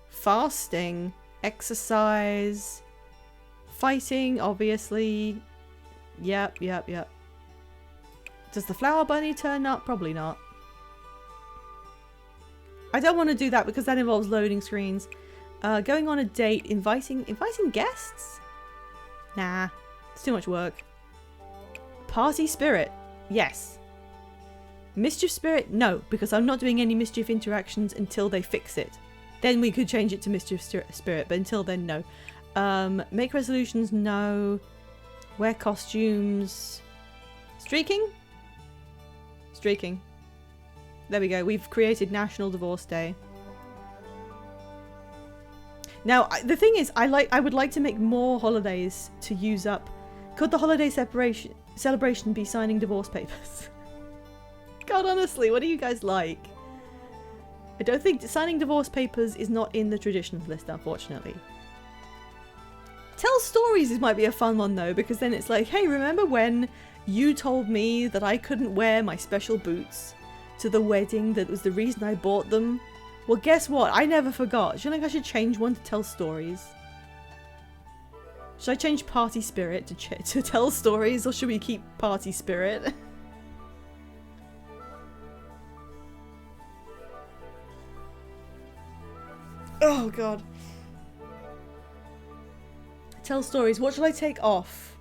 Fasting. Exercise. Fighting, obviously. Yep. Does the flower bunny turn up? Probably not. I don't want to do that because that involves loading screens. Going on a date, inviting guests? Nah, it's too much work. Party spirit, yes. Mischief spirit, no, because I'm not doing any mischief interactions until they fix it. Then we could change it to mischief spirit, but until then, no. Make resolutions, no. Wear costumes. Streaking? Streaking. There we go. We've created National Divorce Day. Now, the thing is, I would like to make more holidays to use up. Could the holiday celebration be signing divorce papers? God, honestly, what do you guys like? I don't think signing divorce papers is not in the traditions list, unfortunately. Tell stories might be a fun one though, because then it's like, hey, remember when you told me that I couldn't wear my special boots to the wedding? That was the reason I bought them. Well, guess what? I never forgot. Do you think I should change one to tell stories? Should I change party spirit to tell stories, or should we keep party spirit? Oh god. Tell stories. What should I take off?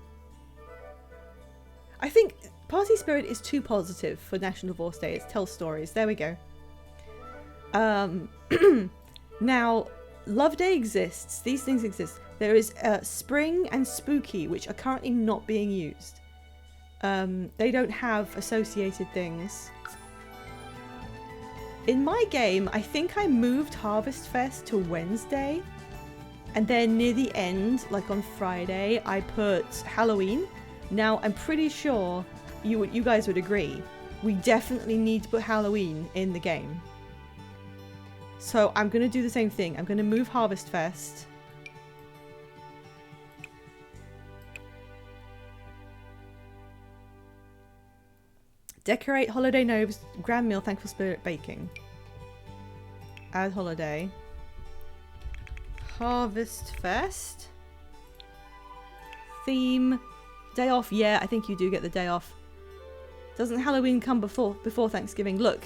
I think party spirit is too positive for National Divorce Day. It's tell stories. There we go. Now, Love Day exists. These things exist. There is Spring and Spooky, which are currently not being used. They don't have associated things. In my game, I think I moved Harvest Fest to Wednesday. And then near the end, like on Friday, I put Halloween. Now, I'm pretty sure you guys would agree. We definitely need to put Halloween in the game. So I'm going to do the same thing. I'm going to move Harvest Fest. Decorate holiday nobs, grand meal, thankful spirit, baking. Add holiday. Harvest Fest. Theme. Day off. Yeah, I think you do get the day off. Doesn't Halloween come before Thanksgiving? Look,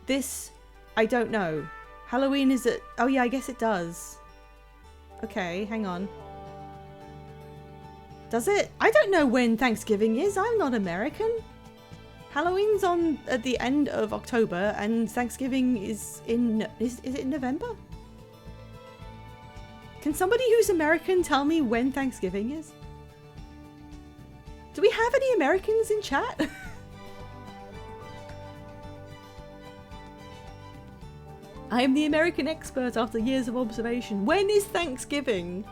this, I don't know. Halloween is at... Oh yeah, I guess it does. Okay, hang on. Does it? I don't know when Thanksgiving is. I'm not American. Halloween's on at the end of October and Thanksgiving is in... Is it in November? Can somebody who's American tell me when Thanksgiving is? Do we have any Americans in chat? I am the American expert after years of observation. When is Thanksgiving?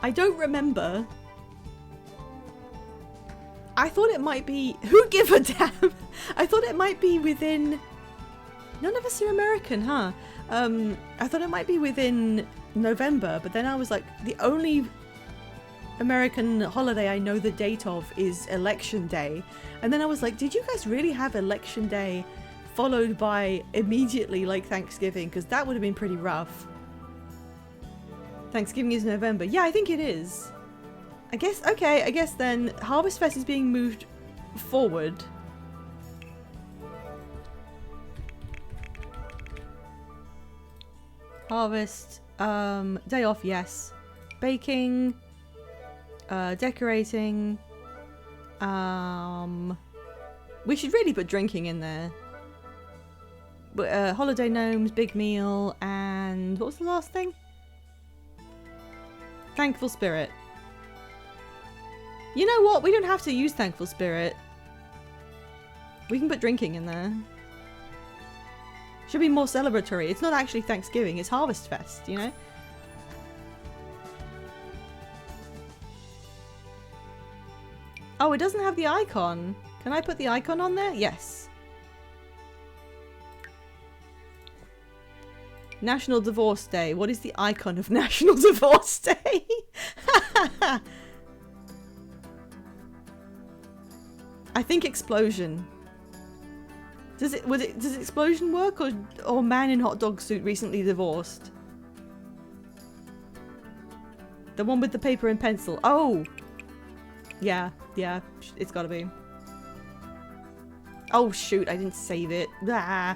I don't remember. I thought it might be... Who give a damn? I thought it might be within... None of us are American, huh? I thought it might be within November, but then I was like, the only American holiday I know the date of is Election Day. And then I was like, did you guys really have Election Day followed by immediately like Thanksgiving? Because that would have been pretty rough. Thanksgiving is November. Yeah, I think it is. I guess, okay, I guess then Harvest Fest is being moved forward. Harvest, day off, yes. Baking, decorating, we should really put drinking in there. holiday gnomes, big meal, and what was the last thing? Thankful spirit. You know what? We don't have to use thankful spirit. We can put drinking in there. Should be more celebratory. It's not actually Thanksgiving, it's Harvest Fest, you know? Oh, it doesn't have the icon. Can I put the icon on there? Yes. National Divorce Day. What is the icon of National Divorce Day? I think explosion. Does explosion work, or man in hot dog suit recently divorced? The one with the paper and pencil. Oh! Yeah, it's gotta be. Oh shoot, I didn't save it. Ah.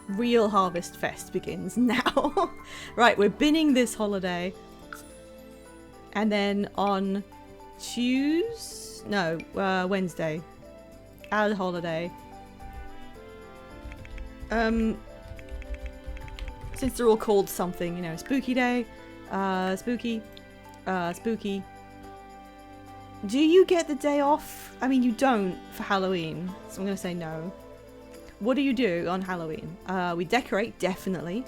Real Harvest Fest begins now. Right, we're binning this holiday. And then on Wednesday. Add holiday. Since they're all called something, you know, Spooky Day, Spooky. Do you get the day off? I mean, you don't for Halloween, so I'm gonna say no. What do you do on Halloween? We decorate, definitely.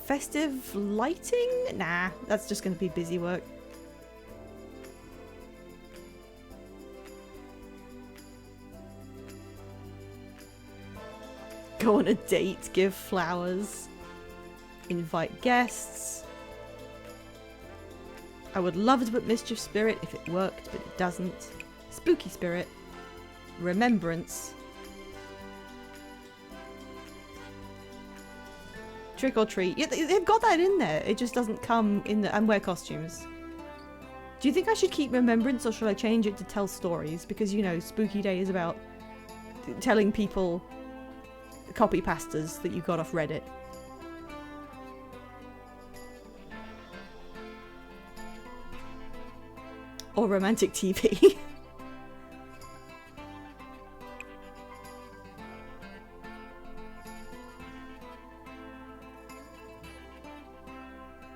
Festive lighting? Nah, that's just gonna be busy work. Go on a date, give flowers, invite guests. I would love to put Mischief Spirit if it worked, but it doesn't. Spooky Spirit. Remembrance. Trick or treat. Yeah, they've got that in there. It just doesn't come in the... And wear costumes. Do you think I should keep Remembrance, or should I change it to Tell Stories? Because, you know, Spooky Day is about telling people copy pastas that you got off Reddit. Or romantic TV.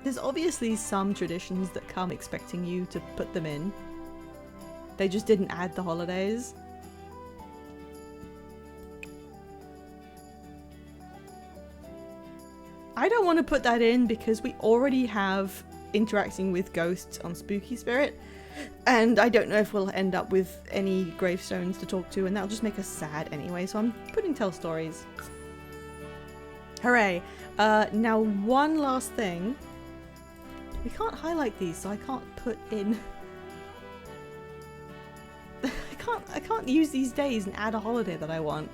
There's obviously some traditions that come expecting you to put them in. They just didn't add the holidays. I don't want to put that in because we already have interacting with ghosts on Spooky Spirit, and I don't know if we'll end up with any gravestones to talk to, and that'll just make us sad anyway, so I'm putting Tell Stories. Hooray! Now one last thing. We can't highlight these, so I can't put in... I can't use these days and add a holiday that I want.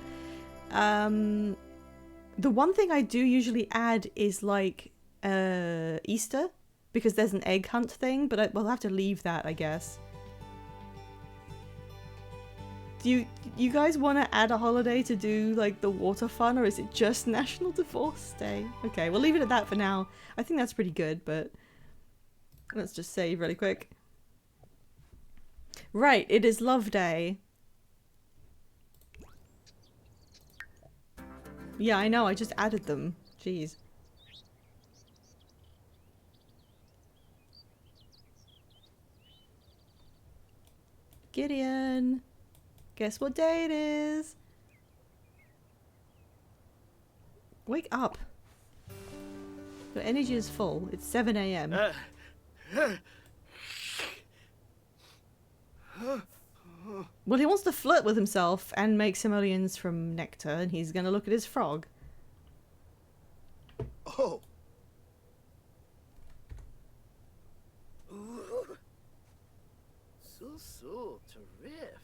The one thing I do usually add is like Easter, because there's an egg hunt thing, but we'll have to leave that, I guess. Do you guys want to add a holiday to do like the water fun, or is it just National Divorce Day? Okay, we'll leave it at that for now. I think that's pretty good, but let's just save really quick. Right, it is Love Day. Yeah, I know, I just added them. Jeez. Gideon! Guess what day it is? Wake up! Your energy is full. It's 7 AM. Well, he wants to flirt with himself and make simoleons from nectar, and he's gonna look at his frog. Oh. Ooh. So terrific.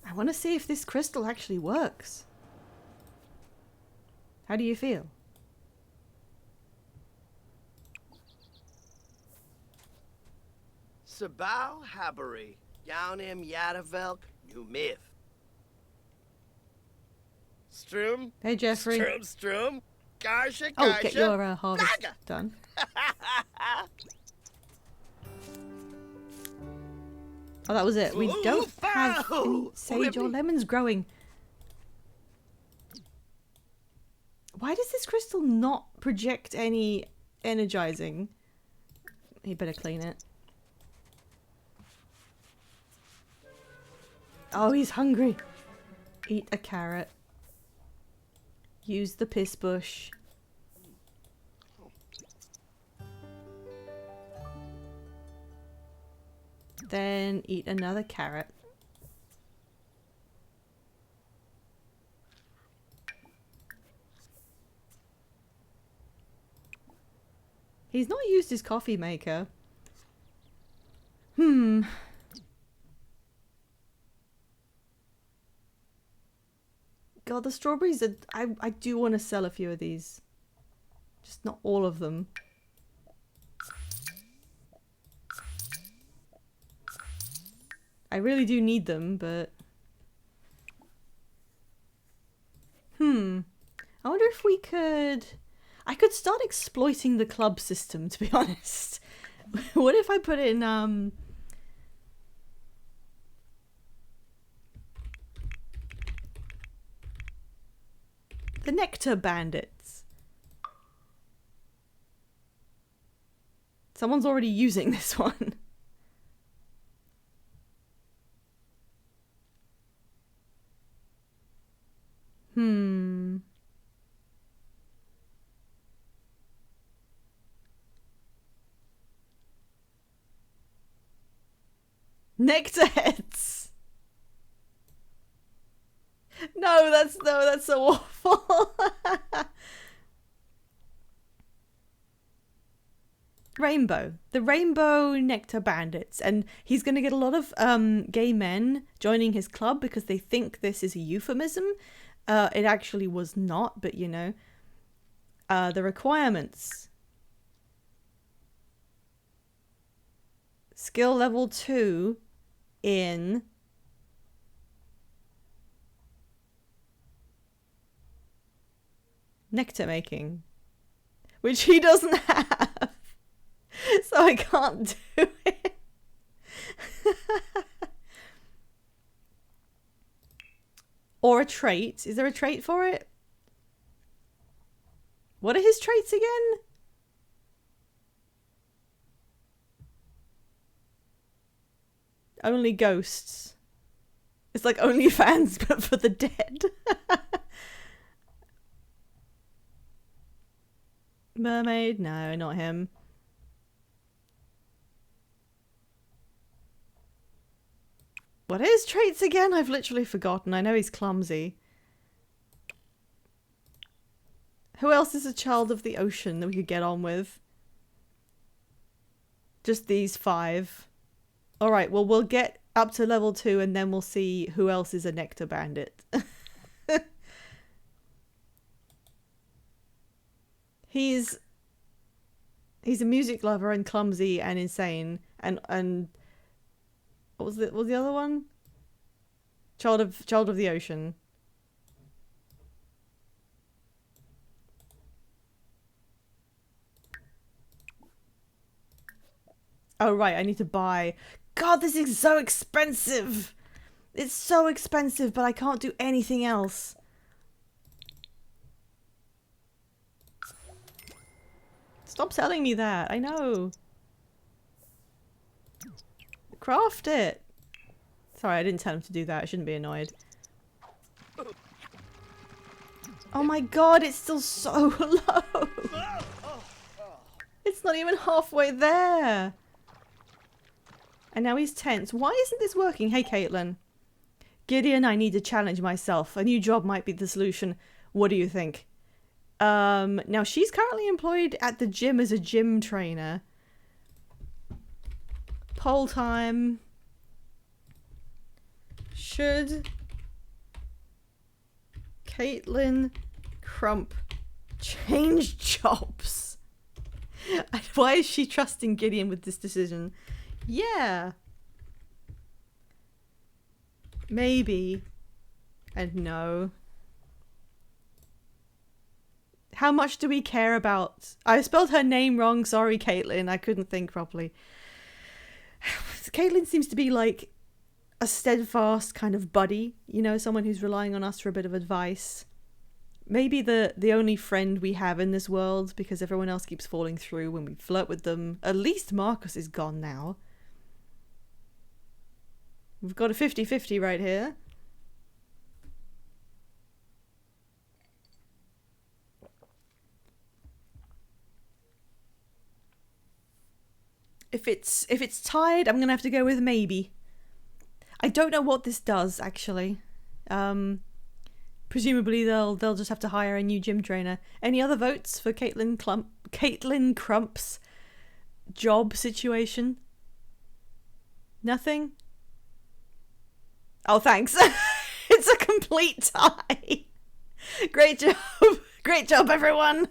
I want to see if this crystal actually works. How do you feel? Sabau Habari, Yaunim Yadavelk, New Myth. Stroom. Hey, Jeffrey. Stroom. Garsha. Oh, get your harvest Gaga. done. Oh, that was it. We don't have any sage or lemons growing. Why does this crystal not project any energizing? You better clean it. Oh, he's hungry. Eat a carrot. Use the piss bush. Then eat another carrot. He's not used his coffee maker. God, the strawberries are... I do want to sell a few of these. Just not all of them. I really do need them, but... I wonder if we could... I could start exploiting the club system, to be honest. What if I put in, the Nectar Bandits. Someone's already using this one. Nectar heads. No, that's so awful. Rainbow. The Rainbow Nectar Bandits. And he's going to get a lot of gay men joining his club because they think this is a euphemism. It actually was not, but you know. The requirements. Skill level 2 in nectar making, which he doesn't have. So I can't do it. Or a trait. Is there a trait for it? What are his traits again? Only ghosts. It's like OnlyFans, but for the dead. Mermaid? No, not him. What are his traits again? I've literally forgotten. I know he's clumsy. Who else is a child of the ocean that we could get on with? Just these 5. Alright, well, we'll get up to level 2 and then we'll see who else is a nectar bandit. He's a music lover and clumsy and insane and what was the other one? Child of the ocean. Oh right, I need to buy. God, this is so expensive. It's so expensive, but I can't do anything else. Stop selling me that. I know. Craft it. Sorry, I didn't tell him to do that. I shouldn't be annoyed. Oh my god, it's still so low. It's not even halfway there. And now he's tense. Why isn't this working? Hey, Caitlin. Gideon, I need to challenge myself. A new job might be the solution. What do you think? Now she's currently employed at the gym as a gym trainer. Poll time. Should Caitlin Crump change jobs? Why is she trusting Gideon with this decision? Yeah. Maybe. And no. How much do we care about... I spelled her name wrong. Sorry, Caitlin. I couldn't think properly. Caitlin seems to be like a steadfast kind of buddy. You know, someone who's relying on us for a bit of advice. Maybe the only friend we have in this world, because everyone else keeps falling through when we flirt with them. At least Marcus is gone now. We've got a 50-50 right here. If it's tied, I'm gonna have to go with maybe. I don't know what this does actually. Presumably they'll just have to hire a new gym trainer. Any other votes for Caitlin Crump's job situation? Nothing? Oh, thanks. It's a complete tie. Great job. Great job, everyone.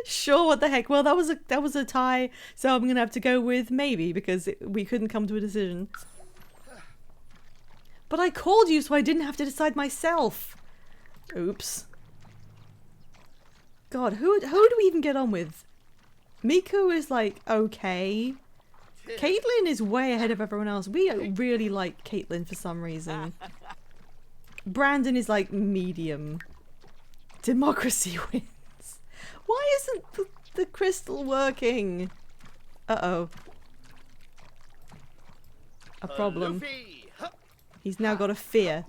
Sure, what the heck. Well, that was a tie, so I'm gonna have to go with maybe because we couldn't come to a decision. But I called you so I didn't have to decide myself. Oops. God, who do we even get on with? Miku is like okay. Caitlin is way ahead of everyone else. We really like Caitlin for some reason. Brandon is like medium. Democracy wins. Why isn't the crystal working? Uh-oh. A problem. Luffy. Huh. He's now got a fear.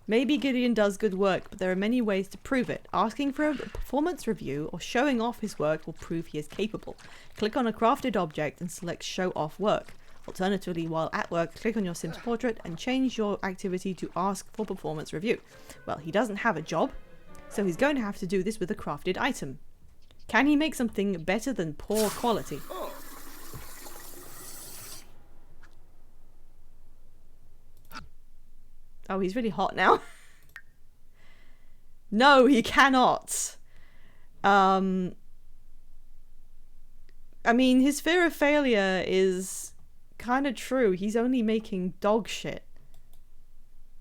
Maybe Gideon does good work, but there are many ways to prove it. Asking for a performance review or showing off his work will prove he is capable. Click on a crafted object and select show off work. Alternatively, while at work, click on your Sim's portrait and change your activity to ask for performance review. Well, he doesn't have a job, so he's going to have to do this with a crafted item. Can he make something better than poor quality? Oh, he's really hot now. No, he cannot. I mean, his fear of failure is kind of true. He's only making dog shit.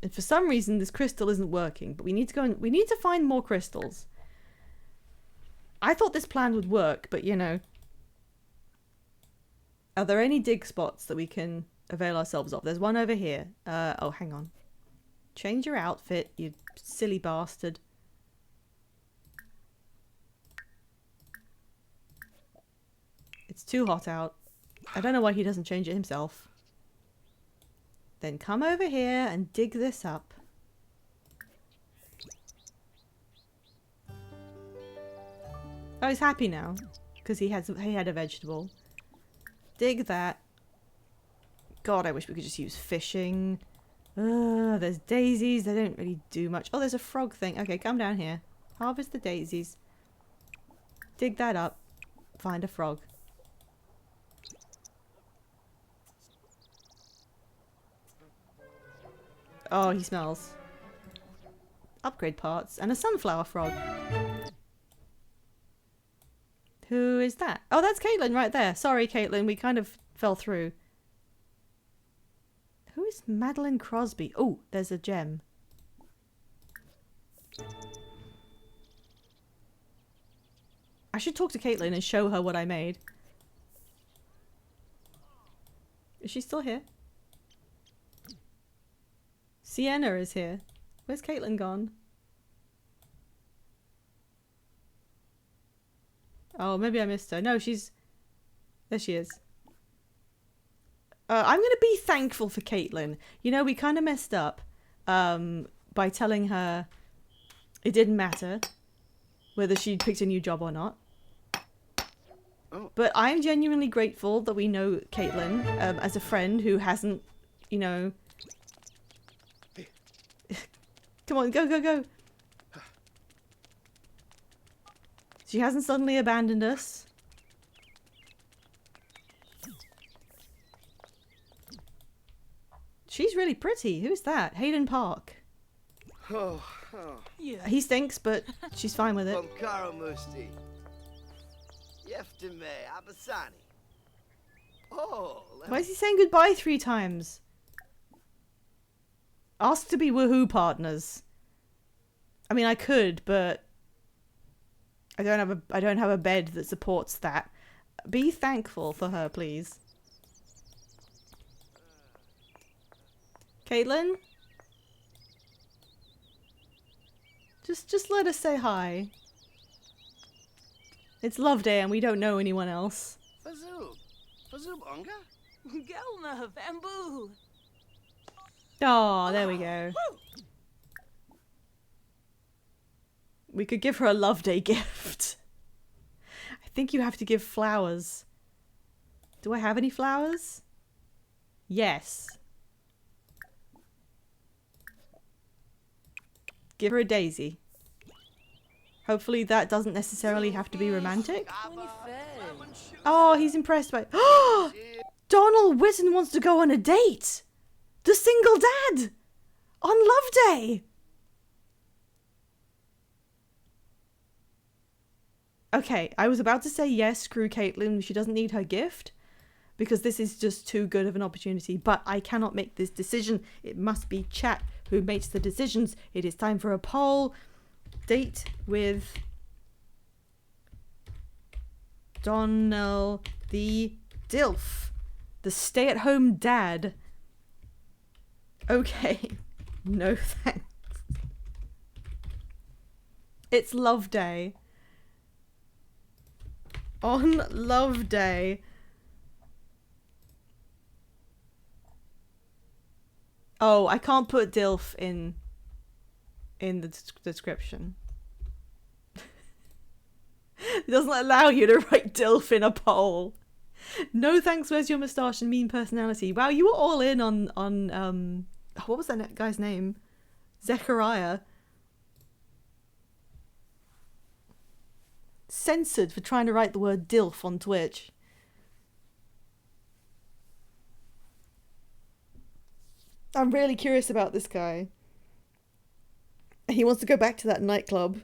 And for some reason, this crystal isn't working. But we need to go and we need to find more crystals. I thought this plan would work, but you know. Are there any dig spots that we can avail ourselves of? There's one over here. Oh, hang on. Change your outfit, you silly bastard. It's too hot out. I don't know why he doesn't change it himself. Then come over here and dig this up. Oh, he's happy now. Because he had a vegetable. Dig that. God, I wish we could just use fishing. There's daisies. They don't really do much. Oh, there's a frog thing. Okay, come down here. Harvest the daisies. Dig that up. Find a frog. Oh, he smells. Upgrade parts. And a sunflower frog. Who is that? Oh, that's Caitlin right there. Sorry, Caitlin. We kind of fell through. Who is Madeline Crosby? Oh, there's a gem. I should talk to Caitlin and show her what I made. Is she still here? Sienna is here. Where's Caitlin gone? Oh, maybe I missed her. No, she's... There she is. I'm going to be thankful for Caitlin. You know, we kind of messed up by telling her it didn't matter whether she'd picked a new job or not. Oh. But I'm genuinely grateful that we know Caitlin as a friend who hasn't, you know... Come on, go, go, go. She hasn't suddenly abandoned us. She's really pretty. Who's that? Hayden Park. Oh. Yeah. He stinks, but she's fine with it. Bunkara Musti. Yeftime Abasani. Oh. Why is he saying goodbye 3 times? Ask to be woohoo partners. I mean, I could, but I don't have a bed that supports that. Be thankful for her, please. Caitlin? Just let us say hi. It's Love Day and we don't know anyone else. Fazoob Unga? Gelma, bamboo. Oh, there we go. We could give her a Love Day gift. I think you have to give flowers. Do I have any flowers? Yes. Give her a daisy. Hopefully that doesn't necessarily have to be romantic. Oh, he's impressed by... Oh! Donald Whitten wants to go on a date! The single dad! On Love Day! Okay, I was about to say yes, screw Caitlin, she doesn't need her gift. Because this is just too good of an opportunity. But I cannot make this decision. It must be chat who makes the decisions. It is time for a poll. Date with Donald the DILF. The stay-at-home dad. Okay. No thanks. It's Love Day. On Love Day. Oh, I can't put DILF in the description. It doesn't allow you to write DILF in a poll. No thanks, where's your moustache and mean personality? Wow, you were all in on what was that guy's name? Zechariah. Censored for trying to write the word DILF on Twitch. I'm really curious about this guy. He wants to go back to that nightclub.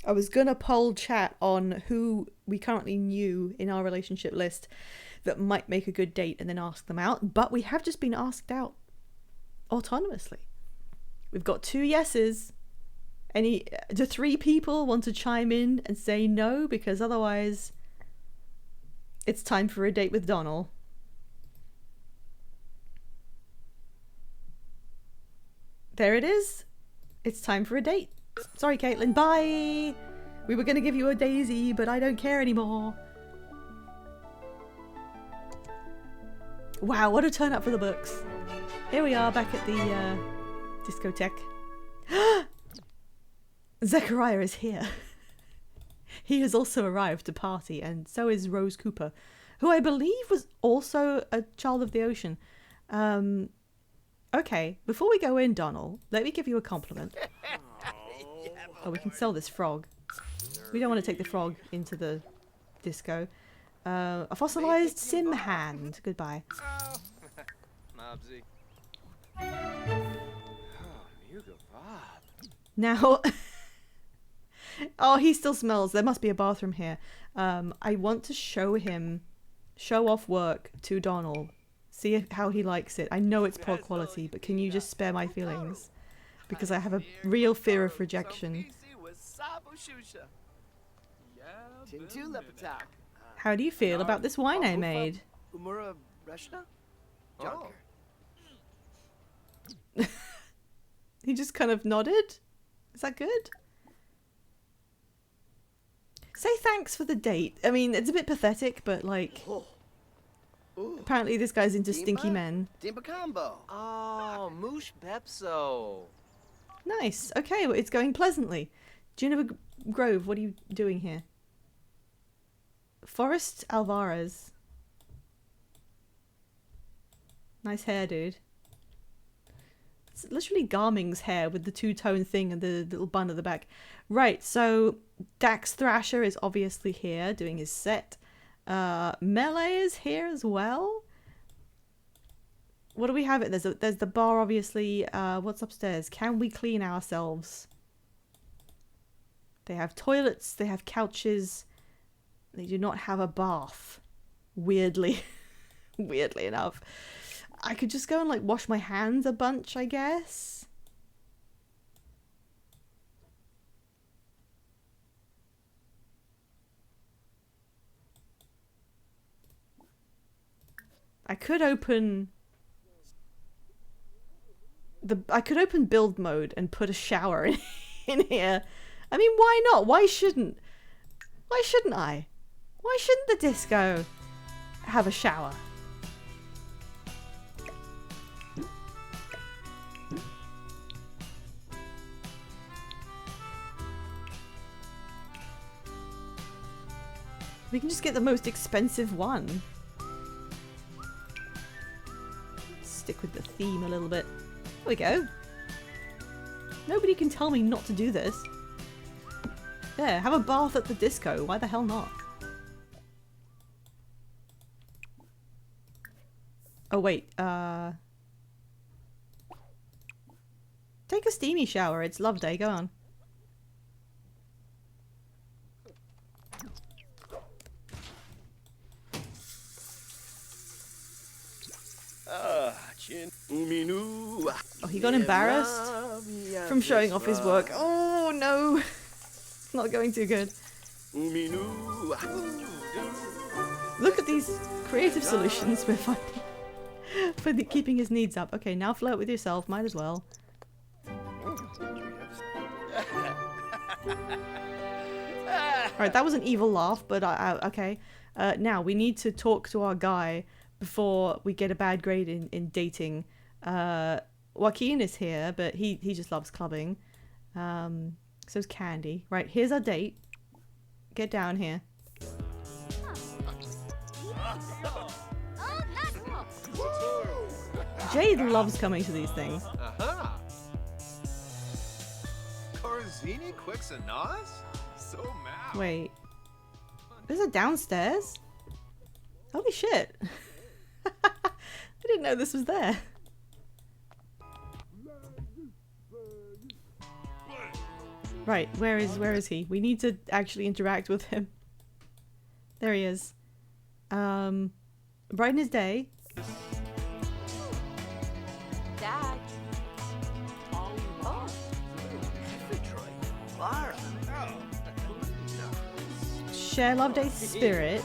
I was gonna poll chat on who we currently knew in our relationship list that might make a good date and then ask them out, but we have just been asked out autonomously. We've got 2 yeses. Do 3 people want to chime in and say no? Because otherwise it's time for a date with Donald. There it is. It's time for a date. Sorry, Caitlin. Bye. We were going to give you a daisy, but I don't care anymore. Wow, what a turn up for the books. Here we are back at the discotheque. Zechariah is here. He has also arrived to party, and so is Rose Cooper, who I believe was also a child of the ocean. Okay, before we go in, Donald, let me give you a compliment. Oh, we can sell this frog. We don't want to take the frog into the disco. A fossilized sim hand. Goodbye. Mobsy. Now... Oh, he still smells. There must be a bathroom here. I want to show off work to Donald. See how he likes it. I know it's poor quality, but can you just spare my feelings? Because I have a real fear of rejection. How do you feel about this wine I made? Umura Resha? Junker. He just kind of nodded. Is that good? Say thanks for the date. I mean, it's a bit pathetic, but like... Apparently this guy's into stinky men. Dimba combo. Oh, Moosh Pepso. Nice. Okay, well, it's going pleasantly. Juniper Grove, what are you doing here? Forrest Alvarez. Nice hair, dude. It's literally Garming's hair with the two-tone thing and the little bun at the back. Right, so Dax Thrasher is obviously here doing his set. Melee is here as well. What do we have? There's the bar, obviously. What's upstairs? Can we clean ourselves? They have toilets. They have couches. They do not have a bath. Weirdly. Weirdly enough. I could just go and like wash my hands a bunch, I guess. I could open build mode and put a shower in here. I mean, why not? Why shouldn't I? Why shouldn't the disco have a shower? We can just get the most expensive one. Stick with the theme a little bit. There we go. Nobody can tell me not to do this. There, have a bath at the disco. Why the hell not? Oh wait, take a steamy shower. It's love day. Go on. Oh, he got embarrassed from showing off his work. Oh no, it's not going too good. Look at these creative solutions we're finding for keeping his needs up. Okay, now flirt with yourself. Might as well. Alright, that was an evil laugh, but okay. Now, we need to talk to our guy before we get a bad grade in dating. Joaquin is here, but he just loves clubbing. So's Candy. Right, here's our date. Get down here. Jade loves coming to these things. Corzini Quicks and Nas? So mad. Wait. There's a downstairs? Holy shit. I didn't know this was there. Right, where is he? We need to actually interact with him. There he is. Brighten his day. Dad. Share Love Day spirit.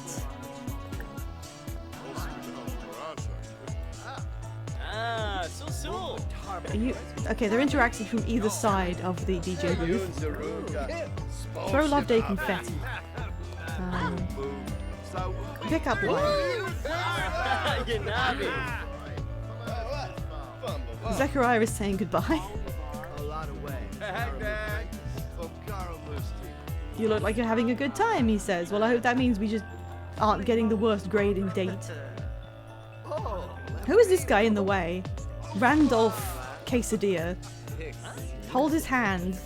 Are you okay? They're interacting from either side of the DJ booth. Throw Love Day confetti. Pick up line. Zechariah is saying goodbye. You look like you're having a good time, he says. Well, I hope that means we just aren't getting the worst grade in date. Who is this guy in the way? Randolph Quesadilla. Hold his hand.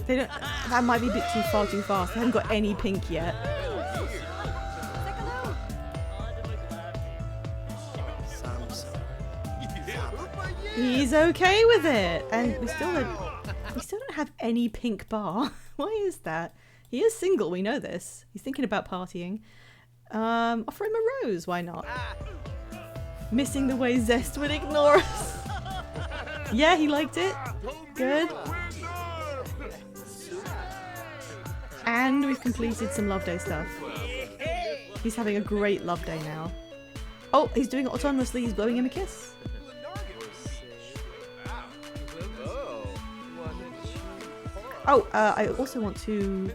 They don't. That might be a bit too fast. They haven't got any pink yet. He's okay with it, and we still don't have any pink bar. Why is that? He is single. We know this. He's thinking about partying. Offer him a rose. Why not? Missing the way Zest would ignore us. Yeah, he liked it. Good. And we've completed some Love Day stuff. He's having a great Love Day now. Oh, he's doing it autonomously. He's blowing him a kiss. Oh, I also want to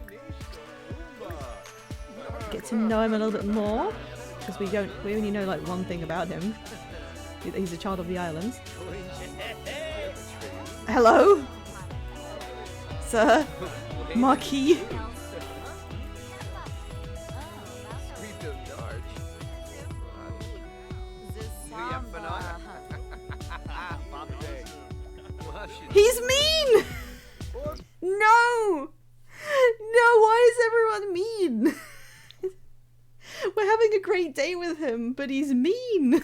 get to know him a little bit more, because we only know like one thing about him. He's a child of the islands. Hello? Sir? Marquis? He's mean! No! No, why is everyone mean? We're having a great day with him, but he's mean.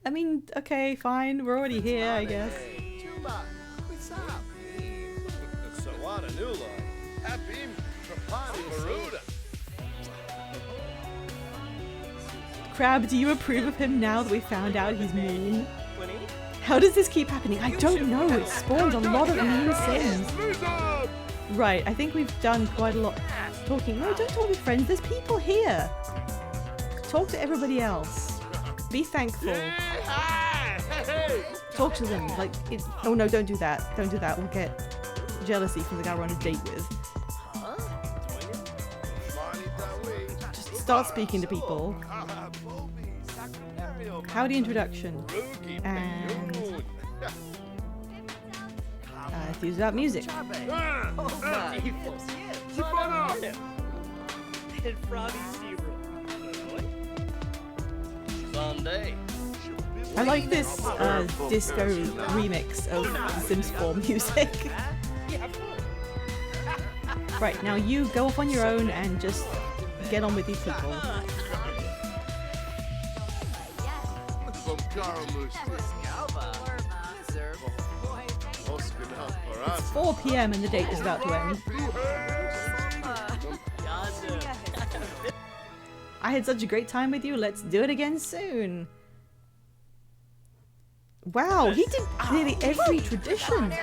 I mean, okay, fine. We're already here, I guess. Crab, do you approve of him now that we found out he's mean? How does this keep happening? I don't know. It spawned a lot of mean Sims. Right, I think we've done quite a lot talking. No, don't talk with friends. There's people here. talk to everybody else. Be thankful. Talk to them. Like, oh no, don't do that. Don't do that. We'll get jealousy from the guy we're on a date with. Just start speaking to people. Howdy introduction. And enthused about music. I like this disco remix of Sims 4 music. Right, now you go off on your own and just get on with these people. It's 4 PM and the date is about to end. I had such a great time with you, let's do it again soon. Wow, he did nearly every tradition.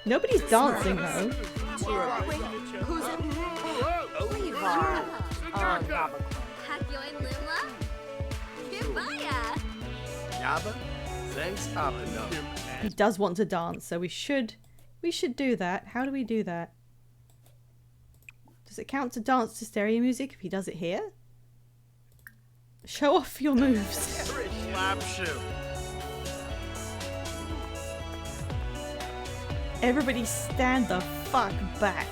Nobody's dancing though. He does want to dance, so we should do that. How do we do that? Does it count to dance to stereo music if he does it here? Show off your moves. Everybody stand the fuck back.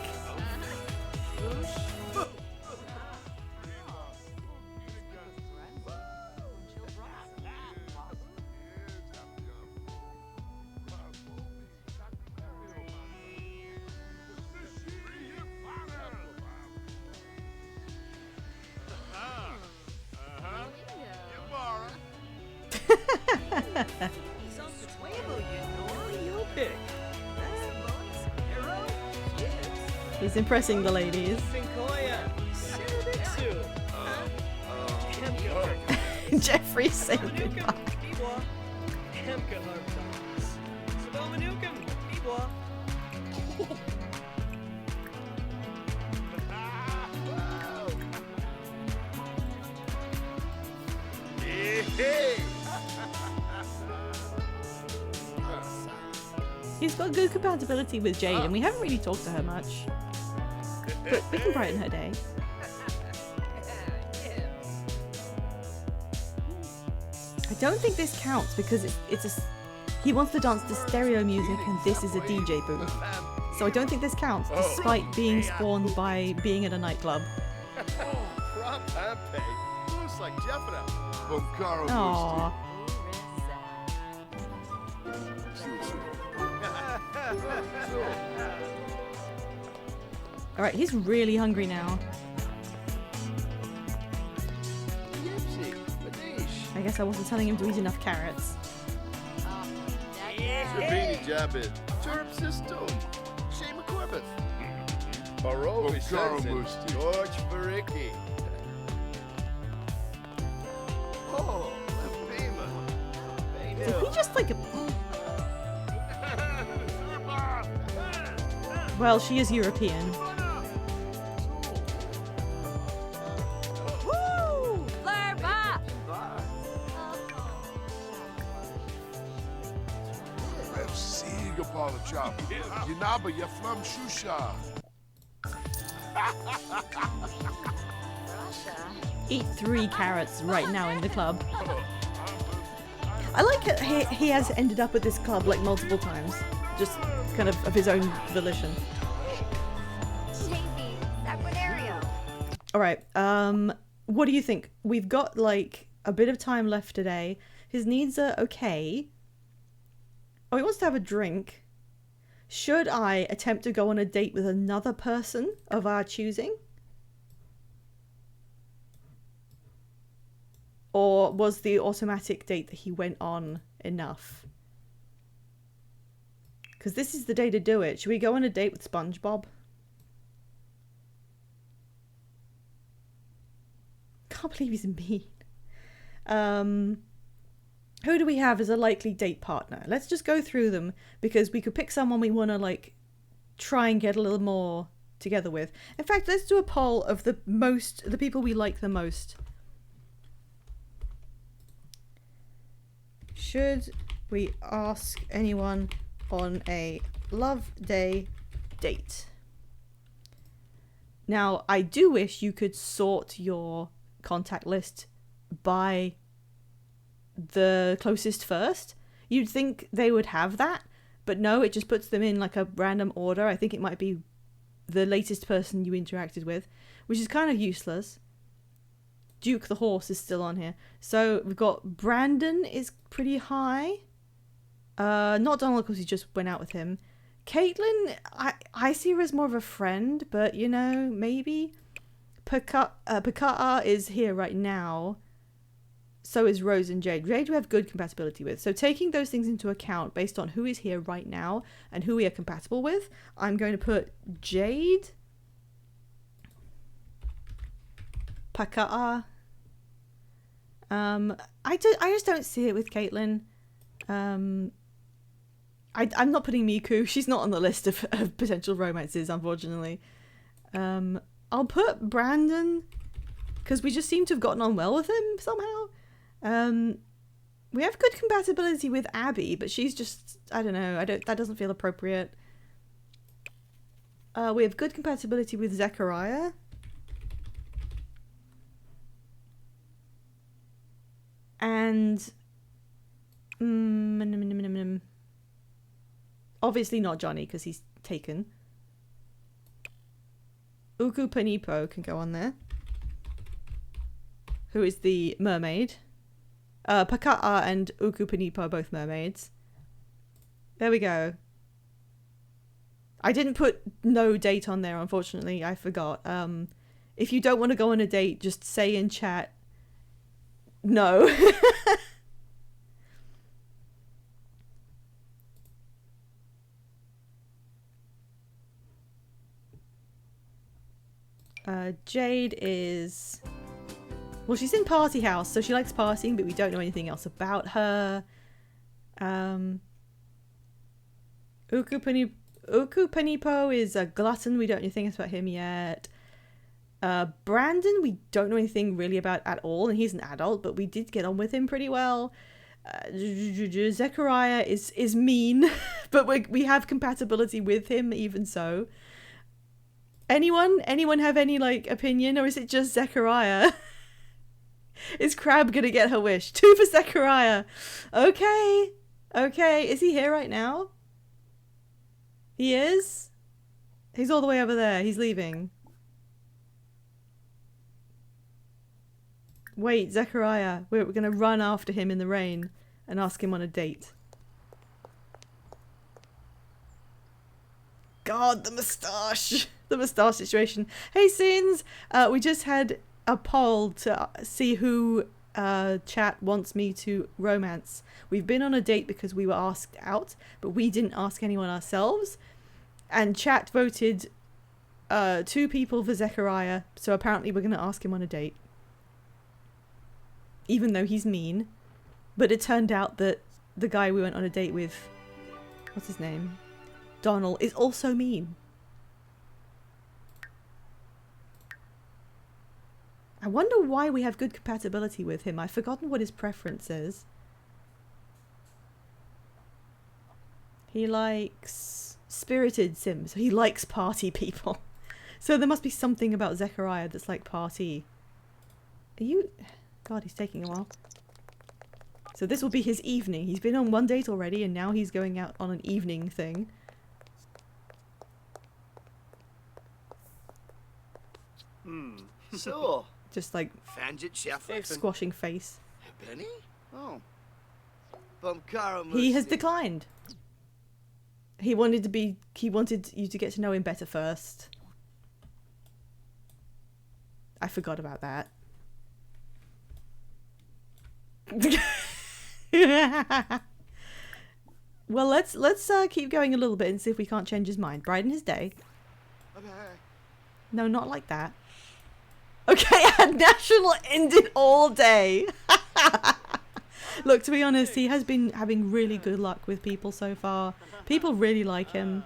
He's impressing the ladies. Jeffrey saying goodbye. He's got good compatibility with Jade, and we haven't really talked to her much. But we can brighten her day. I don't think this counts because he wants to dance to stereo music and this is a DJ booth. So I don't think this counts despite being spawned by being at a nightclub. Aww. Alright, he's really hungry now. I guess I wasn't telling him to eat enough carrots. George Baricki. Oh, Did we just like a... Well, she is European. Eat 3 carrots right now in the club. I like it. He has ended up at this club like multiple times, just kind of his own volition. All right. What do you think? We've got like a bit of time left today. His needs are okay. Oh, he wants to have a drink. Should I attempt to go on a date with another person of our choosing? Or was the automatic date that he went on enough? Because this is the day to do it. Should we go on a date with SpongeBob? Can't believe he's mean. Who do we have as a likely date partner? Let's just go through them, because we could pick someone we want to, like, try and get a little more together with. In fact, let's do a poll of the people we like the most. Should we ask anyone on a love day date? Now, I do wish you could sort your contact list by the closest first. You'd think they would have that, but no, it just puts them in like a random order. I think it might be the latest person you interacted with, which is kind of useless. Duke the horse is still on here. So we've got Brandon is pretty high. Not Donald, because he just went out with him. Caitlin, I see her as more of a friend, but you know, maybe. Pekka is here right now. So is Rose and Jade. Jade we have good compatibility with. So taking those things into account based on who is here right now and who we are compatible with, I'm going to put Jade, Pekka. I just don't see it with Caitlin. I'm not putting Miku. She's not on the list of potential romances, unfortunately. I'll put Brandon, because we just seem to have gotten on well with him somehow. We have good compatibility with Abby, but she's just, I don't know, that doesn't feel appropriate. We have good compatibility with Zechariah. And obviously not Johnny, because he's taken. Uku Panipo can go on there, who is the mermaid. Pekka and Uku Panipo are both mermaids. There we go. I didn't put no date on there, unfortunately. I forgot. If you don't want to go on a date, just say in chat no. Jade is... well, she's in Party House, so she likes partying, but we don't know anything else about her. Uku Panipo is a glutton. We don't know anything about him yet. Brandon, we don't know anything really about at all, and he's an adult, but we did get on with him pretty well. Zechariah is mean, but we have compatibility with him even so. Anyone have any like opinion, or is it just Zechariah? Is Crab gonna get her wish? 2 for Zechariah. Okay. Is he here right now? He is? He's all the way over there. He's leaving. Wait, Zechariah. We're gonna run after him in the rain and ask him on a date. God, the moustache. The moustache situation. Hey, Sins. We just had a poll to see who chat wants me to romance. We've been on a date because we were asked out, but we didn't ask anyone ourselves. And chat voted 2 people for Zechariah, so apparently we're going to ask him on a date. Even though he's mean. But it turned out that the guy we went on a date with, what's his name? Donald, is also mean. I wonder why we have good compatibility with him. I've forgotten what his preference is. He likes spirited sims. He likes party people. So there must be something about Zechariah that's like party. Are you... God, he's taking a while. So this will be his evening. He's been on one date already and now he's going out on an evening thing. So... Just like Fanjit Chef. squashing face. Benny? Oh. Bumkara He has Musi. declined. He wanted you to get to know him better first. I forgot about that. Well, let's keep going a little bit and see if we can't change his mind. Brighten his day. Okay. No, not like that. Okay, our national ended all day. Look, to be honest, he has been having really good luck with people so far. People really like him.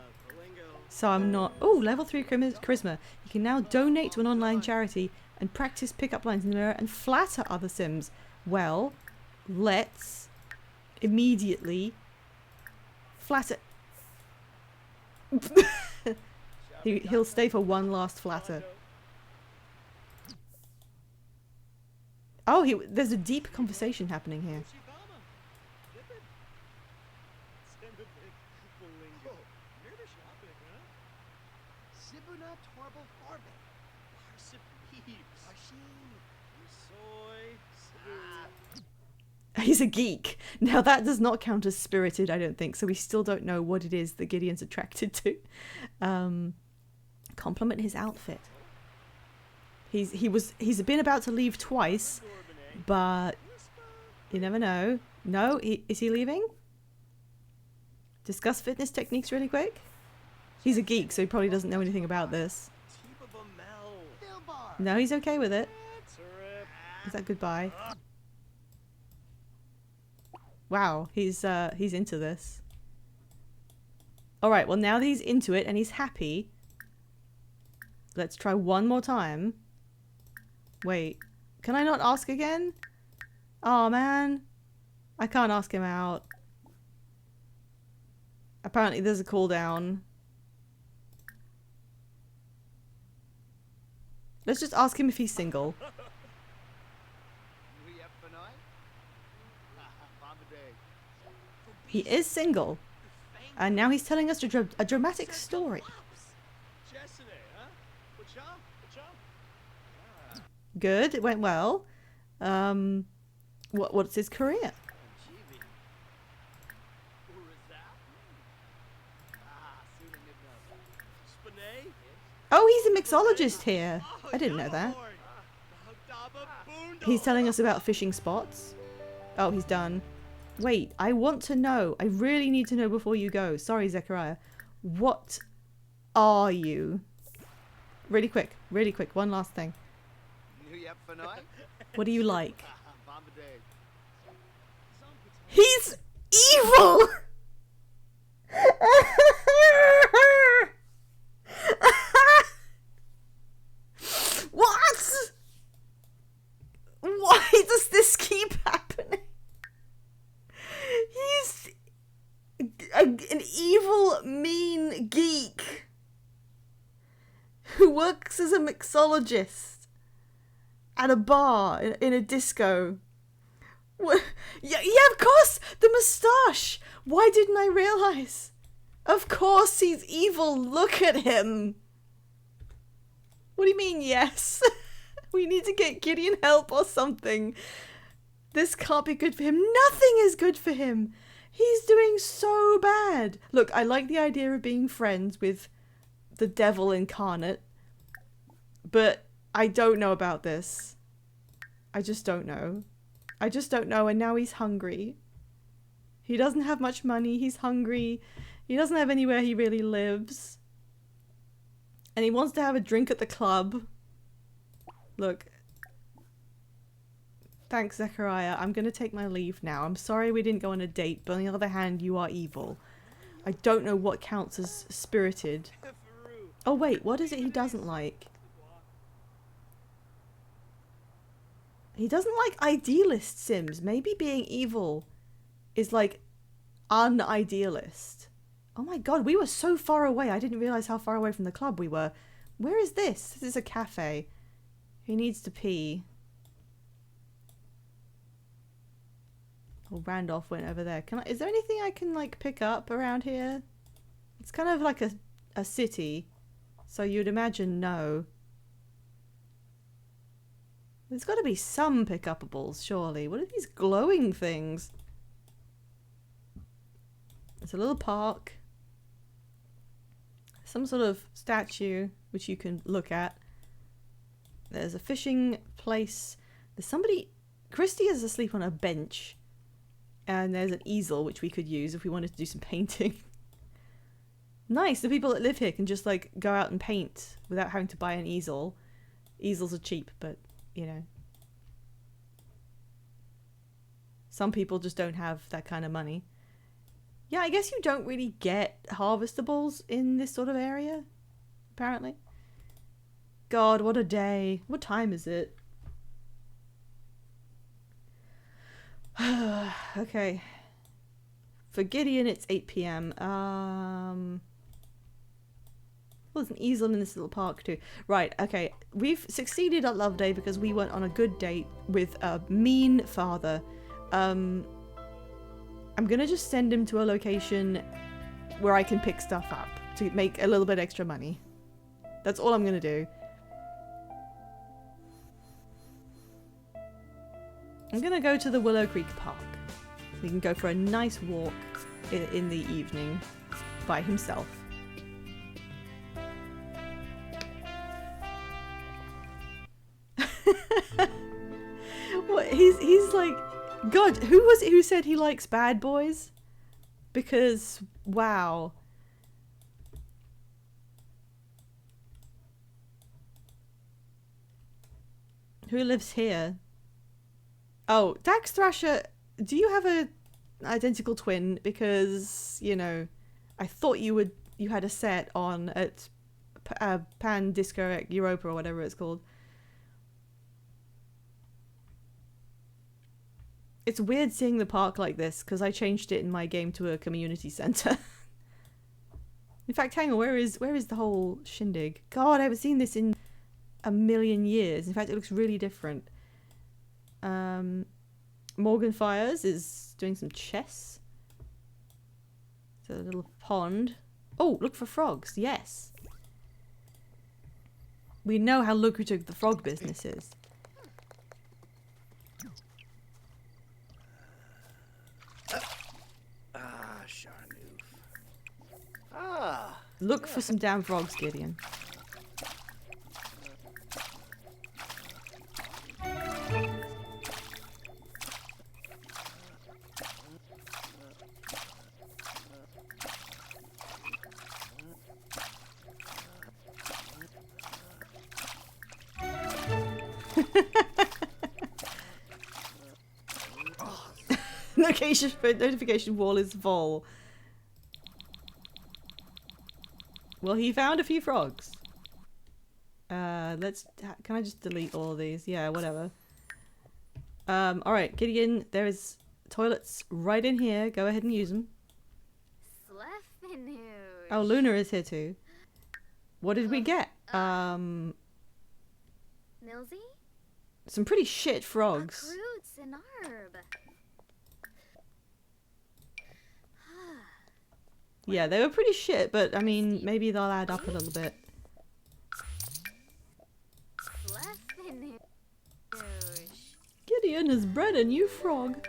So I'm not... Oh, level 3 charisma. You can now donate to an online charity and practice pickup lines in the mirror and flatter other Sims. Well, let's immediately flatter... He'll stay for one last flatter. Oh, there's a deep conversation happening here. He's a geek. Now that does not count as spirited, I don't think, so we still don't know what it is that Gideon's attracted to. Compliment his outfit. He's been about to leave twice, but you never know. No, is he leaving? Discuss fitness techniques really quick. He's a geek, so he probably doesn't know anything about this. No, he's okay with it. Is that goodbye? Wow, he's into this. All right, well now that he's into it and he's happy, let's try one more time. Wait, can I not ask again? Oh man, I can't ask him out. Apparently there's a cooldown. Let's just ask him if he's single. He is single. And now he's telling us a dramatic story. Good, it went well. What's his career? Oh, he's a mixologist here. I didn't know that. He's telling us about fishing spots. Oh, he's done. Wait, I want to know. I really need to know before you go. Sorry, Zechariah. What are you? Really quick, one last thing. What do you like? He's evil! What? Why does this keep happening? He's an evil, mean geek who works as a mixologist at a bar in a disco. Yeah, of course, the moustache. Why didn't I realize? Of course he's evil. Look at him. What do you mean, yes? We need to get Gideon help or something. This can't be good for him. Nothing is good for him. He's doing so bad. Look, I like the idea of being friends with the devil incarnate, but I don't know about this. I just don't know. And now he's hungry. He doesn't have much money. He's hungry. He doesn't have anywhere he really lives. And he wants to have a drink at the club. Look. Thanks, Zechariah. I'm going to take my leave now. I'm sorry we didn't go on a date, but on the other hand, you are evil. I don't know what counts as spirited. Oh, wait. What is it he doesn't like? He doesn't like idealist Sims. Maybe being evil is like unidealist. Oh my god, we were so far away. I didn't realize how far away from the club we were. Where is this? This is a cafe. He needs to pee. Oh, Randolph went over there. Is there anything I can like pick up around here? It's kind of like a city. So you'd imagine no. There's got to be some pick-upables, surely. What are these glowing things? It's a little park. Some sort of statue, which you can look at. There's a fishing place. There's somebody... Christy is asleep on a bench. And there's an easel, which we could use if we wanted to do some painting. Nice, the people that live here can just, like, go out and paint without having to buy an easel. Easels are cheap, but... you know. Some people just don't have that kind of money. Yeah, I guess you don't really get harvestables in this sort of area, apparently. God, what a day. What time is it? Okay. For Gideon, it's 8 p.m. Well, there's an easel in this little park too. Right, okay. We've succeeded at Loveday because we went on a good date with a mean father. I'm gonna just send him to a location where I can pick stuff up to make a little bit extra money. That's all I'm gonna do. I'm gonna go to the Willow Creek Park. We can go for a nice walk in the evening by himself. What? He's like, God, who was it who said he likes bad boys? Because, wow. Who lives here? Oh, Dax Thrasher, do you have a identical twin? Because, you know, I thought you had a set on at Pan Disco Europa or whatever it's called. It's weird seeing the park like this because I changed it in my game to a community center. In fact, hang on, where is the whole shindig? God, I haven't seen this in a million years. In fact, it looks really different. Morgan Fires is doing some chess. It's a little pond. Oh, look for frogs. Yes. We know how lucrative the frog business is. Charnouf. Ah. Look for some damn frogs, Gideon. Notification wall is full. Well, he found a few frogs. Can I just delete all of these? Yeah, whatever. Alright, Gideon, there is toilets right in here. Go ahead and use them. Oh, Luna is here too. What did we get? Milsey? Some pretty shit frogs. Roots and herb. Yeah, they were pretty shit, but I mean, maybe they'll add up a little bit. Gideon has bred a new frog.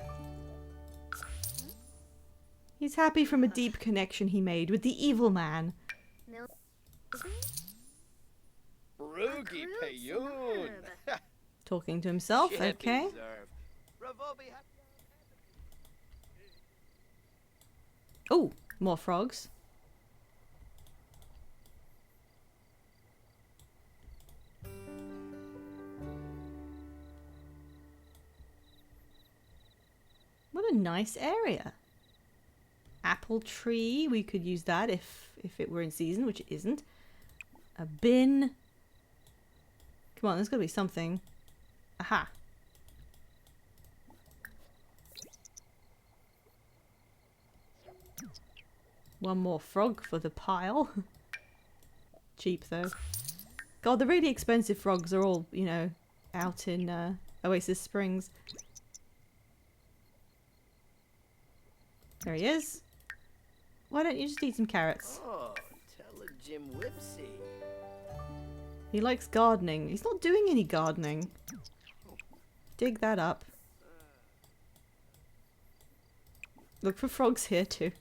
He's happy from a deep connection he made with the evil man. Rugi Payun. Talking to himself, okay. Oh, more frogs. What a nice area. Apple tree, we could use that if it were in season, which it isn't. A bin. Come on, there's gotta be something. Aha. One more frog for the pile. Cheap though. God, the really expensive frogs are all, you know, out in Oasis Springs. There he is. Why don't you just eat some carrots? Oh, tell a Jim Whipsy. He likes gardening. He's not doing any gardening. Dig that up. Look for frogs here too.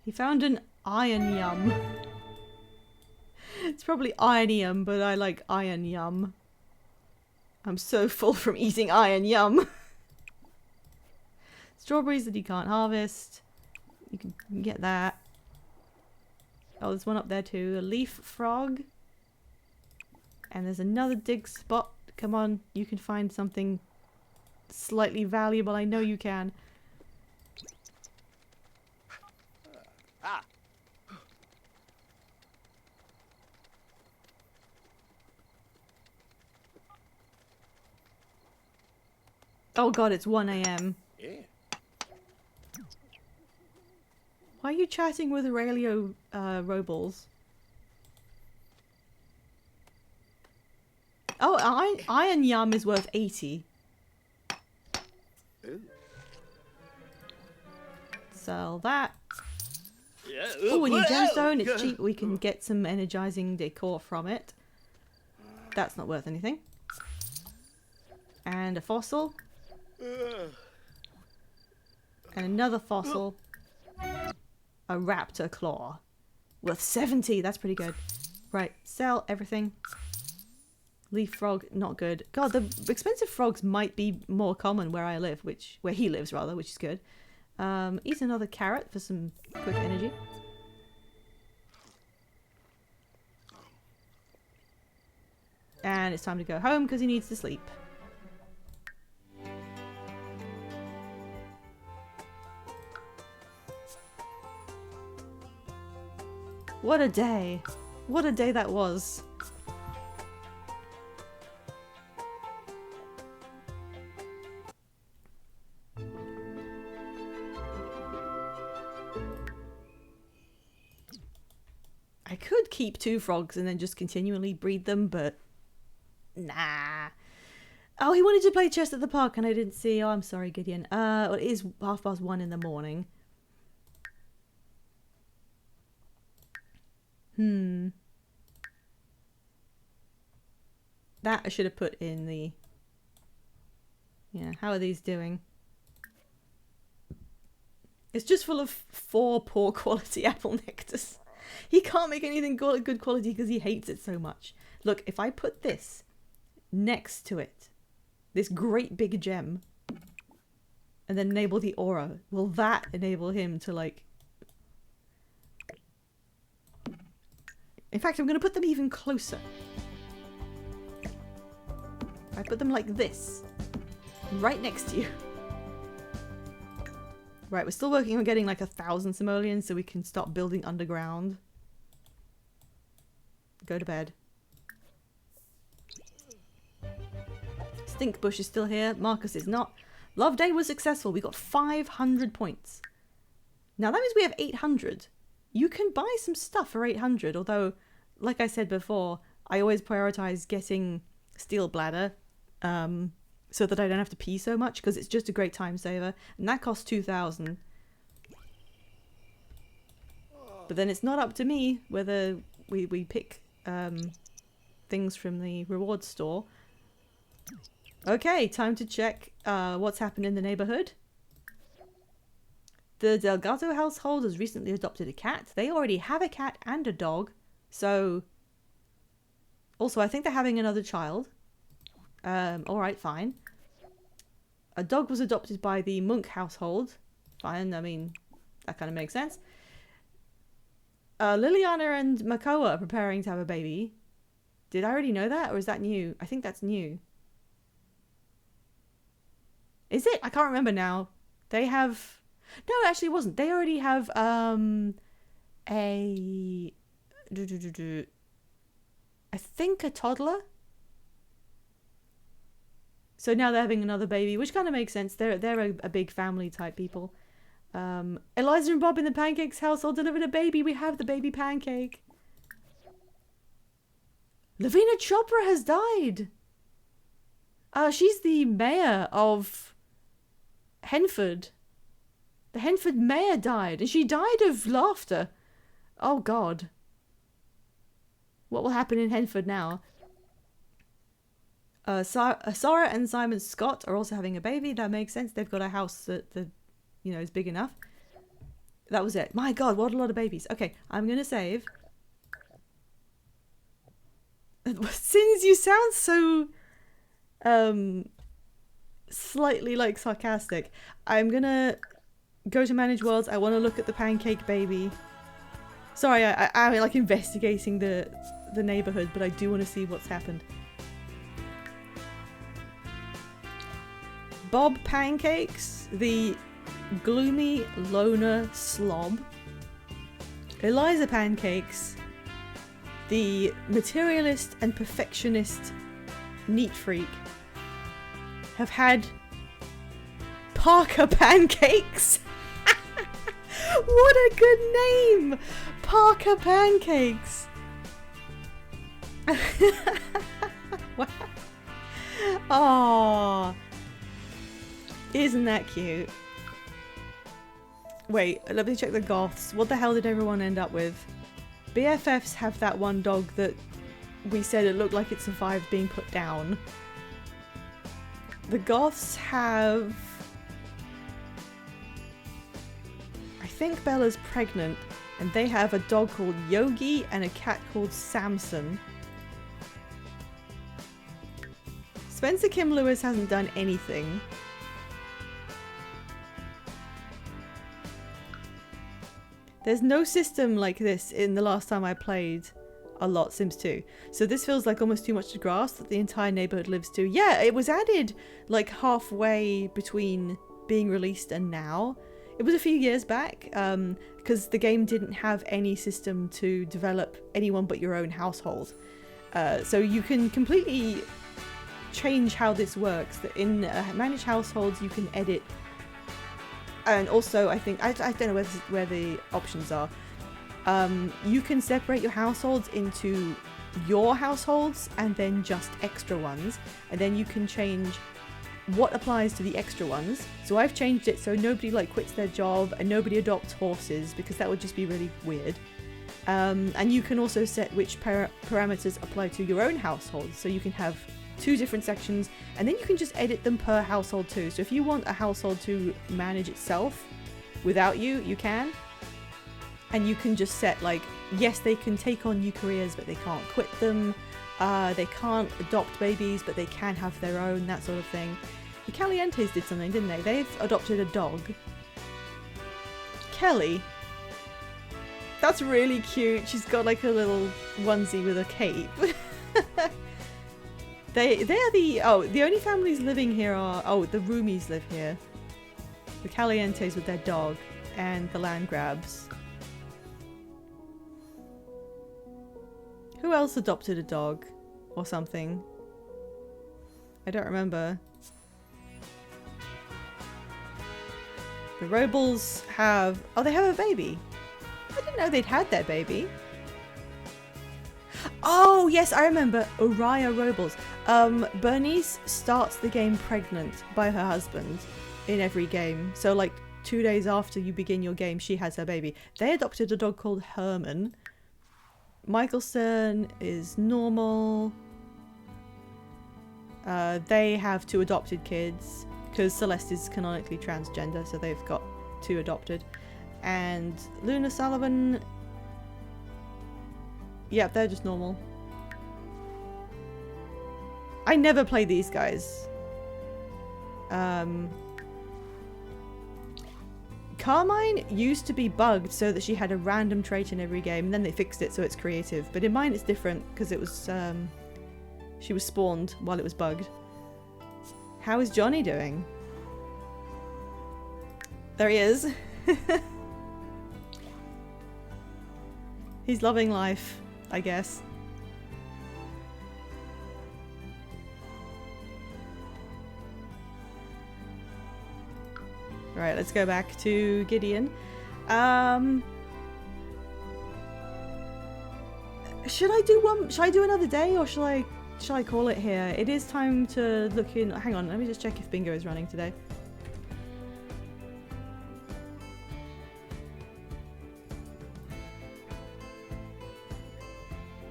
He found an iron yum. It's probably ironium, but I like iron yum. I'm so full from eating iron yum. Strawberries that you can't harvest. You can get that. Oh, there's one up there too. A leaf frog. And there's another dig spot. Come on, you can find something slightly valuable. I know you can. Ah. Oh god, it's 1 a.m. Yeah. Why are you chatting with Aurelio Robles? Oh, iron yum is worth 80. Ooh. Sell that. Yeah. Oh, we need gemstone. It's Whoa. cheap. We can get some energizing decor from it. That's not worth anything. And a fossil. And another fossil. A raptor claw. Worth 70. That's pretty good. Right. Sell everything. Leaf frog, not good. God, the expensive frogs might be more common where I live, where he lives rather, which is good. Eat another carrot for some quick energy. And it's time to go home because he needs to sleep. What a day. What a day that was. I could keep 2 frogs and then just continually breed them, but nah. Oh, he wanted to play chess at the park and I didn't see. Oh, I'm sorry, Gideon. Well, it is 1:30 in the morning. That I should have put in the... Yeah, how are these doing? It's just full of 4 poor quality apple nectars. He can't make anything good quality because he hates it so much. Look, if I put this next to it, this great big gem, and then enable the aura, will that enable him to, like... In fact, I'm going to put them even closer. I put them like this, right next to you. Right, we're still working on getting like 1,000 simoleons so we can stop building underground. Go to bed. Stinkbush is still here. Marcus is not. Love Day was successful. We got 500 points. Now that means we have 800. You can buy some stuff for 800, although, like I said before, I always prioritize getting Steel Bladder so that I don't have to pee so much, because it's just a great time saver, and that costs 2,000. But then it's not up to me whether we pick things from the reward store. Okay, time to check what's happened in the neighborhood. The Delgado household has recently adopted a cat. They already have a cat and a dog, so... Also, I think they're having another child. Alright, fine. A dog was adopted by the Monk household. Fine, I mean, that kind of makes sense. Liliana and Makoa are preparing to have a baby. Did I already know that, or is that new? I think that's new. Is it? I can't remember now. They have... No, it actually wasn't. They already have, I think a toddler? So now they're having another baby, which kind of makes sense. They're a big family type people. Eliza and Bob in the Pancakes household delivered a baby. We have the baby pancake. Lavina Chopra has died. She's the mayor of Henford. The Henford mayor died, and she died of laughter. Oh God. What will happen in Henford now? Sarah and Simon Scott are also having a baby. That makes sense. They've got a house that is big enough. That was it. My God, what a lot of babies. Okay, I'm gonna save. Since you sound so slightly like sarcastic, I'm gonna go to manage worlds. I want to look at the pancake baby. Sorry, I'm like investigating the neighborhood, but I do want to see what's happened. Bob Pancakes, the gloomy loner slob. Eliza Pancakes, the materialist and perfectionist neat freak, have had Parker Pancakes. What a good name! Parker Pancakes. Wow. Aww. Isn't that cute? Wait, let me check the goths. What the hell did everyone end up with? BFFs have that one dog that we said it looked like it survived being put down. The goths have... I think Bella's pregnant, and they have a dog called Yogi and a cat called Samson. Spencer Kim Lewis hasn't done anything. There's no system like this in the last time I played a lot Sims 2. So this feels like almost too much to grasp that the entire neighborhood lives to. Yeah, it was added like halfway between being released and now. It was a few years back because the game didn't have any system to develop anyone but your own household. So you can completely change how this works. That in manage households you can edit. And also, I think, I don't know where the options are. You can separate your households into your households and then just extra ones. And then you can change what applies to the extra ones. So I've changed it so nobody like quits their job and nobody adopts horses because that would just be really weird. And you can also set which parameters apply to your own household. So you can have 2 different sections, and then you can just edit them per household too. So if you want a household to manage itself without you, you can. And you can just set like, yes, they can take on new careers, but they can't quit them. They can't adopt babies, but they can have their own, that sort of thing. The Calientes did something, didn't they? They've adopted a dog. Kelly. That's really cute. She's got like a little onesie with a cape. They're the only families living here are, the Roomies live here. The Calientes with their dog and the Landgrabs. Who else adopted a dog or something? I don't remember. The Robles have, they have a baby. I didn't know they'd had their baby. Oh, yes, I remember. Uriah Robles. Bernice starts the game pregnant by her husband in every game. So, like, 2 days after you begin your game, she has her baby. They adopted a dog called Herman. Michael Stern is normal. They have 2 adopted kids because Celeste is canonically transgender, so they've got 2 adopted. And Luna Sullivan... Yep, they're just normal. I never play these guys. Carmine used to be bugged so that she had a random trait in every game, and then they fixed it so it's creative. But in mine it's different because it was she was spawned while it was bugged. How is Johnny doing? There he is. He's loving life, I guess. Right, let's go back to Gideon. Should I do another day, or shall I call it here? It is time to look in. Hang on, let me just check if bingo is running today.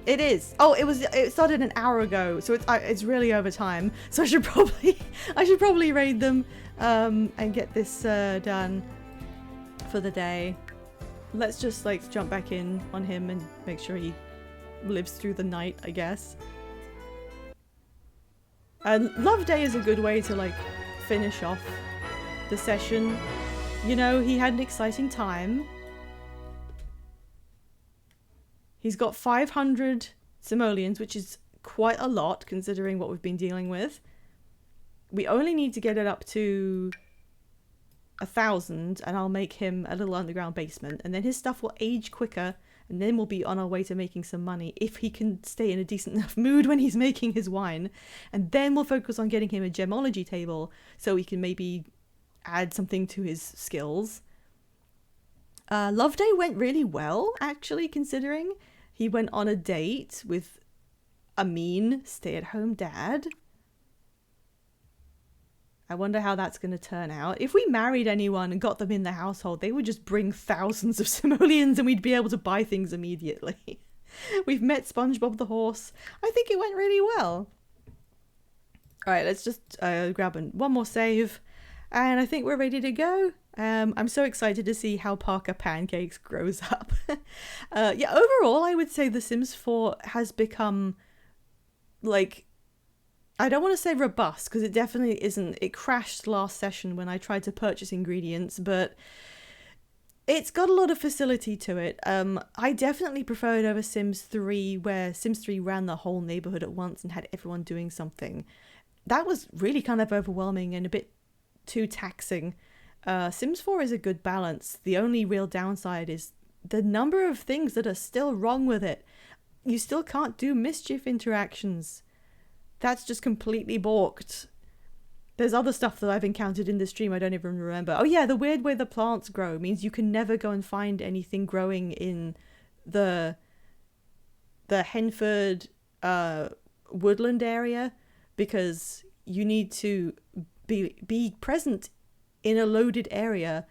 It is. Oh, it started an hour ago, so it's really over time. So I should probably raid them and get this done for the day. Let's just like jump back in on him and make sure he lives through the night, I guess. And Love Day is a good way to like finish off the session. You know, he had an exciting time. He's got 500 simoleons, which is quite a lot considering what we've been dealing with. We only need to get it up to 1,000 and I'll make him a little underground basement, and then his stuff will age quicker, and then we'll be on our way to making some money if he can stay in a decent enough mood when he's making his wine. And then we'll focus on getting him a gemology table so he can maybe add something to his skills. Loveday went really well, actually, considering he went on a date with a mean stay-at-home dad. I wonder how that's going to turn out. If we married anyone and got them in the household, they would just bring thousands of simoleons and we'd be able to buy things immediately. We've met SpongeBob the horse. I think it went really well. Alright, let's just grab one more save. And I think we're ready to go. I'm so excited to see how Parker Pancakes grows up. Yeah, overall, I would say The Sims 4 has become, like, I don't want to say robust, because it definitely isn't. It crashed last session when I tried to purchase ingredients, but it's got a lot of facility to it. I definitely prefer it over Sims 3, where Sims 3 ran the whole neighborhood at once and had everyone doing something. That was really kind of overwhelming and a bit too taxing. Sims 4 is a good balance. The only real downside is the number of things that are still wrong with it. You still can't do mischief interactions. That's just completely balked. There's other stuff that I've encountered in the stream I don't even remember. Oh yeah, the weird way the plants grow means you can never go and find anything growing in the Henford woodland area, because you need to be present in a loaded area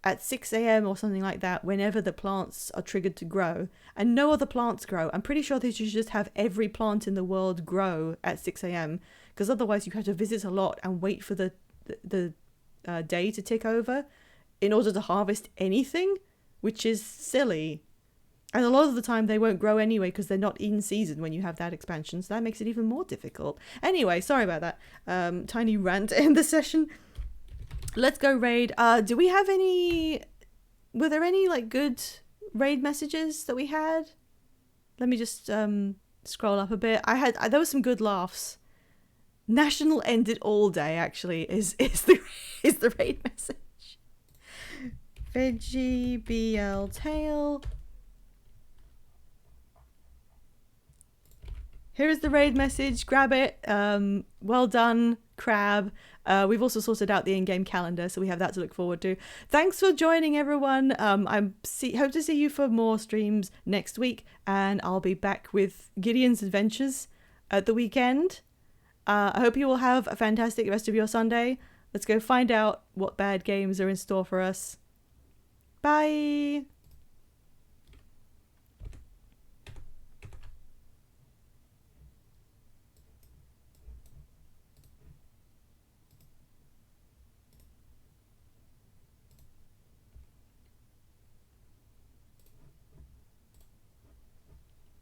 at 6 a.m. or something like that whenever the plants are triggered to grow, and no other plants grow. I'm pretty sure they should just have every plant in the world grow at 6 a.m. because otherwise you have to visit a lot and wait for the day to tick over in order to harvest anything, which is silly. And a lot of the time they won't grow anyway because they're not in season when you have that expansion, so that makes it even more difficult. Anyway, sorry about that. Tiny rant to end the session. Let's go raid. Do we have any... Were there any, like, good raid messages that we had? Let me just scroll up a bit. There was some good laughs. National ended all day, actually, is the raid message. Veggie BL Tail. Here is the raid message. Grab it. Well done, Crab. We've also sorted out the in-game calendar, so we have that to look forward to. Thanks for joining, everyone. Hope to see you for more streams next week, and I'll be back with Gideon's Adventures at the weekend. I hope you will have a fantastic rest of your Sunday. Let's go find out what bad games are in store for us. Bye!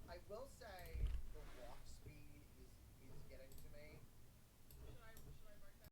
I will say the walk speed is getting to me.